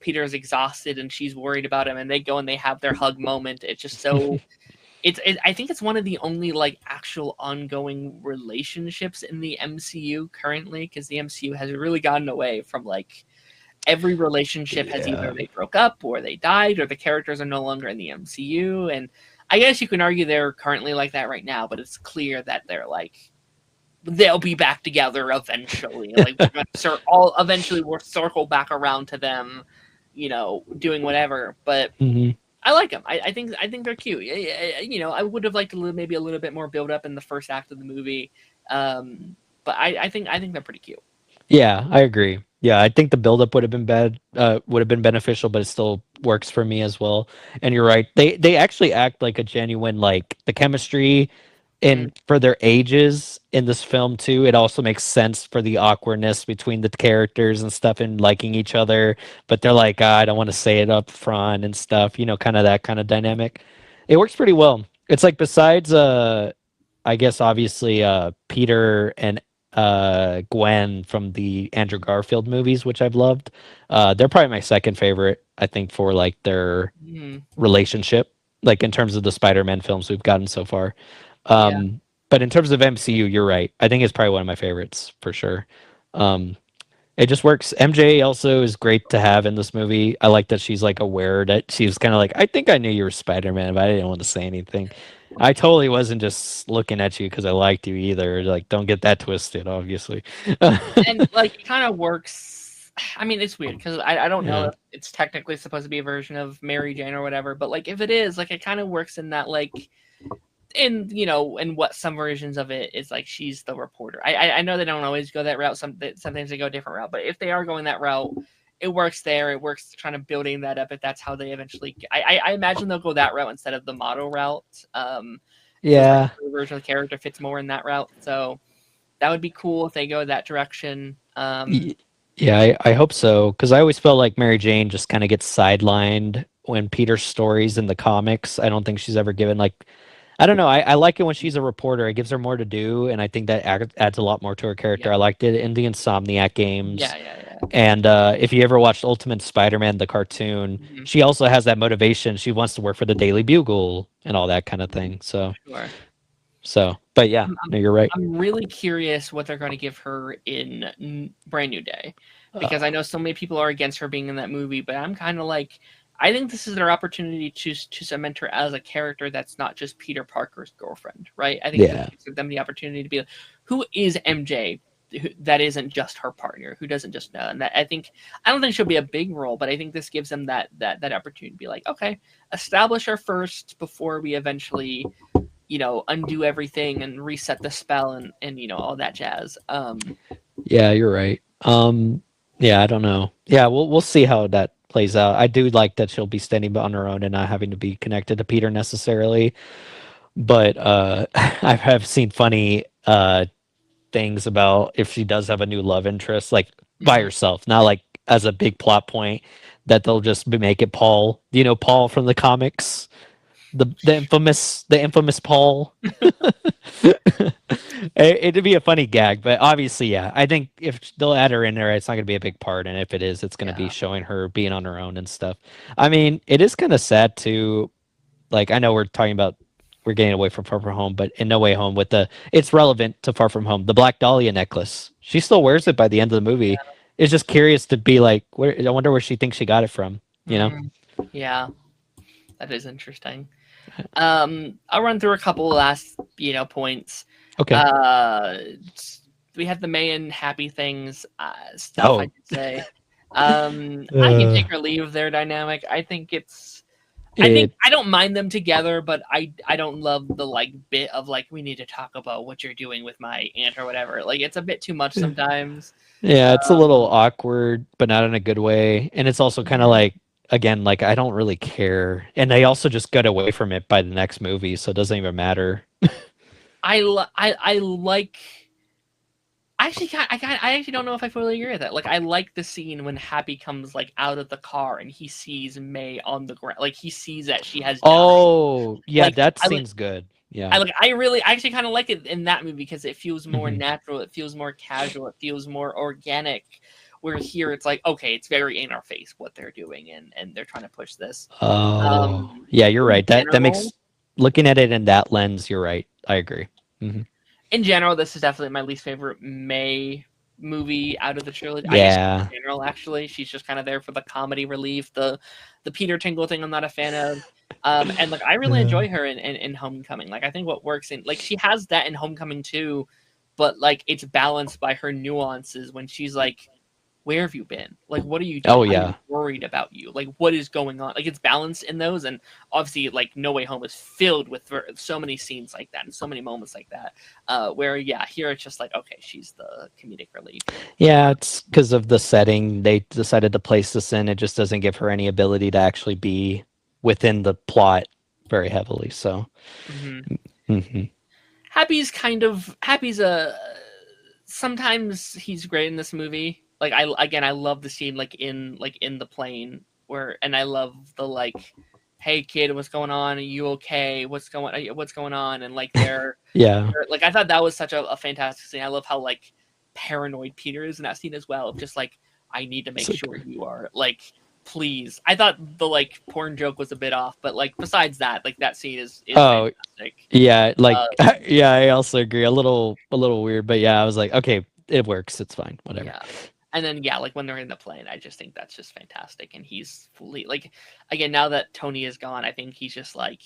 Peter's exhausted and she's worried about him, and they go and they have their hug moment. It's just so I think it's one of the only like actual ongoing relationships in the MCU currently because the MCU has really gotten away from like every relationship has Yeah. either they broke up or they died or the characters are no longer in the MCU. And I guess you can argue they're currently like that right now, but it's clear that they're like they'll be back together eventually. Like we're gonna eventually we'll circle back around to them, doing whatever. But Hmm. I like them. I think they're cute. I would have liked maybe a little bit more build up in the first act of the movie, but I think they're pretty cute. Yeah, I agree. Yeah, I think the buildup would have been would have been beneficial, but it still works for me as well. And you're right. They actually act like a genuine like the chemistry Mm, and for their ages in this film too. It also makes sense for the awkwardness between the characters and stuff and liking each other, but they're like, "Ah, I don't want to say it up front and stuff, kind of that kind of dynamic. It works pretty well. It's like besides I guess obviously Peter and Gwen from the Andrew Garfield movies, which I've loved. They're probably my second favorite, I think, for like their Mhm. relationship, like in terms of the Spider-Man films we've gotten so far. Yeah. But in terms of MCU, you're right. I think it's probably one of my favorites for sure. Um, it just works. MJ also is great to have in this movie. I like that she's like aware that she was kind of like, I think I knew you were Spider-Man, but I didn't want to say anything. I totally wasn't just looking at you because I liked you either. Like, don't get that twisted, obviously. And like it kind of works. I mean, it's weird because I don't know Yeah. if it's technically supposed to be a version of Mary Jane or whatever, but like if it is, like it kind of works in that like in in what some versions of it is like she's the reporter. I know they don't always go that route. Sometimes they go a different route, but if they are going that route, it works there. It works trying to building that up. If that's how they eventually, I imagine they'll go that route instead of the model route. Feels like Yeah. the version of the character fits more in that route. So that would be cool if they go that direction. Y- Yeah, I hope so. Because I always felt like Mary Jane just kind of gets sidelined when Peter's stories in the comics. I don't think she's ever given like I don't know. I like it when she's a reporter. It gives her more to do, and I think that adds a lot more to her Yeah, character. I liked it in the Insomniac games, yeah. and if you ever watched Ultimate Spider-Man, the cartoon, Mhm. she also has that motivation. She wants to work for the Daily Bugle and all that kind of thing. Sure. But yeah, I'm, no, I'm, you're right. I'm really curious what they're going to give her in Brand New Day, because I know so many people are against her being in that movie, but I'm kind of like, I think this is their opportunity to cement her as a character that's not just Peter Parker's girlfriend, right? I think this Yeah, gives them the opportunity to be like, who is MJ? That isn't just her partner, who doesn't just know, and that I don't think she'll be a big role, but I think this gives them that opportunity to be like, okay, establish her first before we eventually undo everything and reset the spell and all that jazz. yeah, you're right. Yeah, I don't know. Yeah, we'll see how that plays out. I do like that she'll be standing on her own and not having to be connected to Peter necessarily. But I have seen funny things about if she does have a new love interest, like by Mhm. herself, not like as a big plot point, that they'll just make it Paul. You know, Paul from the comics, the infamous Paul. It'd be a funny gag, but obviously, yeah. I think if they'll add her in there, it's not going to be a big part, and if it is, it's going to be Yeah. showing her being on her own and stuff. I mean, it is kind of sad too. Like I know we're getting away from Far From Home, but in No Way Home with it's relevant to Far From Home. The Black Dahlia necklace. She still wears it by the end of the movie. It's just curious to be like, I wonder where she thinks she got it from. You know? Mm, yeah, that is interesting. I'll run through a couple last points. Okay. Uh, we have the Mayan happy things stuff. I Oh. could say. I can Uh, take or leave their dynamic. I think it's. I think it I don't mind them together, but I don't love the like bit of like we need to talk about what you're doing with my aunt or whatever. Like it's a bit too much sometimes. Yeah, it's a little Um, awkward, but not in a good way. And it's also kind of mhm. like, again, like I don't really care. And they also just got away from it by the next movie, so it doesn't even matter. I like. I actually don't know if I fully agree with that. Like, I like the scene when Happy comes like out of the car and he sees May on the ground. Like, he sees that she has died. Oh, yeah, Like, that I like, seems good. I Yeah. like, I actually kind of like it in that movie because it feels more Hmm. natural. It feels more casual. It feels more organic. Where here it's like, okay, it's very in our face what they're doing and they're trying to push this. Oh, Um, yeah, you're in right. That general, makes looking at it in that lens, you're right. I agree. Hmm. in general, this is definitely my least favorite May movie out of the trilogy. I guess Yeah. in general, actually, she's just kind of there for the comedy relief. The Peter Tingle thing, I'm not a fan of. And like I really Yeah. enjoy her in Homecoming. Like I think what works in like she has that in Homecoming too, but like it's balanced by her nuances when she's like, where have you been? Like, what are you doing? Oh I'm yeah. worried about you. Like, what is going on? Like, it's balanced in those, and obviously, like, No Way Home is filled with so many scenes like that and so many moments like that. Where, yeah, here it's just like, okay, she's the comedic relief. Yeah, it's because of the setting they decided to place this in. It just doesn't give her any ability to actually be within the plot very heavily. So, Hmm. mhm. Happy's a sometimes he's great in this movie. Like I love the scene like in the plane where and I love the like hey kid, what's going on? Are you okay? What's going on? And like they're Yeah. like, I thought that was such a fantastic scene. I love how like paranoid Peter is in that scene as well. Of just like, I need to make So sure you are like, please. I thought the like porn joke was a bit off, but like besides that, like that scene is oh fantastic. yeah, like Uh, yeah, I also agree. A little weird, but yeah, I was like, okay, it works. It's fine. Whatever. yeah. And then yeah, like when they're in the plane, I just think that's just fantastic. And he's fully like, again, now that Tony is gone, I think he's just like,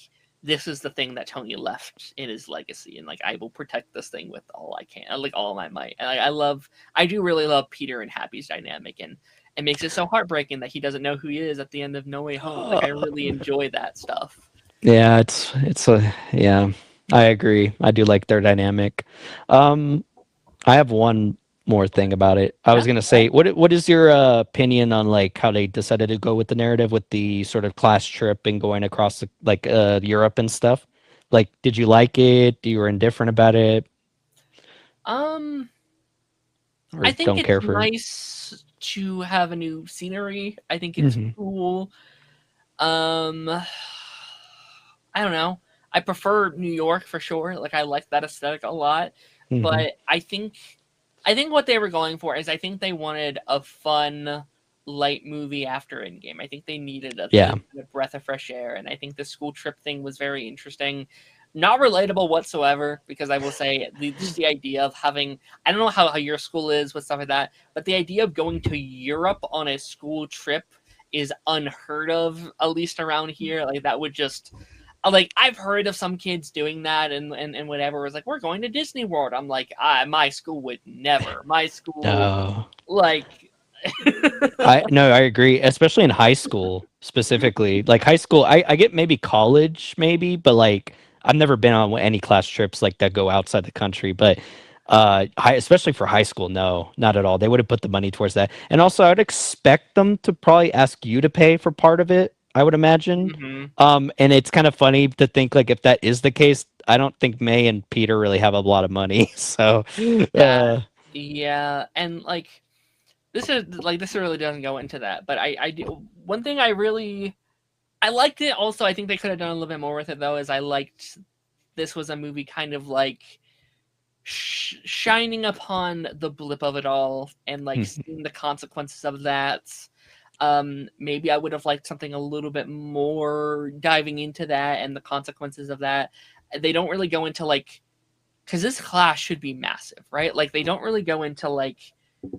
this is the thing that Tony left in his legacy, and like I will protect this thing with all I can, like all my might. And I do really love Peter and Happy's dynamic, and it makes it so heartbreaking that he doesn't know who he is at the end of No Way Home. Like I really enjoy that stuff. Yeah, it's a yeah. I agree. I do like their dynamic. Um, I have one more thing about it. I was Yeah. gonna say, what is your opinion on like how they decided to go with the narrative with the sort of class trip and going across the, like Europe and stuff? Like, did you like it? You were indifferent about it, Um, or I think don't it's care for? nice to have a new scenery. I think it's Hmm. cool. Um, I don't know. I prefer New York for sure. Like I like that aesthetic a lot. Hmm. But I think what they were going for is I think they wanted a fun light movie after Endgame. I think they needed Yeah. a breath of fresh air, and I think the school trip thing was very interesting. Not relatable whatsoever, because I will say just the idea of having, I don't know how your school is with stuff like that, but the idea of going to Europe on a school trip is unheard of, at least around here. Like that would just, like I've heard of some kids doing that, and whatever. It's like, we're going to Disney World. I'm like, my school would never. My school, No. like, I no, I agree, especially in high school specifically. Like high school, I get maybe college maybe, but like I've never been on any class trips like that go outside the country. But especially for high school, no, not at all. They would have put the money towards that. And also, I'd expect them to probably ask you to pay for part of it. I would imagine. mhm. And it's kind of funny to think like if that is the case, I don't think May and Peter really have a lot of money. So, Yeah, uh, yeah, and like this really doesn't go into that, but I do one thing I liked it. Also, I think they could have done a little bit more with it though. Is I liked this was a movie kind of like shining upon the blip of it all and like seeing the consequences of that. Maybe I would have liked something a little bit more diving into that and the consequences of that. They don't really go into like, because this class should be massive, right? Like they don't really go into like,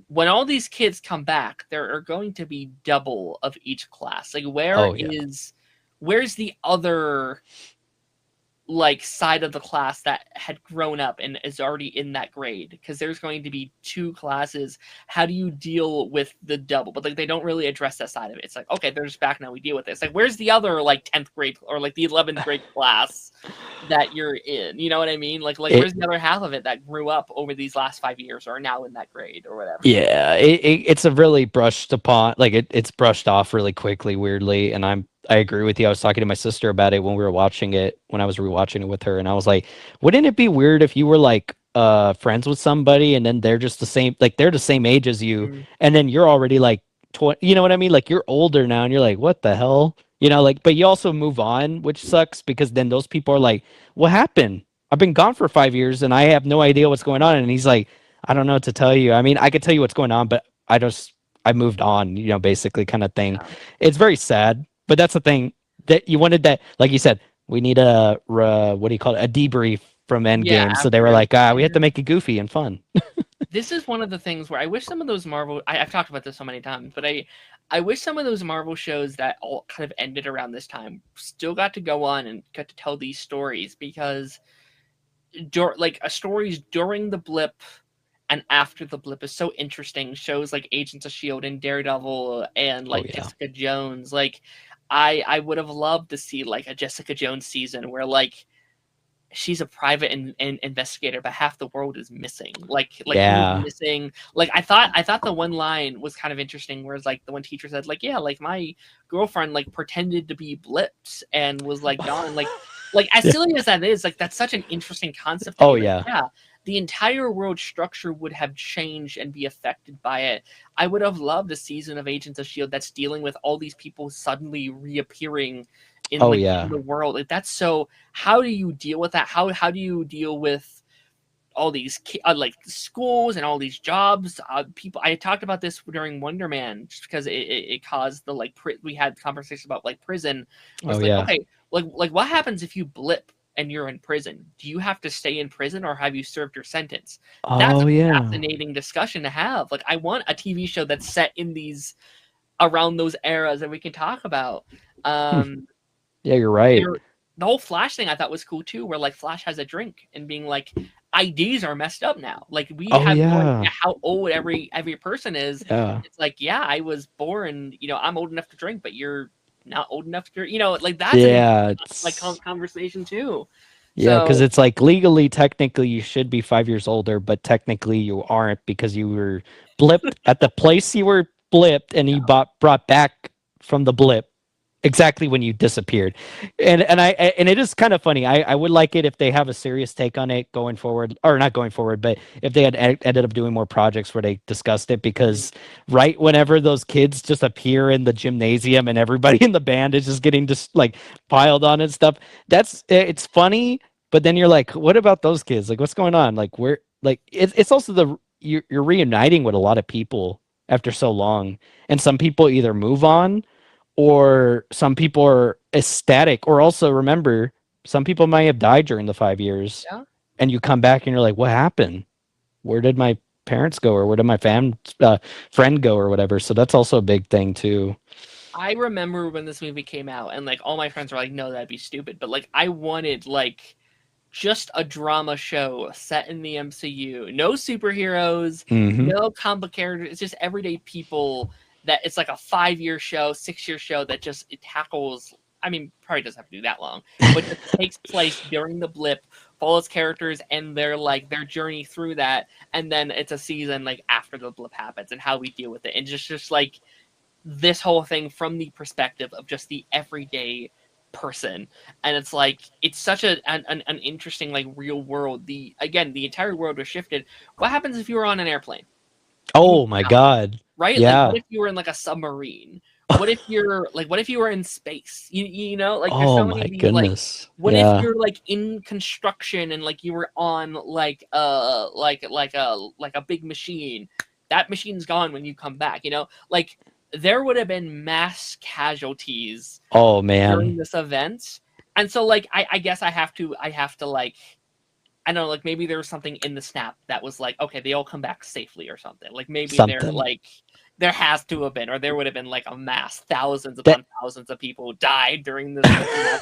when all these kids come back, there are going to be double of each class. Like oh yeah. where's the other like side of the class that had grown up and is already in that grade, because there's going to be two classes. How do you deal with the double? But like they don't really address that side of it. It's like, okay, they're just back now, we deal with this. Like where's the other like 10th grade or like the 11th grade class that you're in? You know what I mean? Like It, where's the other half of it that grew up over these last 5 years or are now in that grade or whatever? Yeah, it's a really brushed upon, like it's brushed off really quickly, weirdly. And I agree with you. I was talking to my sister about it when we were watching it, when I was rewatching it with her, and I was like, wouldn't it be weird if you were like friends with somebody and then they're just the same, like they're the same age as you, Mm, and then you're already like 20, you know what I mean? Like you're older now, and you're like, what the hell? You know, like, but you also move on, which sucks because then those people are like, what happened? I've been gone for 5 years and I have no idea what's going on. And he's like, I don't know what to tell you. I mean, I could tell you what's going on, but I moved on, you know, basically kind of thing. yeah. It's very sad, but that's the thing that you wanted that, like you said, we need what do you call it? A debrief from Yeah, Endgame. So they after were like, we have to everything. make it goofy and fun. This is one of the things where I wish some of those Marvel. I've talked about this so many times, but I wish some of those Marvel shows that all kind of ended around this time still got to go on and got to tell these stories, because like a stories during the blip and after the blip is so interesting. Shows like Agents of Shield and Daredevil and Oh like yeah. Jessica Jones. Like I would have loved to see like a Jessica Jones season where like she's a private investigator, but half the world is missing. Like who's Yeah. missing? Like I thought the one line was kind of interesting, whereas like the one teacher said, like, yeah, like my girlfriend like pretended to be blipped and was like gone. Like as Yeah. silly as that is, like that's such an interesting concept to Oh be like, yeah. yeah, the entire world structure would have changed and be affected by it. I would have loved a season of Agents of Shield that's dealing with all these people suddenly reappearing in Oh like in yeah. the world. Like that's so. How do you deal with that? How do you deal with all these like schools and all these jobs? People. I talked about this during Wonder Man, just because it caused the like we had conversations about like prison. Where Oh it's like, yeah. okay, like what happens if you blip and you're in prison? Do you have to stay in prison or have you served your sentence? That's Oh a yeah. fascinating discussion to have. Like I want a TV show that's set in these around those eras that we can talk about. Hmm. Um, Yeah, you're right. the whole Flash thing I thought was cool too, where like Flash has a drink and being like, IDs are messed up now. Like we Oh have no yeah. idea how old every person is. Yeah. It's like, yeah, I was born, I'm old enough to drink, but you're not old enough to drink. Like that's an Yeah, like it's conversation too. yeah, because So it's like legally, technically, you should be 5 years older, but technically you aren't because you were blipped at the place you were blipped, and you brought back from the blip exactly when you disappeared. And it is kind of funny. I would like it if they have a serious take on it going forward, or not going forward, but if they had ended up doing more projects where they discussed it, because right whenever those kids just appear in the gymnasium and everybody in the band is just getting just like piled on and stuff, it's funny, but then you're like, what about those kids? Like, what's going on? Like, where? Like, it's also you're reuniting with a lot of people after so long, and some people either move on, or some people are ecstatic. Or also remember, some people might have died during the 5 years, yeah. and you come back and you're like, what happened? Where did my parents go, or where did my friend go, or whatever? So that's also a big thing too. I remember when this movie came out and like all my friends were like, no, that'd be stupid. But like I wanted like just a drama show set in the MCU. No superheroes, Hmm. no complex characters. It's just everyday people that it's like a 5-year show, 6-year show that just it tackles. I mean, probably doesn't have to do that long, but just takes place during the blip, follows characters and their journey through that, and then it's a season like after the blip happens and how we deal with it, and just like this whole thing from the perspective of just the everyday person. And it's like it's such an interesting like real world. The entire world was shifted. What happens if you were on an airplane? You Oh my god. right? Like what Yeah. if you were in like a submarine? What if you were in space? Like there's Oh so many my of these like goodness. what if Yeah. you're like in construction and like you were on like a big machine? That machine's gone when you come back, Like there would have been mass casualties Oh during man. this event. And so like I guess I have to like I don't know, like maybe there was something in the snap that was like, okay, they all come back safely or something. Like maybe they're Something. like there has to have been, or there would have been like a mass thousands That upon thousands of people died during this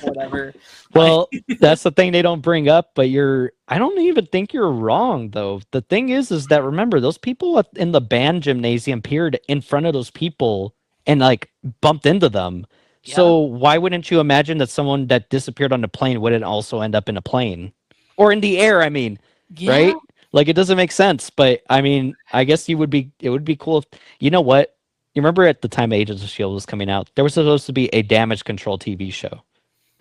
whatever. Like Well, that's the thing they don't bring up, but I don't even think you're wrong though. The thing is that remember those people in the band gymnasium appeared in front of those people and like bumped into them. yeah. So why wouldn't you imagine that someone that disappeared on a plane wouldn't also end up in a plane or in the air? I mean, Yeah. right? Like it doesn't make sense, but I mean, I guess it would be cool if, you know what? You remember at the time Agents of Shield was coming out, there was supposed to be a damage control TV show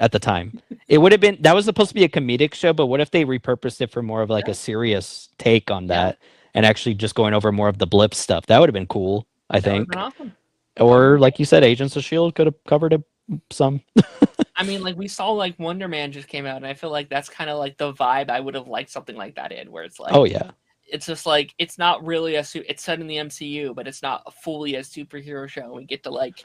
at the time. It would have been that was supposed to be a comedic show, but what if they repurposed it for more of like Yeah. a serious take on Yeah. that and actually just going over more of the blip stuff? That would have been cool, I That would have been think. awesome. That would have Or been like you said, Agents of Shield could have covered it some. I mean, like we saw like Wonder Man just came out, and I feel like that's kind of like the vibe I would have liked something like that in, where it's Oh like yeah. it's just like it's not really it's set in the MCU, but it's not fully a superhero show. We get to like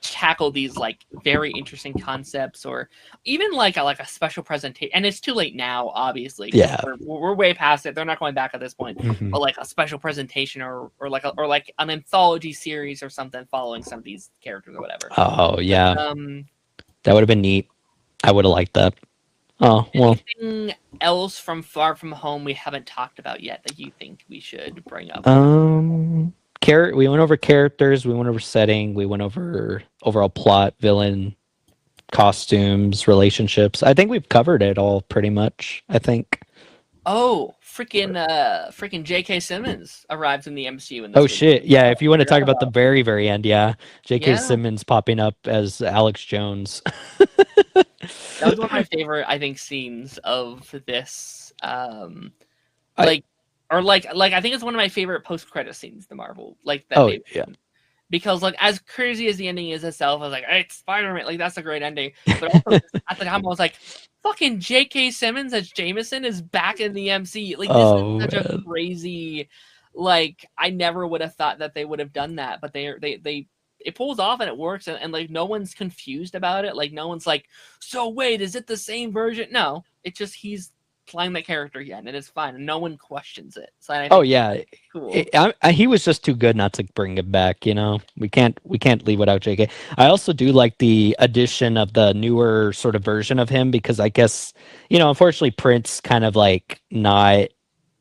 tackle these like very interesting concepts, or even like a special presentation. And it's too late now, obviously, because Yeah. we're way past it. They're not going back at this point. Hmm. But like a special presentation, or like an anthology series or something following some of these characters or whatever. Oh But yeah. That would have been neat. I would have liked that. Oh well. anything else from Far From Home we haven't talked about yet that you think we should bring up? We went over characters, we went over setting, we went over overall plot, villain, costumes, relationships. I think we've covered it all pretty much. I think. Oh, freaking J.K. Simmons arrives in the MCU in Oh this movie. shit. Yeah, if you want to talk Forgot about the about. very, very end, yeah. J.K. Yeah, Simmons popping up as Alex Jones. that was one of my favorite, I think, scenes of this. I Like, or like I think it's one of my favorite post-credit scenes, the Marvel, like that oh they've yeah. done. because like as crazy as the ending is itself, I was like, hey, it's Spider-Man, like that's a great ending. But also at the time I was like, fucking J.K. Simmons as Jameson is back in the MC. Like this is Oh such a man. crazy, like I never would have thought that they would have done that, but they it pulls off and it works, and like no one's confused about it. Like no one's like, so wait, is it the same version? No, it's just he's playing that character again, and it's fine, and no one questions it. So I Oh think yeah. cool. He was just too good not to bring him back. We can't leave without JK. I also do like the addition of the newer sort of version of him because I guess unfortunately print's kind of like not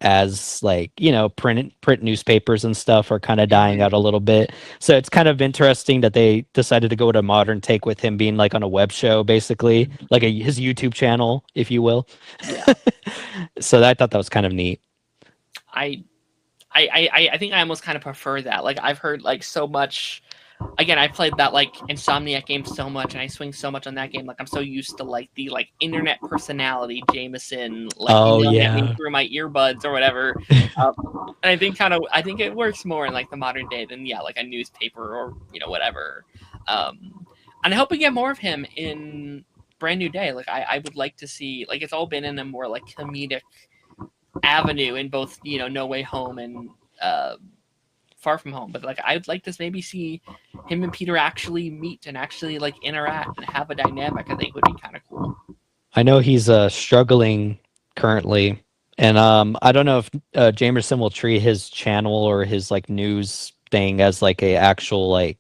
as like print newspapers and stuff are kind of dying Mhm. out a little bit. So it's kind of interesting that they decided to go with a modern take with him being like on a web show basically, like his YouTube channel, if you will. Yeah, So I thought that was kind of neat. I I think I almost kind of prefer that. Like I've heard like so much. Again, I played that like Insomniac game so much, and I swing so much on that game. Like I'm so used to like the like internet personality Jameson, like Oh yelling at me yeah. through my earbuds or whatever. And I think it works more in like the modern day than yeah, like a newspaper or whatever. And I hope we get more of him in Brand New Day. Like I would like to see like it's all been in a more like comedic avenue in both No Way Home and uh, Far From Home, but like I'd like to maybe see him and Peter actually meet and actually like interact and have a dynamic. I think would be kind of cool. I know he's struggling currently, and I don't know if Jamerson will treat his channel or his like news thing as like a actual like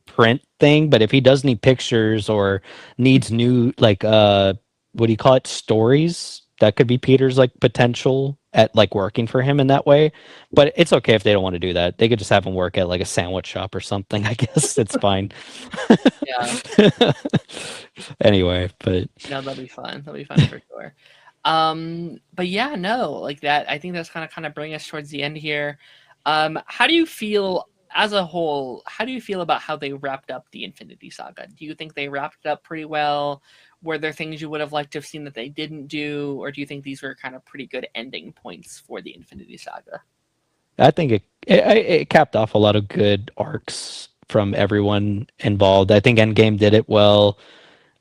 print thing, but if he does need pictures or needs new like what do you call it, stories, that could be Peter's like potential at like working for him in that way. But it's okay if they don't want to do that. They could just have him work at like a sandwich shop or something. I guess it's fine. Yeah, Anyway, but no, that'll be fun. That'll be fun for sure. But yeah, no, like that. I think that's kind of bring us towards the end here. How do you feel as a whole? How do you feel about how they wrapped up the Infinity Saga? Do you think they wrapped it up pretty well? Were there things you would have liked to have seen that they didn't do, or do you think these were kind of pretty good ending points for the Infinity Saga? I think it capped off a lot of good arcs from everyone involved. I think Endgame did it well.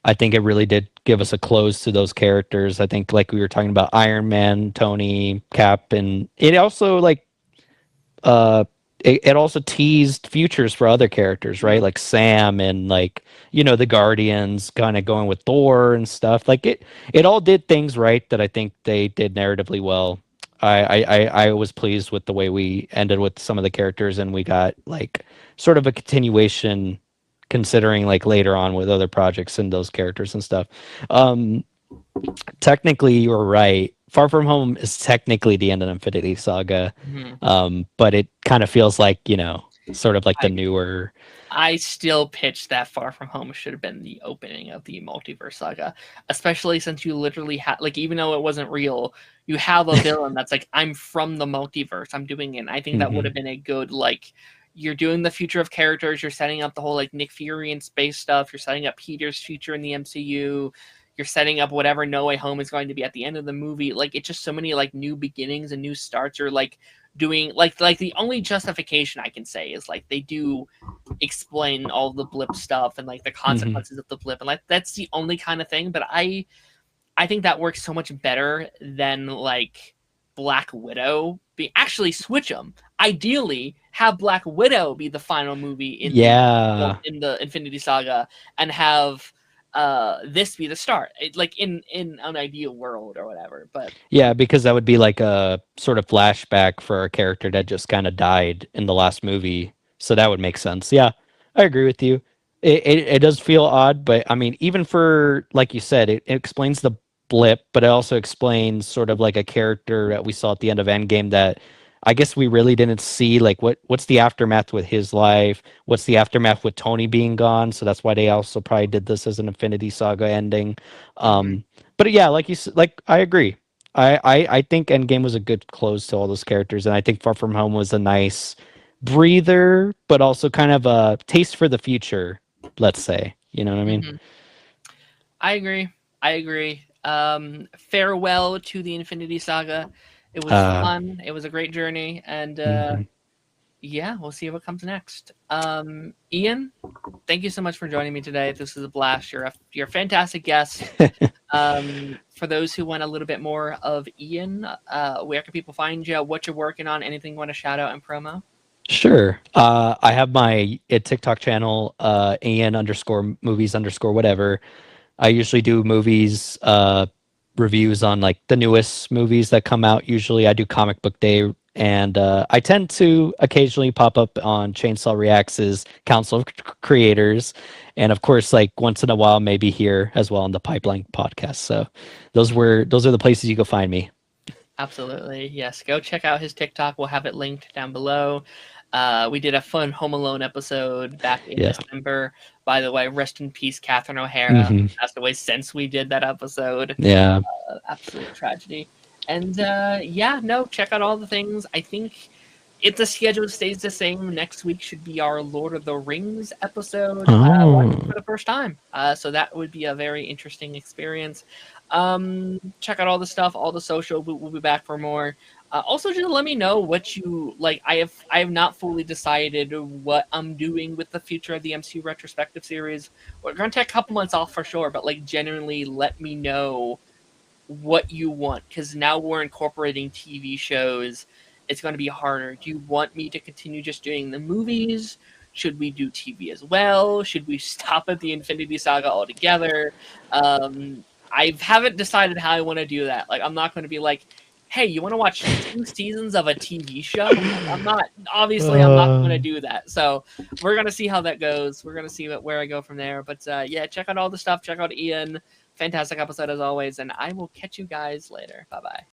I think it really did give us a close to those characters. I think like we were talking about Iron Man, Tony, Cap, and it also like uh it also teased futures for other characters, right? Mhm. Like Sam and like the Guardians kind of going with Thor and stuff. Like it all did things right that I think they did narratively well. I was pleased with the way we ended with some of the characters, and we got like sort of a continuation considering like later on with other projects and those characters and stuff. Um, Technically, you're right. Far From Home is technically the end of Infinity Saga, Mhm. but it kind of feels like sort of like the I newer. I still pitch that Far From Home should have been the opening of the multiverse saga, especially since you literally had like even though it wasn't real, you have a villain that's like I'm from the multiverse, I'm doing it. And I think that would Hmm. have been a good like you're doing the future of characters, you're setting up the whole like Nick Fury and space stuff, you're setting up Peter's future in the MCU, you're setting up whatever No Way Home is going to be at the end of the movie. Like it's just so many like new beginnings and new starts. Or like doing like the only justification I can say is like they do explain all the blip stuff and like the Hmm. consequences of the blip, and like that's the only kind of thing. But I think that works so much better than like Black Widow be actually switch them. Ideally, have Black Widow be the final movie Yeah. in the Infinity Saga, and have this be the start. Like in an ideal world or whatever. But Yeah, because that would be like a sort of flashback for a character that just kind of died in the last movie. So that would make sense. Yeah, I agree with you. It does feel odd, but I mean, even for, like you said, it explains the blip, but it also explains sort of like a character that we saw at the end of Endgame that I guess we really didn't see. Like, what's the aftermath with his life? What's the aftermath with Tony being gone? So that's why they also probably did this as an Infinity Saga ending. mhm. But yeah, like you said, like I agree. I think Endgame was a good close to all those characters, and I think Far From Home was a nice breather, but also kind of a taste for the future. Let's say, you know what I mean? Mhm. I agree. I agree. Farewell to the Infinity Saga. It was Uh, fun. It was a great journey, and mhm. yeah, we'll see what comes next. Ian, thank you so much for joining me today. This is a blast. You're a fantastic guest. For those who want a little bit more of Ian, where can people find you? What you're working on? Anything you want to shout out and promo? Sure. I have my TikTok channel, Ian underscore movies underscore whatever. I usually do movies, reviews on like the newest movies that come out. Usually I do comic book day, and I tend to occasionally pop up on Chainsaw Reacts' Council of Creators, and of course, like once in a while, maybe here as well on the Pipeline podcast. So those are the places you can find me. Absolutely. Yes. Go check out his TikTok. We'll have it linked down below. We did a fun Home Alone episode back in Yeah. December. By the way, rest in peace, Catherine O'Hara. Hmm. Passed away since we did that episode. Yeah. Absolute tragedy. And yeah, no, check out all the things. I think if the schedule stays the same, next week should be our Lord of the Rings episode, watching Oh. for the first time. So that would be a very interesting experience. Check out all the stuff, all the social. We'll be back for more. Also, just let me know what you like. I have not fully decided what I'm doing with the future of the MCU retrospective series. We're gonna take a couple months off for sure, but like genuinely, let me know what you want, because now we're incorporating TV shows. It's going to be harder. Do you want me to continue just doing the movies? Should we do TV as well? Should we stop at the Infinity Saga altogether? I haven't decided how I want to do that. Like, I'm not going to be like, hey, you want to watch 2 seasons of a TV show? I'm not, obviously, I'm not going to do that. So we're going to see how that goes. We're going to see where I go from there. But yeah, check out all the stuff. Check out Ian. Fantastic episode as always. And I will catch you guys later. Bye-bye.